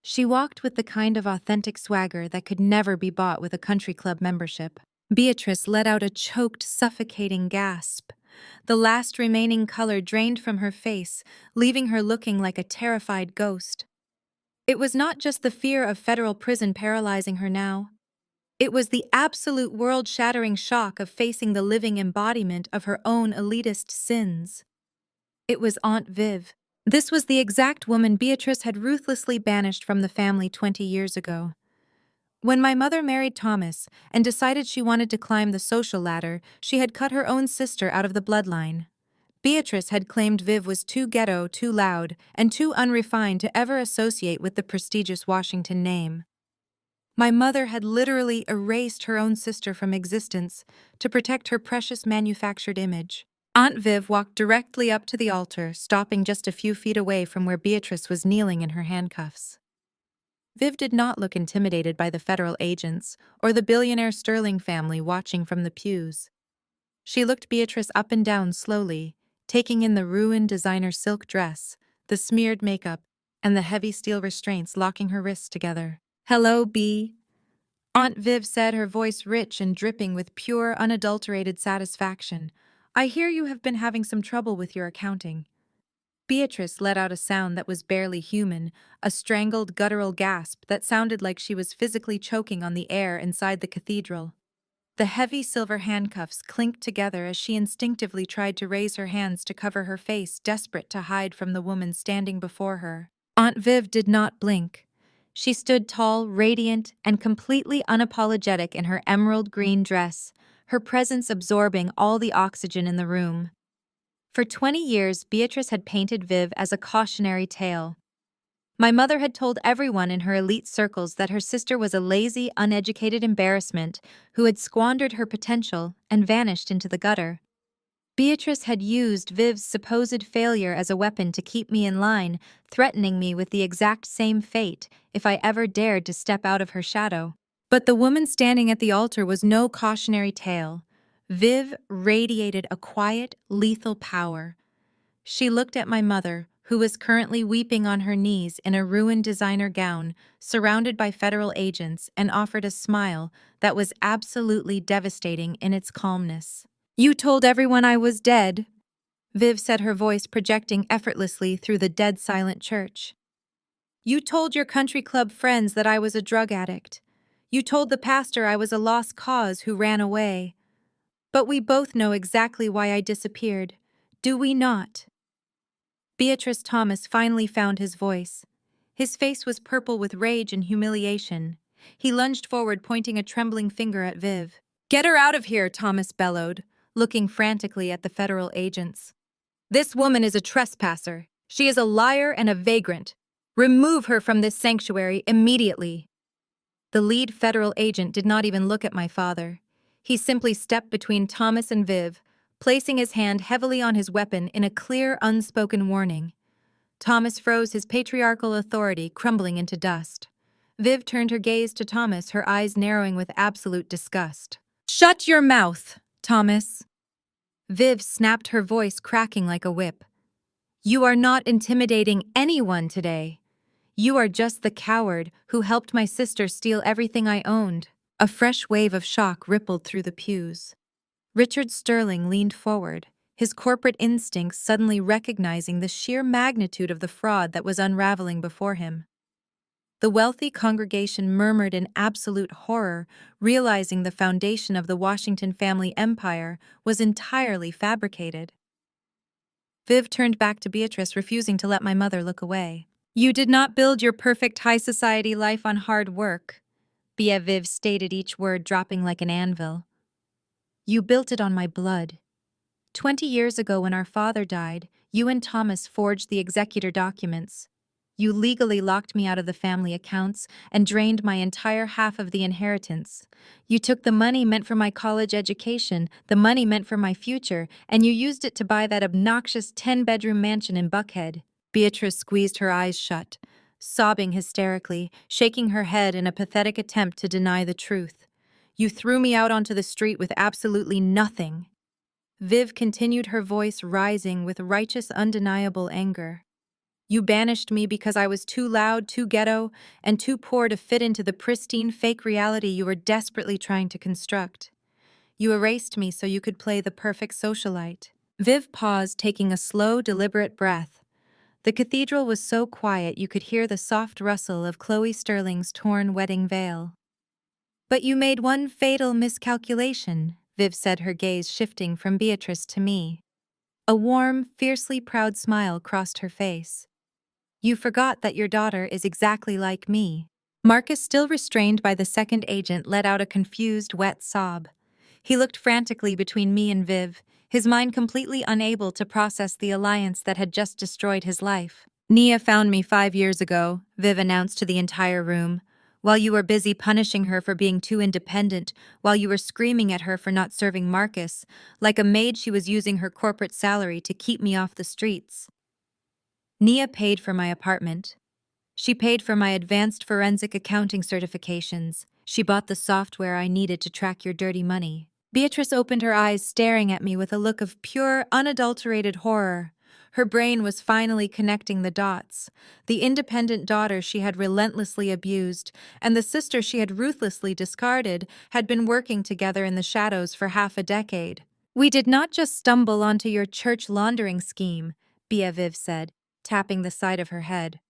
She walked with the kind of authentic swagger that could never be bought with a country club membership. Beatrice let out a choked, suffocating gasp. The last remaining color drained from her face, leaving her looking like a terrified ghost. It was not just the fear of federal prison paralyzing her now. It was the absolute world-shattering shock of facing the living embodiment of her own elitist sins. It was Aunt Viv. This was the exact woman Beatrice had ruthlessly banished from the family 20 years ago. When my mother married Thomas and decided she wanted to climb the social ladder, she had cut her own sister out of the bloodline. Beatrice had claimed Viv was too ghetto, too loud, and too unrefined to ever associate with the prestigious Washington name. My mother had literally erased her own sister from existence to protect her precious manufactured image. Aunt Viv walked directly up to the altar, stopping just a few feet away from where Beatrice was kneeling in her handcuffs. Viv did not look intimidated by the federal agents or the billionaire Sterling family watching from the pews. She looked Beatrice up and down slowly, taking in the ruined designer silk dress, the smeared makeup, and the heavy steel restraints locking her wrists together. "Hello, B," Aunt Viv said, her voice rich and dripping with pure, unadulterated satisfaction. "I hear you have been having some trouble with your accounting." Beatrice let out a sound that was barely human, a strangled, guttural gasp that sounded like she was physically choking on the air inside the cathedral. The heavy silver handcuffs clinked together as she instinctively tried to raise her hands to cover her face, desperate to hide from the woman standing before her. Aunt Viv did not blink. She stood tall, radiant, and completely unapologetic in her emerald green dress, her presence absorbing all the oxygen in the room. For 20 years, Beatrice had painted Viv as a cautionary tale. My mother had told everyone in her elite circles that her sister was a lazy, uneducated embarrassment who had squandered her potential and vanished into the gutter. Beatrice had used Viv's supposed failure as a weapon to keep me in line, threatening me with the exact same fate if I ever dared to step out of her shadow. But the woman standing at the altar was no cautionary tale. Viv radiated a quiet, lethal power. She looked at my mother, who was currently weeping on her knees in a ruined designer gown, surrounded by federal agents, and offered a smile that was absolutely devastating in its calmness. "You told everyone I was dead," Viv said, her voice projecting effortlessly through the dead silent church. "You told your country club friends that I was a drug addict. You told the pastor I was a lost cause who ran away. But we both know exactly why I disappeared, do we not?" Beatrice Thomas finally found his voice. His face was purple with rage and humiliation. He lunged forward, pointing a trembling finger at Viv. "Get her out of here," Thomas bellowed, looking frantically at the federal agents. "This woman is a trespasser. She is a liar and a vagrant. Remove her from this sanctuary immediately." The lead federal agent did not even look at my father. He simply stepped between Thomas and Viv, placing his hand heavily on his weapon in a clear, unspoken warning. Thomas froze, his patriarchal authority crumbling into dust. Viv turned her gaze to Thomas, her eyes narrowing with absolute disgust. "Shut your mouth, Thomas." Viv snapped, her voice cracking like a whip. "You are not intimidating anyone today. You are just the coward who helped my sister steal everything I owned." A fresh wave of shock rippled through the pews. Richard Sterling leaned forward, his corporate instincts suddenly recognizing the sheer magnitude of the fraud that was unraveling before him. The wealthy congregation murmured in absolute horror, realizing the foundation of the Washington family empire was entirely fabricated. Viv turned back to Beatrice, refusing to let my mother look away. "You did not build your perfect high society life on hard work," Viv stated, each word dropping like an anvil. "You built it on my blood. 20 years ago, when our father died, you and Thomas forged the executor documents. You legally locked me out of the family accounts and drained my entire half of the inheritance. You took the money meant for my college education, the money meant for my future, and you used it to buy that obnoxious 10-bedroom mansion in Buckhead." Beatrice squeezed her eyes shut, sobbing hysterically, shaking her head in a pathetic attempt to deny the truth. "You threw me out onto the street with absolutely nothing." Viv continued, her voice rising with righteous, undeniable anger. "You banished me because I was too loud, too ghetto, and too poor to fit into the pristine, fake reality you were desperately trying to construct. You erased me so you could play the perfect socialite." Viv paused, taking a slow, deliberate breath. The cathedral was so quiet you could hear the soft rustle of Chloe Sterling's torn wedding veil. "But you made one fatal miscalculation," Viv said, her gaze shifting from Beatrice to me. A warm, fiercely proud smile crossed her face. "You forgot that your daughter is exactly like me." Marcus, still restrained by the second agent, let out a confused, wet sob. He looked frantically between me and Viv, his mind completely unable to process the alliance that had just destroyed his life. "Nia found me 5 years ago," Viv announced to the entire room. "While you were busy punishing her for being too independent, while you were screaming at her for not serving Marcus, like a maid, she was using her corporate salary to keep me off the streets. Nia paid for my apartment. She paid for my advanced forensic accounting certifications. She bought the software I needed to track your dirty money." Beatrice opened her eyes, staring at me with a look of pure, unadulterated horror. Her brain was finally connecting the dots. The independent daughter she had relentlessly abused and the sister she had ruthlessly discarded had been working together in the shadows for half a decade. "We did not just stumble onto your church laundering scheme," Viv said, tapping the side of her head.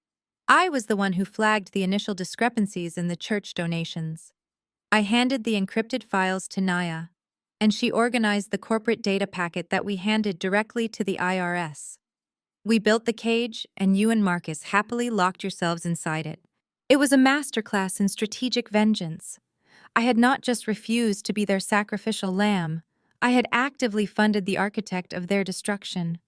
"I was the one who flagged the initial discrepancies in the church donations. I handed the encrypted files to Naya, and she organized the corporate data packet that we handed directly to the IRS. We built the cage, and you and Marcus happily locked yourselves inside it. It was a masterclass in strategic vengeance. I had not just refused to be their sacrificial lamb, I had actively funded the architect of their destruction.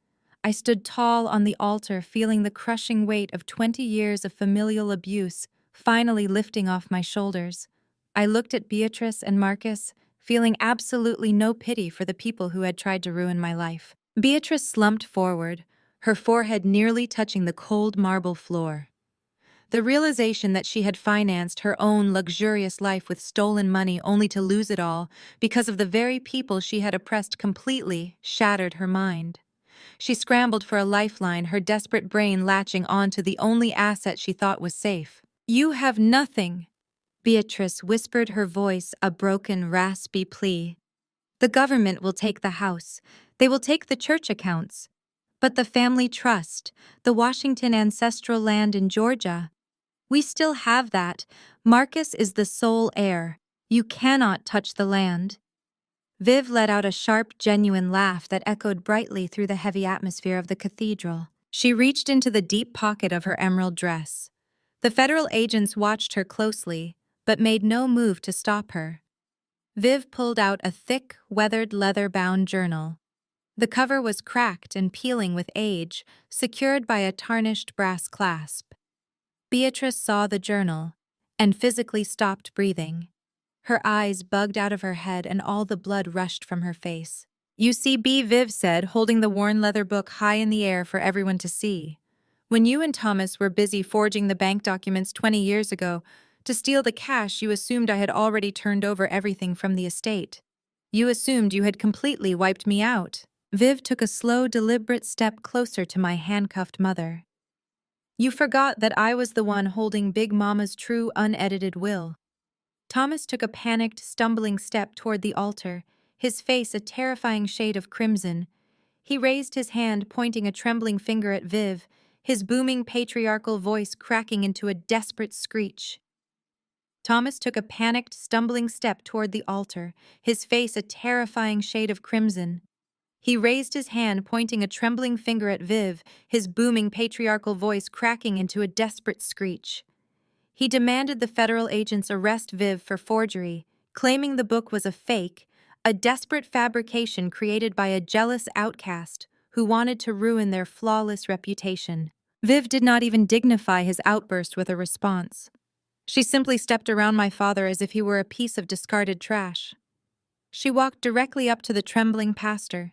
I stood tall on the altar, feeling the crushing weight of 20 years of familial abuse finally lifting off my shoulders. I looked at Beatrice and Marcus, feeling absolutely no pity for the people who had tried to ruin my life. Beatrice slumped forward, her forehead nearly touching the cold marble floor. The realization that she had financed her own luxurious life with stolen money only to lose it all because of the very people she had oppressed completely shattered her mind. She scrambled for a lifeline, her desperate brain latching on to the only asset she thought was safe. "You have nothing," Beatrice whispered, her voice a broken, raspy plea. "The government will take the house. They will take the church accounts. But the family trust, the Washington ancestral land in Georgia, we still have that. Marcus is the sole heir. You cannot touch the land." Viv let out a sharp, genuine laugh that echoed brightly through the heavy atmosphere of the cathedral. She reached into the deep pocket of her emerald dress. The federal agents watched her closely, but made no move to stop her. Viv pulled out a thick, weathered, leather-bound journal. The cover was cracked and peeling with age, secured by a tarnished brass clasp. Beatrice saw the journal and physically stopped breathing. Her eyes bugged out of her head and all the blood rushed from her face. "You see," Viv said, holding the worn leather book high in the air for everyone to see. "When you and Thomas were busy forging the bank documents 20 years ago to steal the cash, you assumed I had already turned over everything from the estate. You assumed you had completely wiped me out." Viv took a slow, deliberate step closer to my handcuffed mother. "You forgot that I was the one holding Big Mama's true, unedited will." Thomas took a panicked, stumbling step toward the altar, his face a terrifying shade of crimson. He raised his hand, pointing a trembling finger at Viv, his booming patriarchal voice cracking into a desperate screech. Thomas took a panicked, stumbling step toward the altar, his face a terrifying shade of crimson. He raised his hand, pointing a trembling finger at Viv, his booming patriarchal voice cracking into a desperate screech. He demanded the federal agents arrest Viv for forgery, claiming the book was a fake, a desperate fabrication created by a jealous outcast who wanted to ruin their flawless reputation. Viv did not even dignify his outburst with a response. She simply stepped around my father as if he were a piece of discarded trash. She walked directly up to the trembling pastor.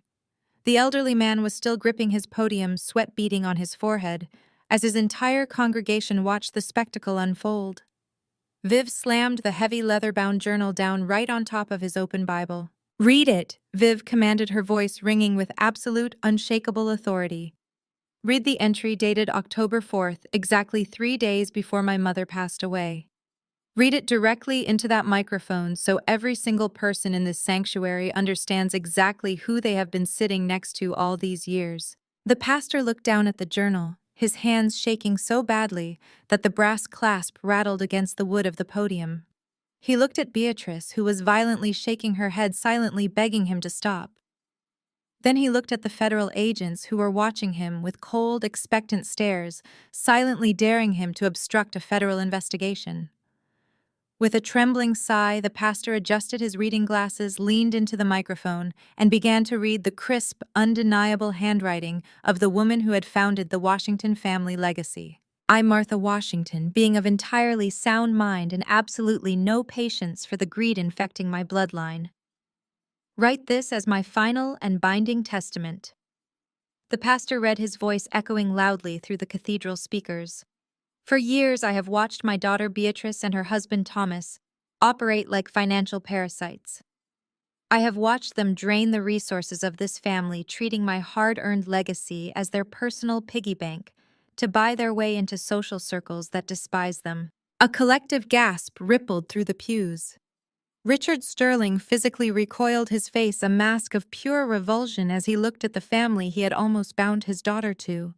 The elderly man was still gripping his podium, sweat beading on his forehead, as his entire congregation watched the spectacle unfold. Viv slammed the heavy leather-bound journal down right on top of his open Bible. "Read it," Viv commanded, her voice ringing with absolute, unshakable authority. "Read the entry dated October 4th, exactly 3 days before my mother passed away. Read it directly into that microphone so every single person in this sanctuary understands exactly who they have been sitting next to all these years." The pastor looked down at the journal, his hands shaking so badly that the brass clasp rattled against the wood of the podium. He looked at Beatrice, who was violently shaking her head, silently begging him to stop. Then he looked at the federal agents who were watching him with cold, expectant stares, silently daring him to obstruct a federal investigation. With a trembling sigh, the pastor adjusted his reading glasses, leaned into the microphone, and began to read the crisp, undeniable handwriting of the woman who had founded the Washington family legacy. "I, Martha Washington, being of entirely sound mind and absolutely no patience for the greed infecting my bloodline, write this as my final and binding testament." The pastor read, his voice echoing loudly through the cathedral speakers. "For years I have watched my daughter Beatrice and her husband Thomas operate like financial parasites. I have watched them drain the resources of this family, treating my hard-earned legacy as their personal piggy bank to buy their way into social circles that despise them." A collective gasp rippled through the pews. Richard Sterling physically recoiled, his face a mask of pure revulsion as he looked at the family he had almost bound his daughter to.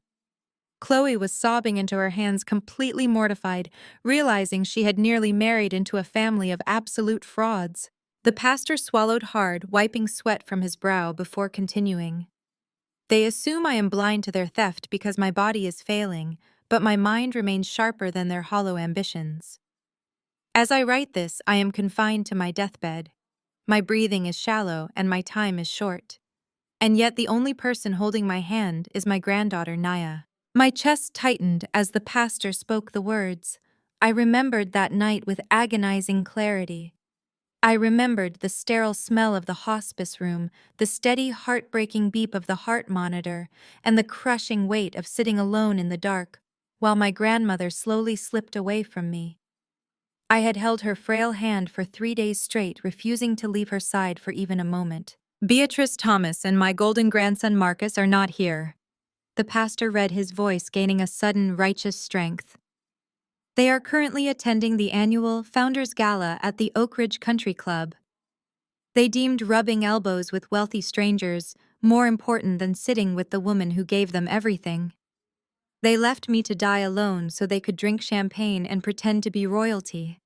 Chloe was sobbing into her hands, completely mortified, realizing she had nearly married into a family of absolute frauds. The pastor swallowed hard, wiping sweat from his brow before continuing. "They assume I am blind to their theft because my body is failing, but my mind remains sharper than their hollow ambitions. As I write this, I am confined to my deathbed. My breathing is shallow and my time is short. And yet the only person holding my hand is my granddaughter Naya." My chest tightened as the pastor spoke the words. I remembered that night with agonizing clarity. I remembered the sterile smell of the hospice room, the steady, heartbreaking beep of the heart monitor, and the crushing weight of sitting alone in the dark, while my grandmother slowly slipped away from me. I had held her frail hand for 3 days straight, refusing to leave her side for even a moment. "Beatrice Thomas and my golden grandson Marcus are not here." The pastor read, his voice gaining a sudden righteous strength. "They are currently attending the annual Founders Gala at the Oak Ridge Country Club. They deemed rubbing elbows with wealthy strangers more important than sitting with the woman who gave them everything. They left me to die alone so they could drink champagne and pretend to be royalty.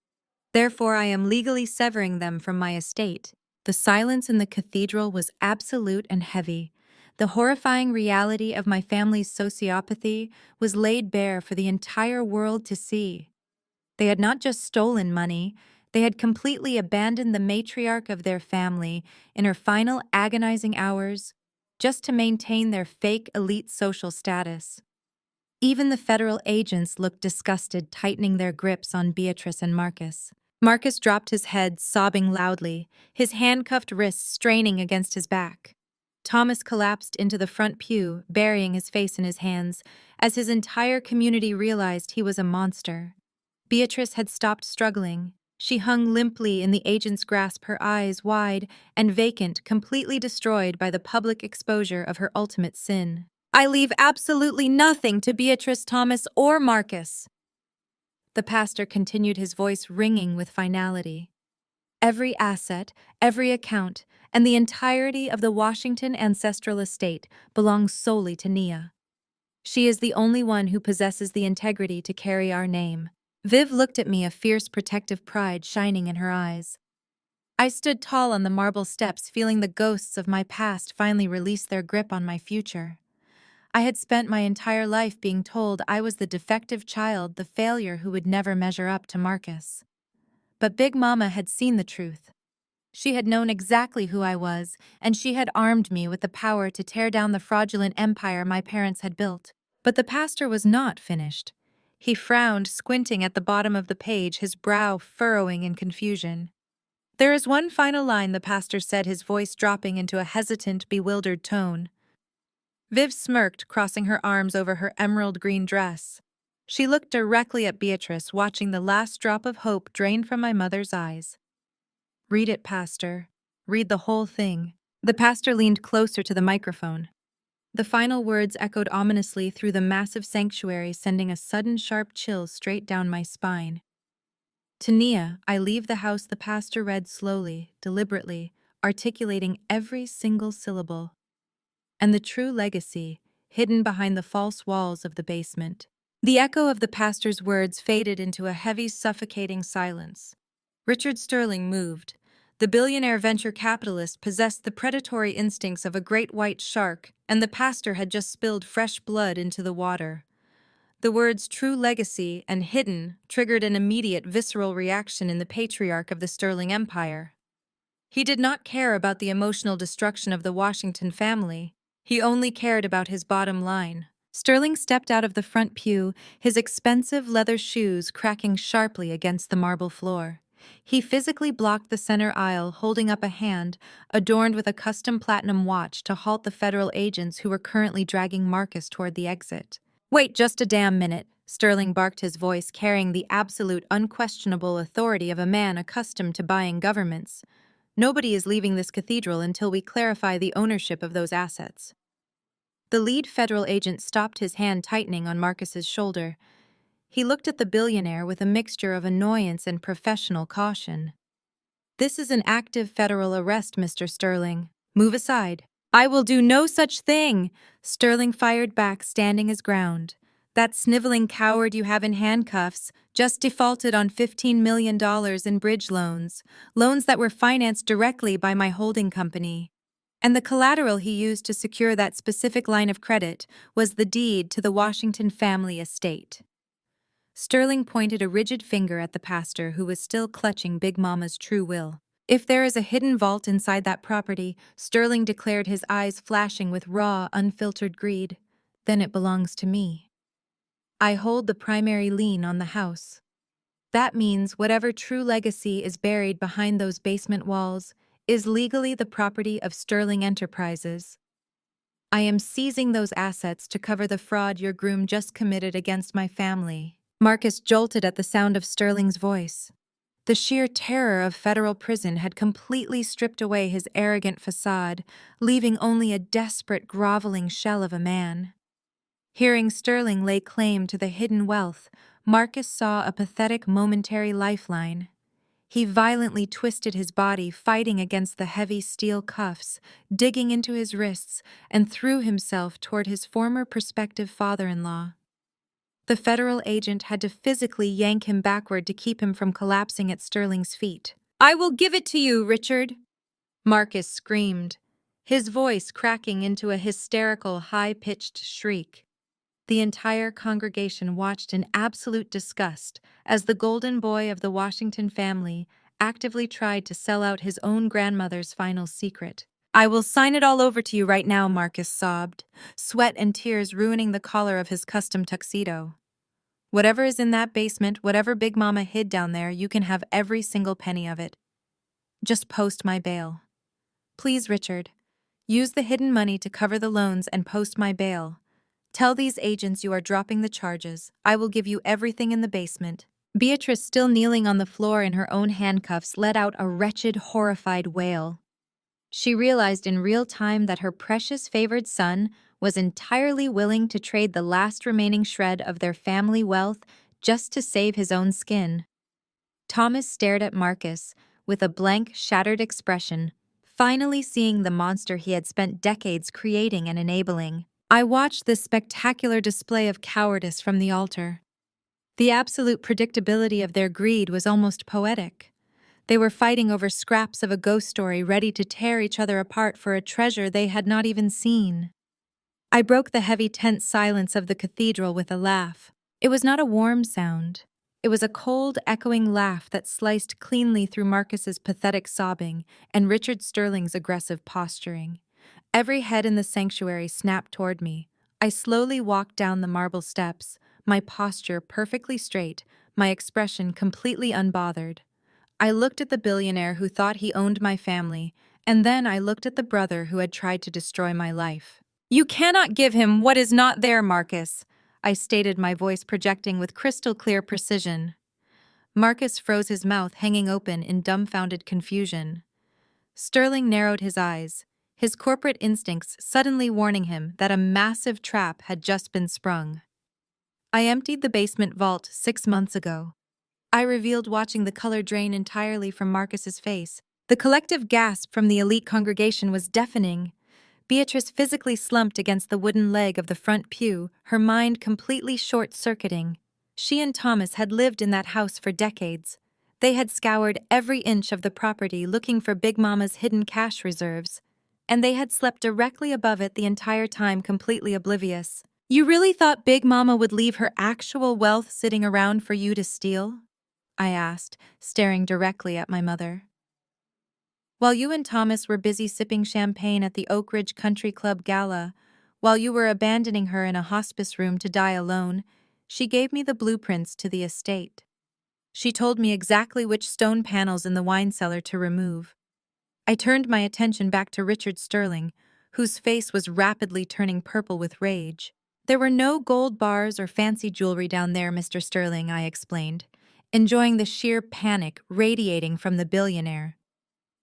Therefore, I am legally severing them from my estate." The silence in the cathedral was absolute and heavy. The horrifying reality of my family's sociopathy was laid bare for the entire world to see. They had not just stolen money, they had completely abandoned the matriarch of their family in her final agonizing hours just to maintain their fake elite social status. Even the federal agents looked disgusted, tightening their grips on Beatrice and Marcus. Marcus dropped his head, sobbing loudly, his handcuffed wrists straining against his back. Thomas collapsed into the front pew, burying his face in his hands, as his entire community realized he was a monster. Beatrice had stopped struggling. She hung limply in the agent's grasp, her eyes wide and vacant, completely destroyed by the public exposure of her ultimate sin. "I leave absolutely nothing to Beatrice Thomas or Marcus." The pastor continued, his voice ringing with finality. "Every asset, every account, and the entirety of the Washington ancestral estate belongs solely to Nia. She is the only one who possesses the integrity to carry our name. Viv looked at me, a fierce protective pride shining in her eyes. I stood tall on the marble steps, feeling the ghosts of my past finally release their grip on my future. I had spent my entire life being told I was the defective child, the failure who would never measure up to Marcus. But Big Mama had seen the truth. She had known exactly who I was, and she had armed me with the power to tear down the fraudulent empire my parents had built. But the pastor was not finished. He frowned, squinting at the bottom of the page, his brow furrowing in confusion. "There is one final line," the pastor said, his voice dropping into a hesitant, bewildered tone. Viv smirked, crossing her arms over her emerald green dress. She looked directly at Beatrice, watching the last drop of hope drain from my mother's eyes. "Read it, Pastor. Read the whole thing." The pastor leaned closer to the microphone. The final words echoed ominously through the massive sanctuary, sending a sudden sharp chill straight down my spine. "To Nia, I leave the house," the pastor read slowly, deliberately, articulating every single syllable. "And the true legacy, hidden behind the false walls of the basement." The echo of the pastor's words faded into a heavy, suffocating silence. Richard Sterling moved. The billionaire venture capitalist possessed the predatory instincts of a great white shark, and the pastor had just spilled fresh blood into the water. The words "true legacy" and "hidden" triggered an immediate visceral reaction in the patriarch of the Sterling Empire. He did not care about the emotional destruction of the Washington family. He only cared about his bottom line. Sterling stepped out of the front pew, his expensive leather shoes cracking sharply against the marble floor. He physically blocked the center aisle, holding up a hand, adorned with a custom platinum watch, to halt the federal agents who were currently dragging Marcus toward the exit. "Wait just a damn minute," Sterling barked, his voice carrying the absolute, unquestionable authority of a man accustomed to buying governments. "Nobody is leaving this cathedral until we clarify the ownership of those assets." The lead federal agent stopped, his hand tightening on Marcus's shoulder. He looked at the billionaire with a mixture of annoyance and professional caution. "This is an active federal arrest, Mr. Sterling. Move aside." "I will do no such thing," Sterling fired back, standing his ground. "That sniveling coward you have in handcuffs just defaulted on $15 million in bridge loans that were financed directly by my holding company. And the collateral he used to secure that specific line of credit was the deed to the Washington family estate." Sterling pointed a rigid finger at the pastor, who was still clutching Big Mama's true will. "If there is a hidden vault inside that property," Sterling declared, his eyes flashing with raw, unfiltered greed, "then it belongs to me. I hold the primary lien on the house. That means whatever true legacy is buried behind those basement walls is legally the property of Sterling Enterprises. I am seizing those assets to cover the fraud your groom just committed against my family." Marcus jolted at the sound of Sterling's voice. The sheer terror of federal prison had completely stripped away his arrogant facade, leaving only a desperate, groveling shell of a man. Hearing Sterling lay claim to the hidden wealth, Marcus saw a pathetic, momentary lifeline. He violently twisted his body, fighting against the heavy steel cuffs, digging into his wrists, and threw himself toward his former prospective father-in-law. The federal agent had to physically yank him backward to keep him from collapsing at Sterling's feet. "I will give it to you, Richard!" Marcus screamed, his voice cracking into a hysterical, high-pitched shriek. The entire congregation watched in absolute disgust as the golden boy of the Washington family actively tried to sell out his own grandmother's final secret. "I will sign it all over to you right now," Marcus sobbed, sweat and tears ruining the collar of his custom tuxedo. "Whatever is in that basement, whatever Big Mama hid down there, you can have every single penny of it. Just post my bail. Please, Richard. Use the hidden money to cover the loans and post my bail. Tell these agents you are dropping the charges. I will give you everything in the basement." Beatrice, still kneeling on the floor in her own handcuffs, let out a wretched, horrified wail. She realized in real time that her precious favored son was entirely willing to trade the last remaining shred of their family wealth just to save his own skin. Thomas stared at Marcus with a blank, shattered expression, finally seeing the monster he had spent decades creating and enabling. I watched this spectacular display of cowardice from the altar. The absolute predictability of their greed was almost poetic. They were fighting over scraps of a ghost story, ready to tear each other apart for a treasure they had not even seen. I broke the heavy, tense silence of the cathedral with a laugh. It was not a warm sound. It was a cold, echoing laugh that sliced cleanly through Marcus's pathetic sobbing and Richard Sterling's aggressive posturing. Every head in the sanctuary snapped toward me. I slowly walked down the marble steps, my posture perfectly straight, my expression completely unbothered. I looked at the billionaire who thought he owned my family, and then I looked at the brother who had tried to destroy my life. "You cannot give him what is not there, Marcus," I stated, my voice projecting with crystal clear precision. Marcus froze, his mouth hanging open in dumbfounded confusion. Sterling narrowed his eyes, his corporate instincts suddenly warning him that a massive trap had just been sprung. "I emptied the basement vault 6 months ago," I revealed, watching the color drain entirely from Marcus's face. The collective gasp from the elite congregation was deafening. Beatrice physically slumped against the wooden leg of the front pew, her mind completely short-circuiting. She and Thomas had lived in that house for decades. They had scoured every inch of the property looking for Big Mama's hidden cash reserves, and they had slept directly above it the entire time, completely oblivious. "You really thought Big Mama would leave her actual wealth sitting around for you to steal?" I asked, staring directly at my mother. "While you and Thomas were busy sipping champagne at the Oak Ridge Country Club gala, while you were abandoning her in a hospice room to die alone, she gave me the blueprints to the estate. She told me exactly which stone panels in the wine cellar to remove." I turned my attention back to Richard Sterling, whose face was rapidly turning purple with rage. "There were no gold bars or fancy jewelry down there, Mr. Sterling," I explained, enjoying the sheer panic radiating from the billionaire.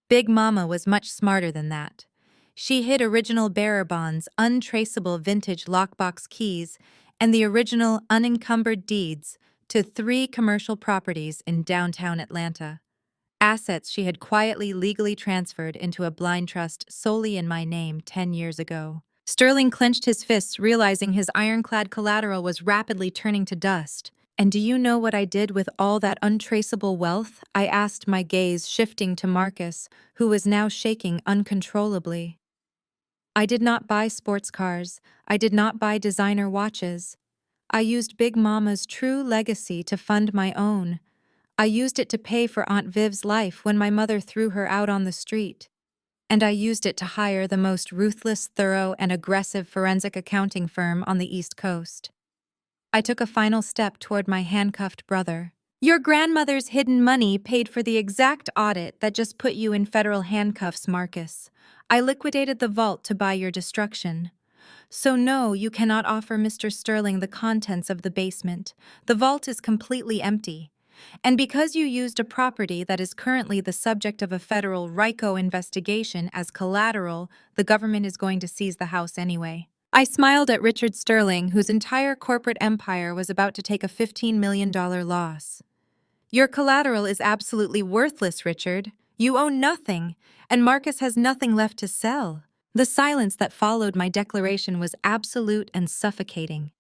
"Big Mama was much smarter than that. She hid original bearer bonds, untraceable vintage lockbox keys, and the original unencumbered deeds to 3 commercial properties in downtown Atlanta. Assets she had quietly legally transferred into a blind trust solely in my name 10 years ago." Sterling clenched his fists, realizing his ironclad collateral was rapidly turning to dust. "And do you know what I did with all that untraceable wealth?" I asked, my gaze shifting to Marcus, who was now shaking uncontrollably. "I did not buy sports cars. I did not buy designer watches. I used Big Mama's true legacy to fund my own. I used it to pay for Aunt Viv's life when my mother threw her out on the street. And I used it to hire the most ruthless, thorough, and aggressive forensic accounting firm on the East Coast." I took a final step toward my handcuffed brother. "Your grandmother's hidden money paid for the exact audit that just put you in federal handcuffs, Marcus. I liquidated the vault to buy your destruction. So no, you cannot offer Mr. Sterling the contents of the basement. The vault is completely empty. And because you used a property that is currently the subject of a federal RICO investigation as collateral, the government is going to seize the house anyway." I smiled at Richard Sterling, whose entire corporate empire was about to take a $15 million loss. "Your collateral is absolutely worthless, Richard. You own nothing, and Marcus has nothing left to sell." The silence that followed my declaration was absolute and suffocating.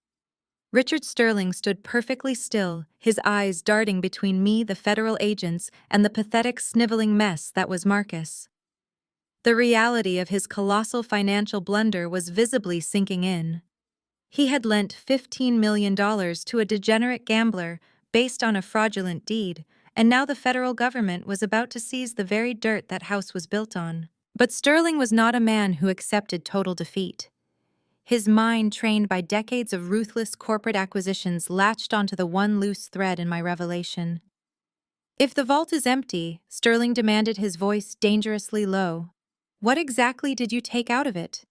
Richard Sterling stood perfectly still, his eyes darting between me, the federal agents, and the pathetic, sniveling mess that was Marcus. The reality of his colossal financial blunder was visibly sinking in. He had lent $15 million to a degenerate gambler based on a fraudulent deed, and now the federal government was about to seize the very dirt that house was built on. But Sterling was not a man who accepted total defeat. His mind, trained by decades of ruthless corporate acquisitions, latched onto the one loose thread in my revelation. "If the vault is empty," Sterling demanded, his voice dangerously low, "what exactly did you take out of it?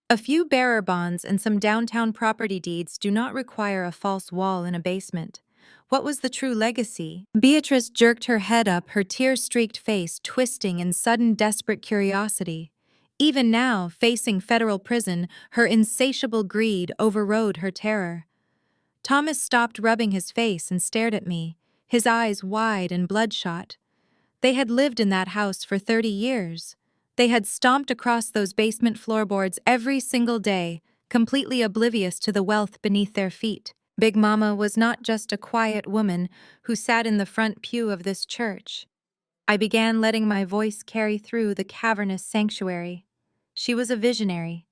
A few bearer bonds and some downtown property deeds do not require a false wall in a basement. What was the true legacy?" Beatrice jerked her head up, her tear-streaked face twisting in sudden desperate curiosity. Even now, facing federal prison, her insatiable greed overrode her terror. Thomas stopped rubbing his face and stared at me, his eyes wide and bloodshot. They had lived in that house for 30 years. They had stomped across those basement floorboards every single day, completely oblivious to the wealth beneath their feet. Big Mama was not just a quiet woman who sat in the front pew of this church. I began letting my voice carry through the cavernous sanctuary. She was a visionary.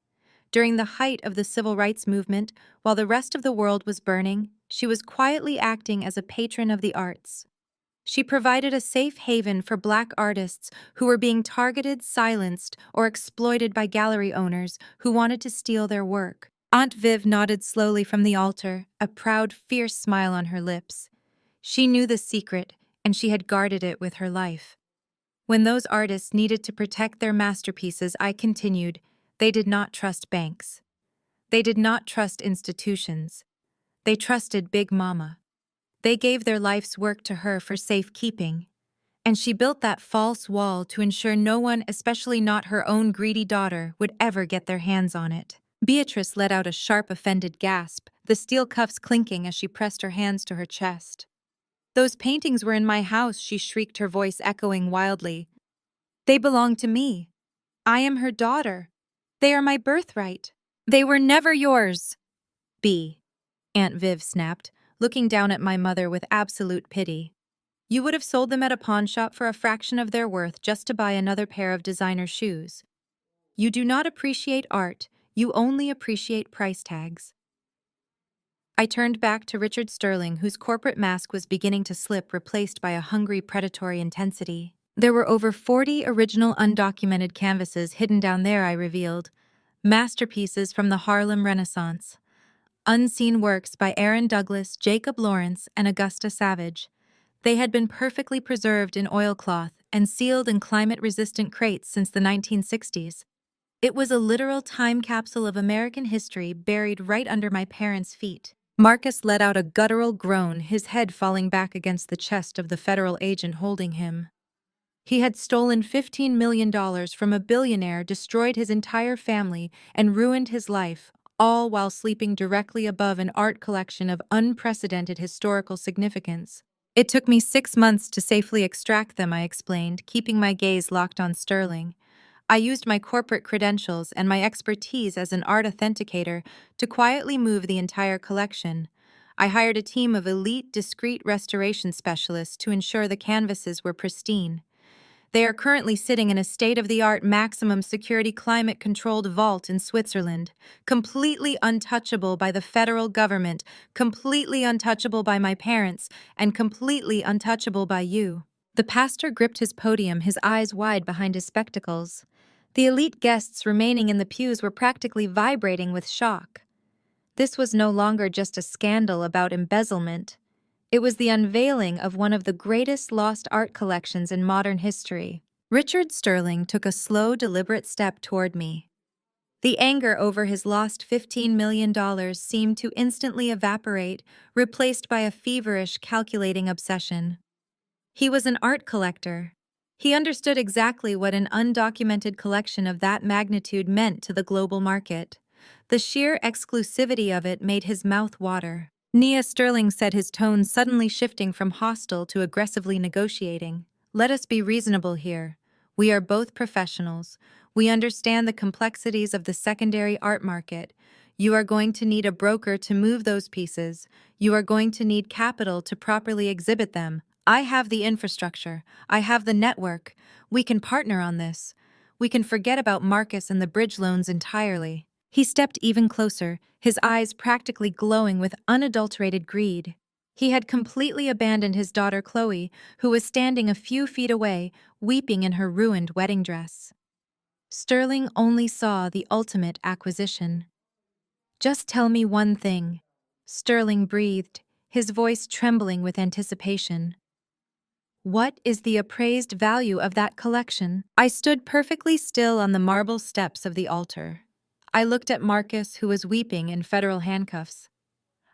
During the height of the civil rights movement, while the rest of the world was burning, she was quietly acting as a patron of the arts. She provided a safe haven for Black artists who were being targeted, silenced, or exploited by gallery owners who wanted to steal their work. Aunt Viv nodded slowly from the altar, a proud, fierce smile on her lips. She knew the secret, and she had guarded it with her life. When those artists needed to protect their masterpieces, I continued, they did not trust banks. They did not trust institutions. They trusted Big Mama. They gave their life's work to her for safekeeping. And she built that false wall to ensure no one, especially not her own greedy daughter, would ever get their hands on it. Beatrice let out a sharp, offended gasp, the steel cuffs clinking as she pressed her hands to her chest. "Those paintings were in my house," she shrieked, her voice echoing wildly. "They belong to me. I am her daughter. They are my birthright. They were never yours." "B," Aunt Viv snapped, looking down at my mother with absolute pity. "You would have sold them at a pawn shop for a fraction of their worth just to buy another pair of designer shoes. You do not appreciate art, you only appreciate price tags." I turned back to Richard Sterling, whose corporate mask was beginning to slip, replaced by a hungry, predatory intensity. "There were over 40 original undocumented canvases hidden down there," I revealed. "Masterpieces from the Harlem Renaissance. Unseen works by Aaron Douglas, Jacob Lawrence, and Augusta Savage. They had been perfectly preserved in oilcloth and sealed in climate-resistant crates since the 1960s. It was a literal time capsule of American history buried right under my parents' feet." Marcus let out a guttural groan, his head falling back against the chest of the federal agent holding him. He had stolen $15 million from a billionaire, destroyed his entire family, and ruined his life, all while sleeping directly above an art collection of unprecedented historical significance. "It took me 6 months to safely extract them," I explained, keeping my gaze locked on Sterling. "I used my corporate credentials and my expertise as an art authenticator to quietly move the entire collection. I hired a team of elite, discreet restoration specialists to ensure the canvases were pristine. They are currently sitting in a state-of-the-art, maximum security, climate-controlled vault in Switzerland, completely untouchable by the federal government, completely untouchable by my parents, and completely untouchable by you." The pastor gripped his podium, his eyes wide behind his spectacles. The elite guests remaining in the pews were practically vibrating with shock. This was no longer just a scandal about embezzlement. It was the unveiling of one of the greatest lost art collections in modern history. Richard Sterling took a slow, deliberate step toward me. The anger over his lost $15 million seemed to instantly evaporate, replaced by a feverish, calculating obsession. He was an art collector. He understood exactly what an undocumented collection of that magnitude meant to the global market. The sheer exclusivity of it made his mouth water. "Nia," Sterling said, his tone suddenly shifting from hostile to aggressively negotiating. "Let us be reasonable here. We are both professionals. We understand the complexities of the secondary art market. You are going to need a broker to move those pieces. You are going to need capital to properly exhibit them. I have the infrastructure. I have the network. We can partner on this. We can forget about Marcus and the bridge loans entirely." He stepped even closer, his eyes practically glowing with unadulterated greed. He had completely abandoned his daughter Chloe, who was standing a few feet away, weeping in her ruined wedding dress. Sterling only saw the ultimate acquisition. "Just tell me one thing," Sterling breathed, his voice trembling with anticipation. "What is the appraised value of that collection?" I stood perfectly still on the marble steps of the altar. I looked at Marcus, who was weeping in federal handcuffs.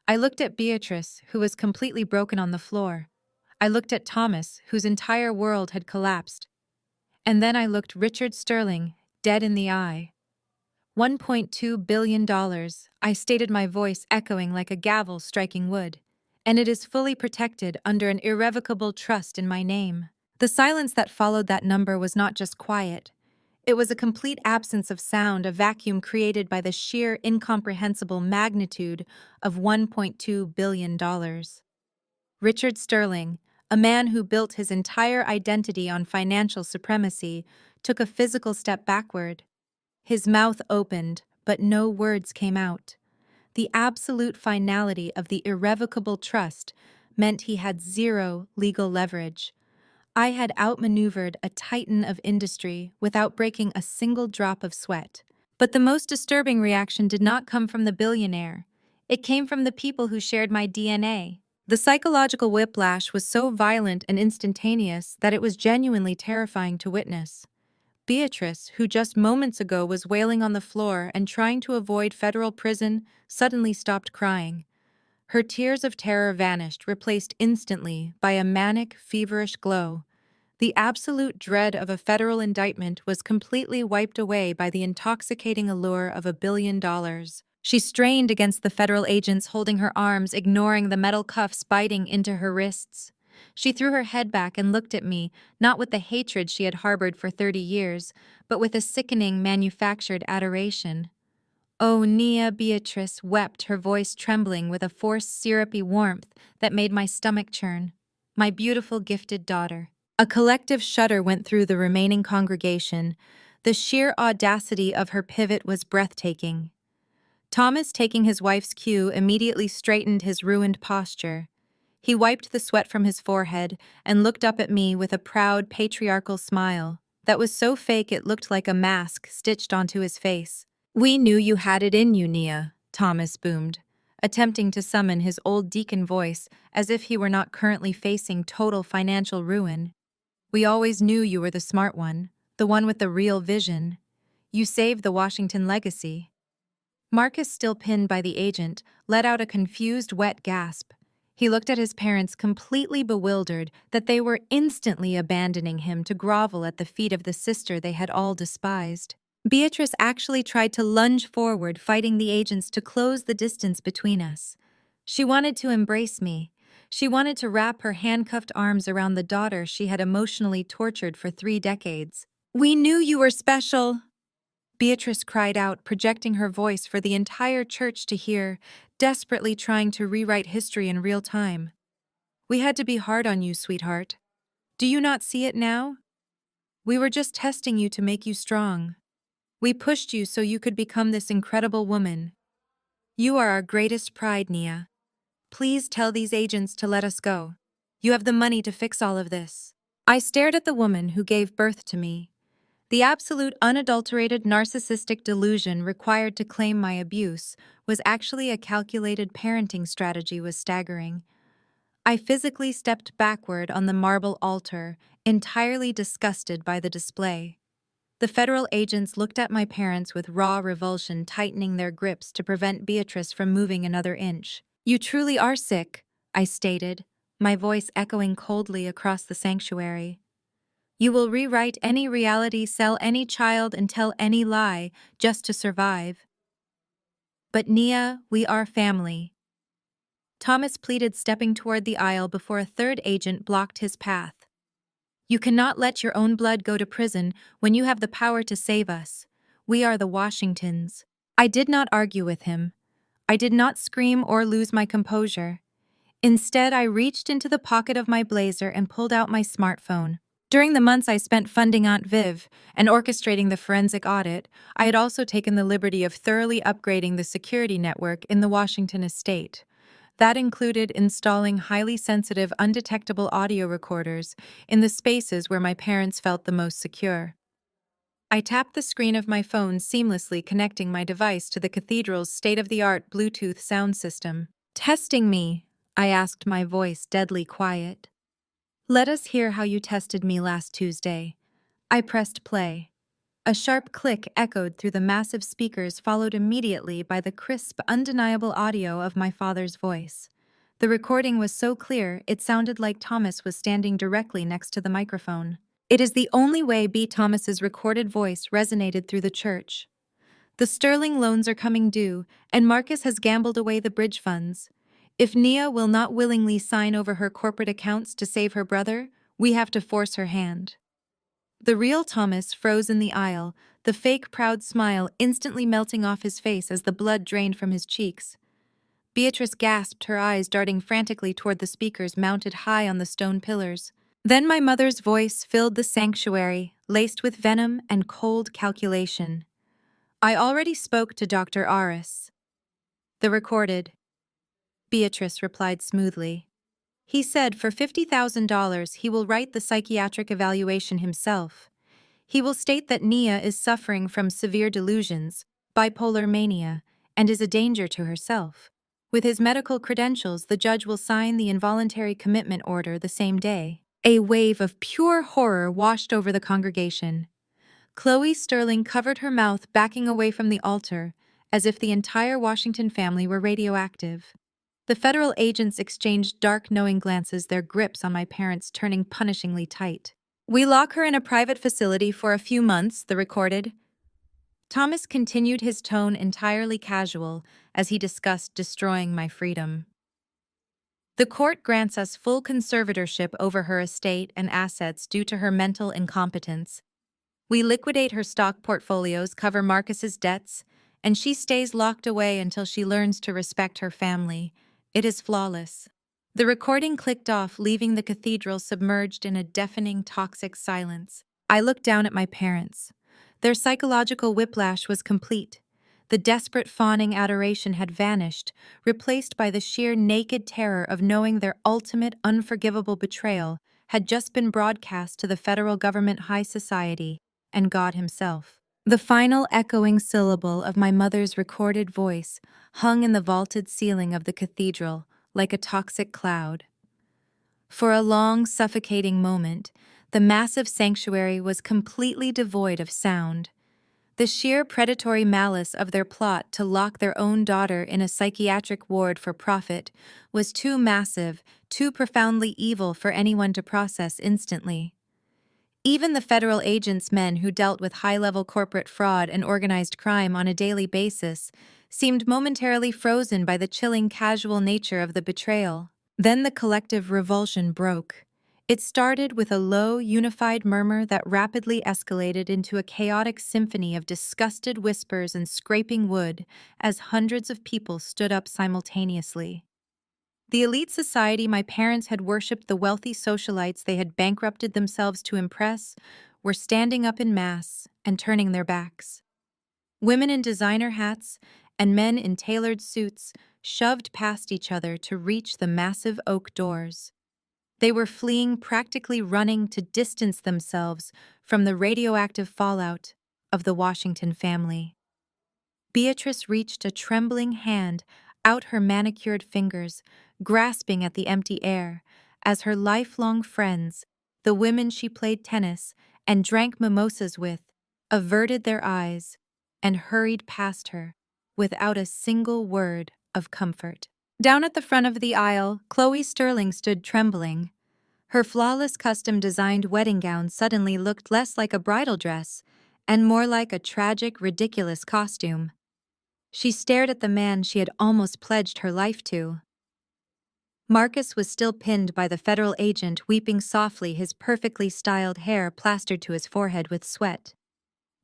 I looked at Beatrice, who was completely broken on the floor. I looked at Thomas, whose entire world had collapsed. And then I looked Richard Sterling dead in the eye. $1.2 billion, I stated, my voice echoing like a gavel striking wood. And it is fully protected under an irrevocable trust in my name. The silence that followed that number was not just quiet. It was a complete absence of sound, a vacuum created by the sheer incomprehensible magnitude of $1.2 billion. Richard Sterling, a man who built his entire identity on financial supremacy, took a physical step backward. His mouth opened, but no words came out. The absolute finality of the irrevocable trust meant he had zero legal leverage. I had outmaneuvered a titan of industry without breaking a single drop of sweat. But the most disturbing reaction did not come from the billionaire. It came from the people who shared my DNA. The psychological whiplash was so violent and instantaneous that it was genuinely terrifying to witness. Beatrice, who just moments ago was wailing on the floor and trying to avoid federal prison, suddenly stopped crying. Her tears of terror vanished, replaced instantly by a manic, feverish glow. The absolute dread of a federal indictment was completely wiped away by the intoxicating allure of $1 billion. She strained against the federal agents holding her arms, ignoring the metal cuffs biting into her wrists. She threw her head back and looked at me, not with the hatred she had harbored for 30 years, but with a sickening, manufactured adoration. "Oh, Nia," Beatrice wept, her voice trembling with a forced syrupy warmth that made my stomach churn. "My beautiful, gifted daughter." A collective shudder went through the remaining congregation. The sheer audacity of her pivot was breathtaking. Thomas, taking his wife's cue, immediately straightened his ruined posture. He wiped the sweat from his forehead and looked up at me with a proud, patriarchal smile that was so fake it looked like a mask stitched onto his face. "We knew you had it in you, Nia," Thomas boomed, attempting to summon his old deacon voice as if he were not currently facing total financial ruin. "We always knew you were the smart one, the one with the real vision. You saved the Washington legacy." Marcus, still pinned by the agent, let out a confused, wet gasp. He looked at his parents, completely bewildered that they were instantly abandoning him to grovel at the feet of the sister they had all despised. Beatrice actually tried to lunge forward, fighting the agents to close the distance between us. She wanted to embrace me. She wanted to wrap her handcuffed arms around the daughter she had emotionally tortured for 3 decades. "We knew you were special," Beatrice cried out, projecting her voice for the entire church to hear, desperately trying to rewrite history in real time. "We had to be hard on you, sweetheart. Do you not see it now? We were just testing you to make you strong. We pushed you so you could become this incredible woman. You are our greatest pride, Nia. Please tell these agents to let us go. You have the money to fix all of this." I stared at the woman who gave birth to me. The absolute unadulterated narcissistic delusion required to claim my abuse was actually a calculated parenting strategy was staggering. I physically stepped backward on the marble altar, entirely disgusted by the display. The federal agents looked at my parents with raw revulsion, tightening their grips to prevent Beatrice from moving another inch. "You truly are sick," I stated, my voice echoing coldly across the sanctuary. "You will rewrite any reality, sell any child, and tell any lie just to survive." "But Nia, we are family," Thomas pleaded, stepping toward the aisle before a third agent blocked his path. "You cannot let your own blood go to prison when you have the power to save us. We are the Washingtons." I did not argue with him. I did not scream or lose my composure. Instead, I reached into the pocket of my blazer and pulled out my smartphone. During the months I spent funding Aunt Viv and orchestrating the forensic audit, I had also taken the liberty of thoroughly upgrading the security network in the Washington estate. That included installing highly sensitive, undetectable audio recorders in the spaces where my parents felt the most secure. I tapped the screen of my phone, seamlessly connecting my device to the cathedral's state-of-the-art Bluetooth sound system. "Testing me?" I asked, my voice deadly quiet. "Let us hear how you tested me last Tuesday." I pressed play. A sharp click echoed through the massive speakers, followed immediately by the crisp, undeniable audio of my father's voice. The recording was so clear, it sounded like Thomas was standing directly next to the microphone. It is the only way B. Thomas's recorded voice resonated through the church. "The Sterling loans are coming due, and Marcus has gambled away the bridge funds. If Nia will not willingly sign over her corporate accounts to save her brother, we have to force her hand." The real Thomas froze in the aisle, the fake proud smile instantly melting off his face as the blood drained from his cheeks. Beatrice gasped, her eyes darting frantically toward the speakers mounted high on the stone pillars. Then my mother's voice filled the sanctuary, laced with venom and cold calculation. I already spoke to Dr. Aris. The recorded. Beatrice replied smoothly. He said for $50,000 he will write the psychiatric evaluation himself. He will state that Nia is suffering from severe delusions, bipolar mania, and is a danger to herself. With his medical credentials, the judge will sign the involuntary commitment order the same day. A wave of pure horror washed over the congregation. Chloe Sterling covered her mouth, backing away from the altar, as if the entire Washington family were radioactive. The federal agents exchanged dark, knowing glances, their grips on my parents turning punishingly tight. We lock her in a private facility for a few months, the recorded. Thomas continued, his tone entirely casual as he discussed destroying my freedom. The court grants us full conservatorship over her estate and assets due to her mental incompetence. We liquidate her stock portfolios, cover Marcus's debts, and she stays locked away until she learns to respect her family. It is flawless. The recording clicked off, leaving the cathedral submerged in a deafening, toxic silence. I looked down at my parents. Their psychological whiplash was complete. The desperate fawning adoration had vanished, replaced by the sheer naked terror of knowing their ultimate, unforgivable betrayal had just been broadcast to the federal government, high society, and God himself. The final echoing syllable of my mother's recorded voice hung in the vaulted ceiling of the cathedral like a toxic cloud. For a long, suffocating moment, the massive sanctuary was completely devoid of sound. The sheer predatory malice of their plot to lock their own daughter in a psychiatric ward for profit was too massive, too profoundly evil for anyone to process instantly. Even the federal agents, men who dealt with high-level corporate fraud and organized crime on a daily basis, seemed momentarily frozen by the chilling casual nature of the betrayal. Then the collective revulsion broke. It started with a low, unified murmur that rapidly escalated into a chaotic symphony of disgusted whispers and scraping wood as hundreds of people stood up simultaneously. The elite society my parents had worshipped, the wealthy socialites they had bankrupted themselves to impress, were standing up in mass and turning their backs. Women in designer hats and men in tailored suits shoved past each other to reach the massive oak doors. They were fleeing, practically running to distance themselves from the radioactive fallout of the Washington family. Beatrice reached a trembling hand out, her manicured fingers grasping at the empty air, as her lifelong friends, the women she played tennis and drank mimosas with, averted their eyes and hurried past her without a single word of comfort. Down at the front of the aisle, Chloe Sterling stood trembling. Her flawless custom-designed wedding gown suddenly looked less like a bridal dress and more like a tragic, ridiculous costume. She stared at the man she had almost pledged her life to. Marcus was still pinned by the federal agent, weeping softly, his perfectly styled hair plastered to his forehead with sweat.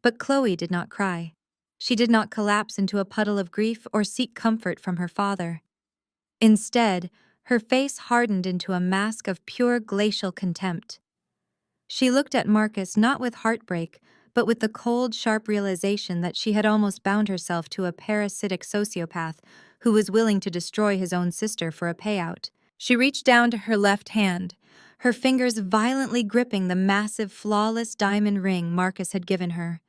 But Chloe did not cry. She did not collapse into a puddle of grief or seek comfort from her father. Instead, her face hardened into a mask of pure glacial contempt. She looked at Marcus not with heartbreak, but with the cold, sharp realization that she had almost bound herself to a parasitic sociopath who was willing to destroy his own sister for a payout. She reached down to her left hand, her fingers violently gripping the massive, flawless diamond ring Marcus had given her.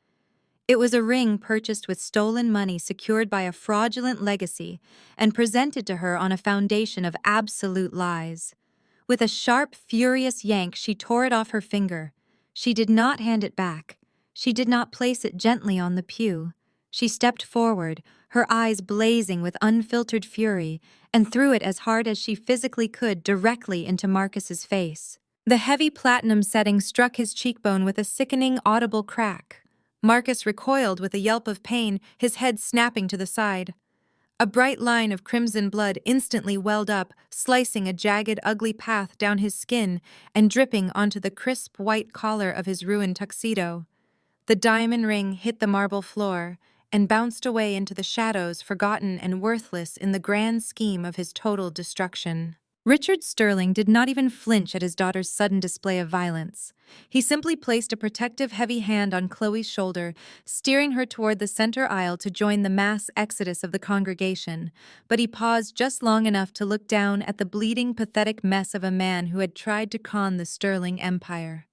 It was a ring purchased with stolen money, secured by a fraudulent legacy, and presented to her on a foundation of absolute lies. With a sharp, furious yank, she tore it off her finger. She did not hand it back. She did not place it gently on the pew. She stepped forward, her eyes blazing with unfiltered fury, and threw it as hard as she physically could directly into Marcus's face. The heavy platinum setting struck his cheekbone with a sickening, audible crack. Marcus recoiled with a yelp of pain, his head snapping to the side. A bright line of crimson blood instantly welled up, slicing a jagged, ugly path down his skin and dripping onto the crisp white collar of his ruined tuxedo. The diamond ring hit the marble floor and bounced away into the shadows, forgotten and worthless in the grand scheme of his total destruction. Richard Sterling did not even flinch at his daughter's sudden display of violence. He simply placed a protective, heavy hand on Chloe's shoulder, steering her toward the center aisle to join the mass exodus of the congregation, but he paused just long enough to look down at the bleeding, pathetic mess of a man who had tried to con the Sterling Empire.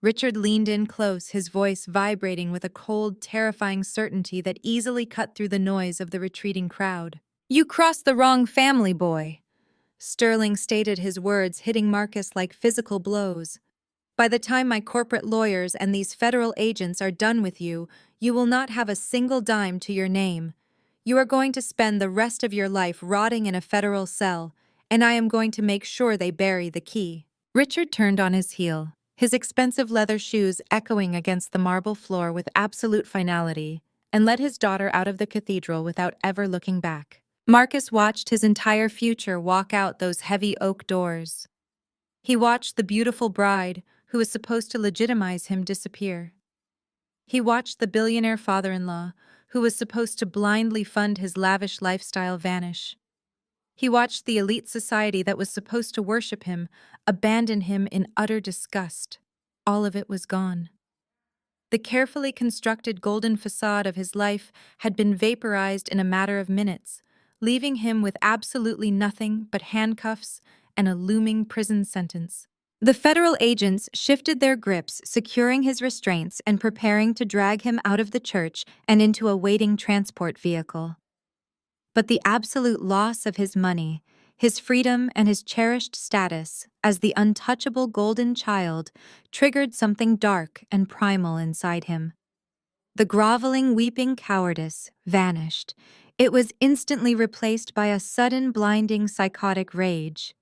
Richard leaned in close, his voice vibrating with a cold, terrifying certainty that easily cut through the noise of the retreating crowd. "You crossed the wrong family, boy." Sterling stated his words, hitting Marcus like physical blows. "By the time my corporate lawyers and these federal agents are done with you, you will not have a single dime to your name. You are going to spend the rest of your life rotting in a federal cell, and I am going to make sure they bury the key." Richard turned on his heel, his expensive leather shoes echoing against the marble floor with absolute finality, and led his daughter out of the cathedral without ever looking back. Marcus watched his entire future walk out those heavy oak doors. He watched the beautiful bride, who was supposed to legitimize him, disappear. He watched the billionaire father-in-law, who was supposed to blindly fund his lavish lifestyle, vanish. He watched the elite society that was supposed to worship him abandon him in utter disgust. All of it was gone. The carefully constructed golden facade of his life had been vaporized in a matter of minutes, leaving him with absolutely nothing but handcuffs and a looming prison sentence. The federal agents shifted their grips, securing his restraints and preparing to drag him out of the church and into a waiting transport vehicle. But the absolute loss of his money, his freedom, and his cherished status as the untouchable golden child triggered something dark and primal inside him. The groveling, weeping cowardice vanished. It was instantly replaced by a sudden, blinding, psychotic rage.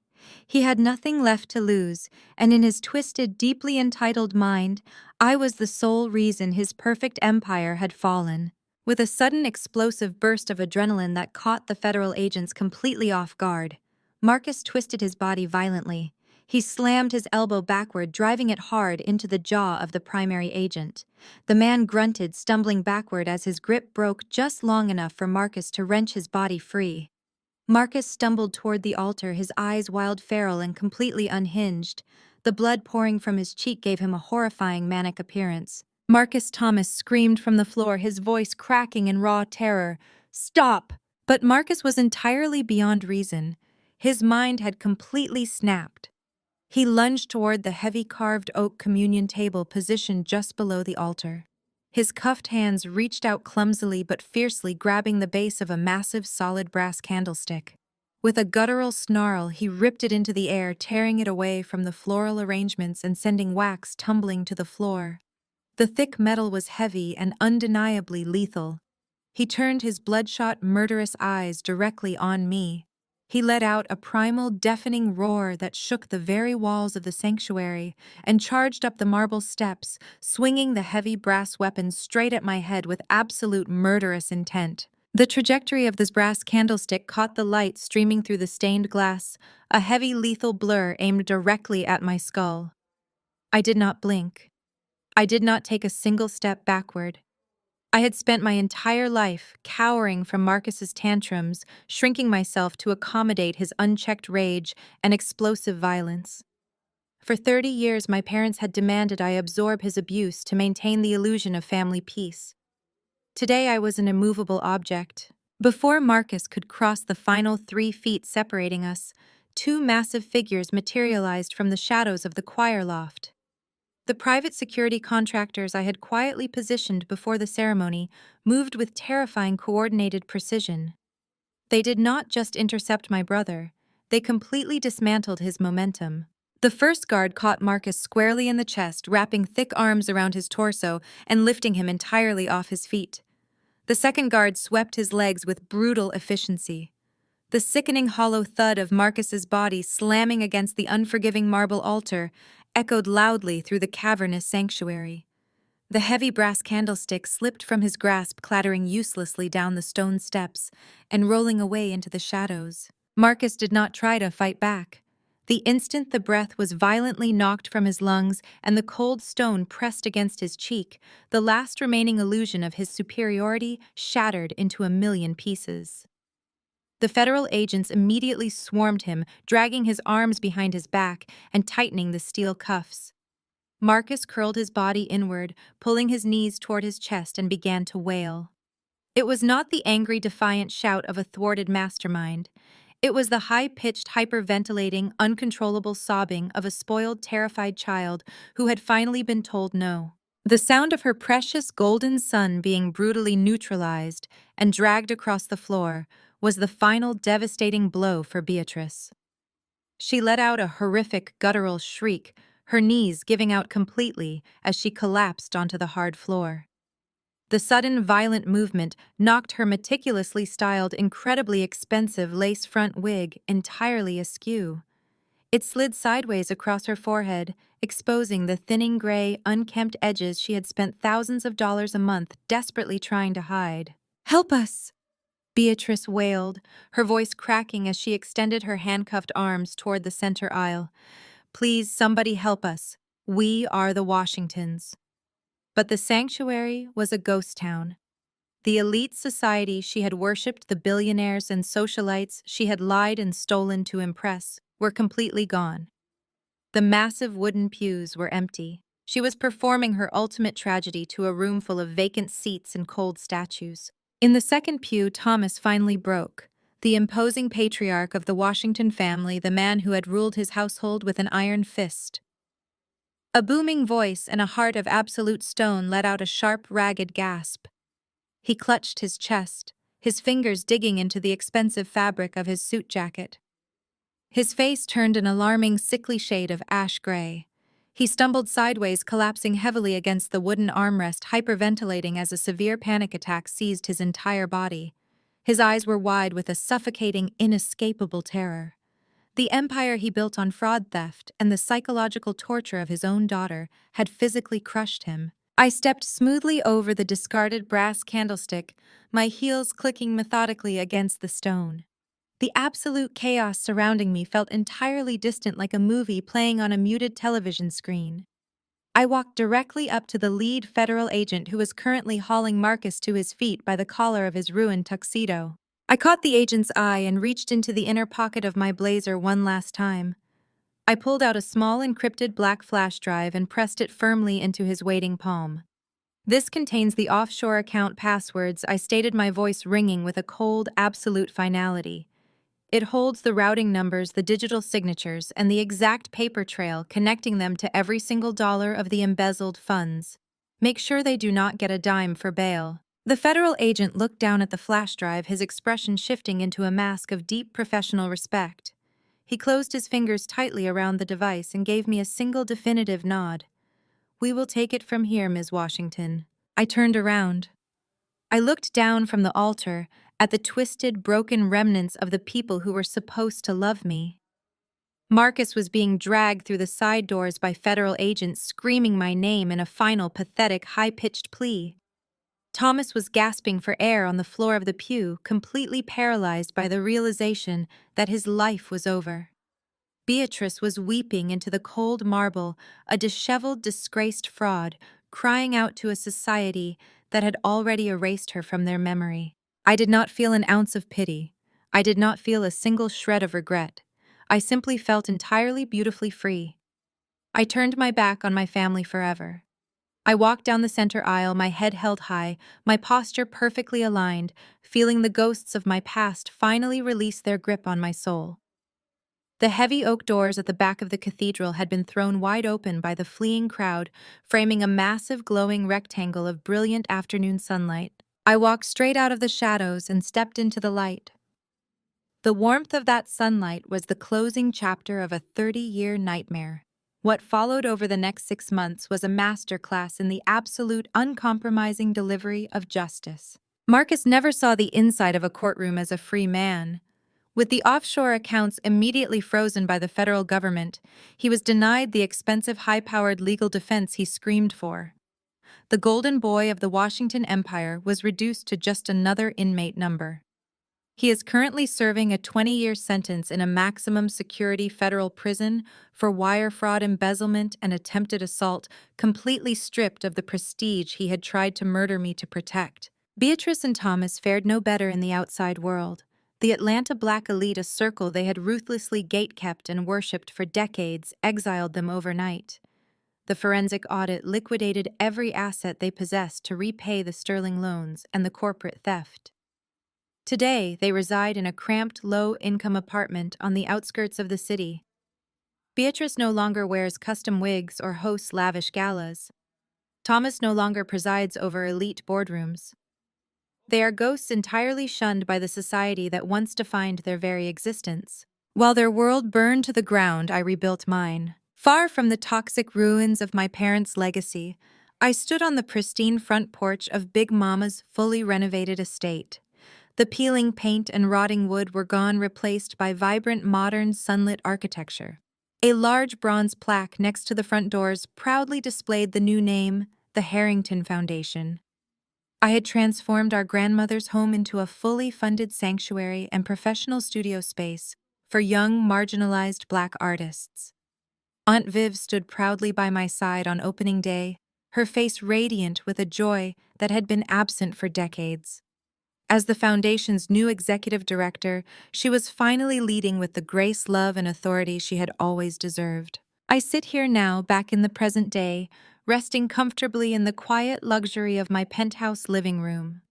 He had nothing left to lose, and in his twisted, deeply entitled mind, I was the sole reason his perfect empire had fallen. With a sudden explosive burst of adrenaline that caught the federal agents completely off guard, Marcus twisted his body violently. He slammed his elbow backward, driving it hard into the jaw of the primary agent. The man grunted, stumbling backward as his grip broke just long enough for Marcus to wrench his body free. Marcus stumbled toward the altar, his eyes wild, feral, and completely unhinged. The blood pouring from his cheek gave him a horrifying, manic appearance. Marcus Thomas screamed from the floor, his voice cracking in raw terror. "Stop!" But Marcus was entirely beyond reason. His mind had completely snapped. He lunged toward the heavy carved oak communion table positioned just below the altar. His cuffed hands reached out clumsily but fiercely, grabbing the base of a massive solid brass candlestick. With a guttural snarl, he ripped it into the air, tearing it away from the floral arrangements and sending wax tumbling to the floor. The thick metal was heavy and undeniably lethal. He turned his bloodshot, murderous eyes directly on me. He let out a primal, deafening roar that shook the very walls of the sanctuary and charged up the marble steps, swinging the heavy brass weapon straight at my head with absolute murderous intent. The trajectory of this brass candlestick caught the light streaming through the stained glass, a heavy, lethal blur aimed directly at my skull. I did not blink. I did not take a single step backward. I had spent my entire life cowering from Marcus's tantrums, shrinking myself to accommodate his unchecked rage and explosive violence. For 30 years, my parents had demanded I absorb his abuse to maintain the illusion of family peace. Today, I was an immovable object. Before Marcus could cross the final 3 feet separating us, 2 massive figures materialized from the shadows of the choir loft. The private security contractors I had quietly positioned before the ceremony moved with terrifying coordinated precision. They did not just intercept my brother, they completely dismantled his momentum. The first guard caught Marcus squarely in the chest, wrapping thick arms around his torso and lifting him entirely off his feet. The second guard swept his legs with brutal efficiency. The sickening hollow thud of Marcus's body slamming against the unforgiving marble altar echoed loudly through the cavernous sanctuary. The heavy brass candlestick slipped from his grasp, clattering uselessly down the stone steps and rolling away into the shadows. Marcus did not try to fight back. The instant the breath was violently knocked from his lungs and the cold stone pressed against his cheek, the last remaining illusion of his superiority shattered into a million pieces. The federal agents immediately swarmed him, dragging his arms behind his back and tightening the steel cuffs. Marcus curled his body inward, pulling his knees toward his chest, and began to wail. It was not the angry, defiant shout of a thwarted mastermind. It was the high-pitched, hyperventilating, uncontrollable sobbing of a spoiled, terrified child who had finally been told no. The sound of her precious golden son being brutally neutralized and dragged across the floor was the final devastating blow for Beatrice. She let out a horrific, guttural shriek, her knees giving out completely as she collapsed onto the hard floor. The sudden, violent movement knocked her meticulously styled, incredibly expensive lace front wig entirely askew. It slid sideways across her forehead, exposing the thinning gray, unkempt edges she had spent thousands of dollars a month desperately trying to hide. "Help us!" Beatrice wailed, her voice cracking as she extended her handcuffed arms toward the center aisle. "Please, somebody help us. We are the Washingtons." But the sanctuary was a ghost town. The elite society she had worshipped, the billionaires and socialites she had lied and stolen to impress, were completely gone. The massive wooden pews were empty. She was performing her ultimate tragedy to a room full of vacant seats and cold statues. In the second pew, Thomas finally broke. The imposing patriarch of the Washington family, the man who had ruled his household with an iron fist. A booming voice and a heart of absolute stone let out a sharp, ragged gasp. He clutched his chest, his fingers digging into the expensive fabric of his suit jacket. His face turned an alarming, sickly shade of ash gray. He stumbled sideways, collapsing heavily against the wooden armrest, hyperventilating as a severe panic attack seized his entire body. His eyes were wide with a suffocating, inescapable terror. The empire he built on fraud, theft, and the psychological torture of his own daughter had physically crushed him. I stepped smoothly over the discarded brass candlestick, my heels clicking methodically against the stone. The absolute chaos surrounding me felt entirely distant, like a movie playing on a muted television screen. I walked directly up to the lead federal agent who was currently hauling Marcus to his feet by the collar of his ruined tuxedo. I caught the agent's eye and reached into the inner pocket of my blazer one last time. I pulled out a small encrypted black flash drive and pressed it firmly into his waiting palm. "This contains the offshore account passwords," I stated, my voice ringing with a cold, absolute finality. "It holds the routing numbers, the digital signatures, and the exact paper trail connecting them to every single dollar of the embezzled funds. Make sure they do not get a dime for bail." The federal agent looked down at the flash drive, his expression shifting into a mask of deep professional respect. He closed his fingers tightly around the device and gave me a single definitive nod. "We will take it from here, Ms. Washington." I turned around. I looked down from the altar at the twisted, broken remnants of the people who were supposed to love me. Marcus was being dragged through the side doors by federal agents, screaming my name in a final, pathetic, high-pitched plea. Thomas was gasping for air on the floor of the pew, completely paralyzed by the realization that his life was over. Beatrice was weeping into the cold marble, a disheveled, disgraced fraud, crying out to a society that had already erased her from their memory. I did not feel an ounce of pity. I did not feel a single shred of regret. I simply felt entirely beautifully free. I turned my back on my family forever. I walked down the center aisle, my head held high, my posture perfectly aligned, feeling the ghosts of my past finally release their grip on my soul. The heavy oak doors at the back of the cathedral had been thrown wide open by the fleeing crowd, framing a massive glowing rectangle of brilliant afternoon sunlight. I walked straight out of the shadows and stepped into the light. The warmth of that sunlight was the closing chapter of a 30-year nightmare. What followed over the next 6 months was a masterclass in the absolute, uncompromising delivery of justice. Marcus never saw the inside of a courtroom as a free man. With the offshore accounts immediately frozen by the federal government, he was denied the expensive, high-powered legal defense he screamed for. the golden boy of the Washington Empire was reduced to just another inmate number. He is currently serving a 20-year sentence in a maximum security federal prison for wire fraud, embezzlement, and attempted assault, completely stripped of the prestige he had tried to murder me to protect. Beatrice and Thomas fared no better in the outside world. The Atlanta black elite, a circle they had ruthlessly gatekept and worshipped for decades, exiled them overnight. The forensic audit liquidated every asset they possessed to repay the sterling loans and the corporate theft. Today, they reside in a cramped, low-income apartment on the outskirts of the city. Beatrice no longer wears custom wigs or hosts lavish galas. Thomas no longer presides over elite boardrooms. They are ghosts entirely shunned by the society that once defined their very existence. While their world burned to the ground, I rebuilt mine. Far from the toxic ruins of my parents' legacy, I stood on the pristine front porch of Big Mama's fully renovated estate. The peeling paint and rotting wood were gone, replaced by vibrant, modern, sunlit architecture. A large bronze plaque next to the front doors proudly displayed the new name, the Harrington Foundation. I had transformed our grandmother's home into a fully funded sanctuary and professional studio space for young, marginalized Black artists. Aunt Viv stood proudly by my side on opening day, her face radiant with a joy that had been absent for decades. As the Foundation's new executive director, she was finally leading with the grace, love, and authority she had always deserved. I sit here now, back in the present day, resting comfortably in the quiet luxury of my penthouse living room.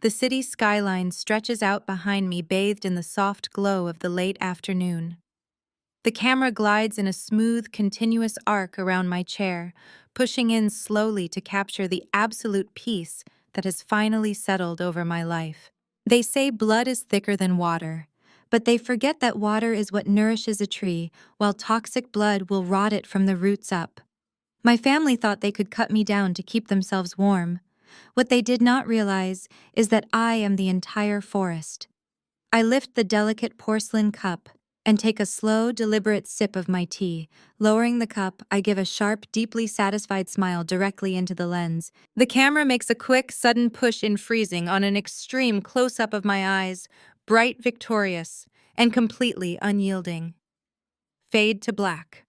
The city skyline stretches out behind me, bathed in the soft glow of the late afternoon. The camera glides in a smooth, continuous arc around my chair, pushing in slowly to capture the absolute peace that has finally settled over my life. They say blood is thicker than water, but they forget that water is what nourishes a tree, while toxic blood will rot it from the roots up. My family thought they could cut me down to keep themselves warm. What they did not realize is that I am the entire forest. I lift the delicate porcelain cup and take a slow, deliberate sip of my tea. Lowering the cup, I give a sharp, deeply satisfied smile directly into the lens. The camera makes a quick, sudden push in, freezing on an extreme close-up of my eyes, bright, victorious, and completely unyielding. Fade to black.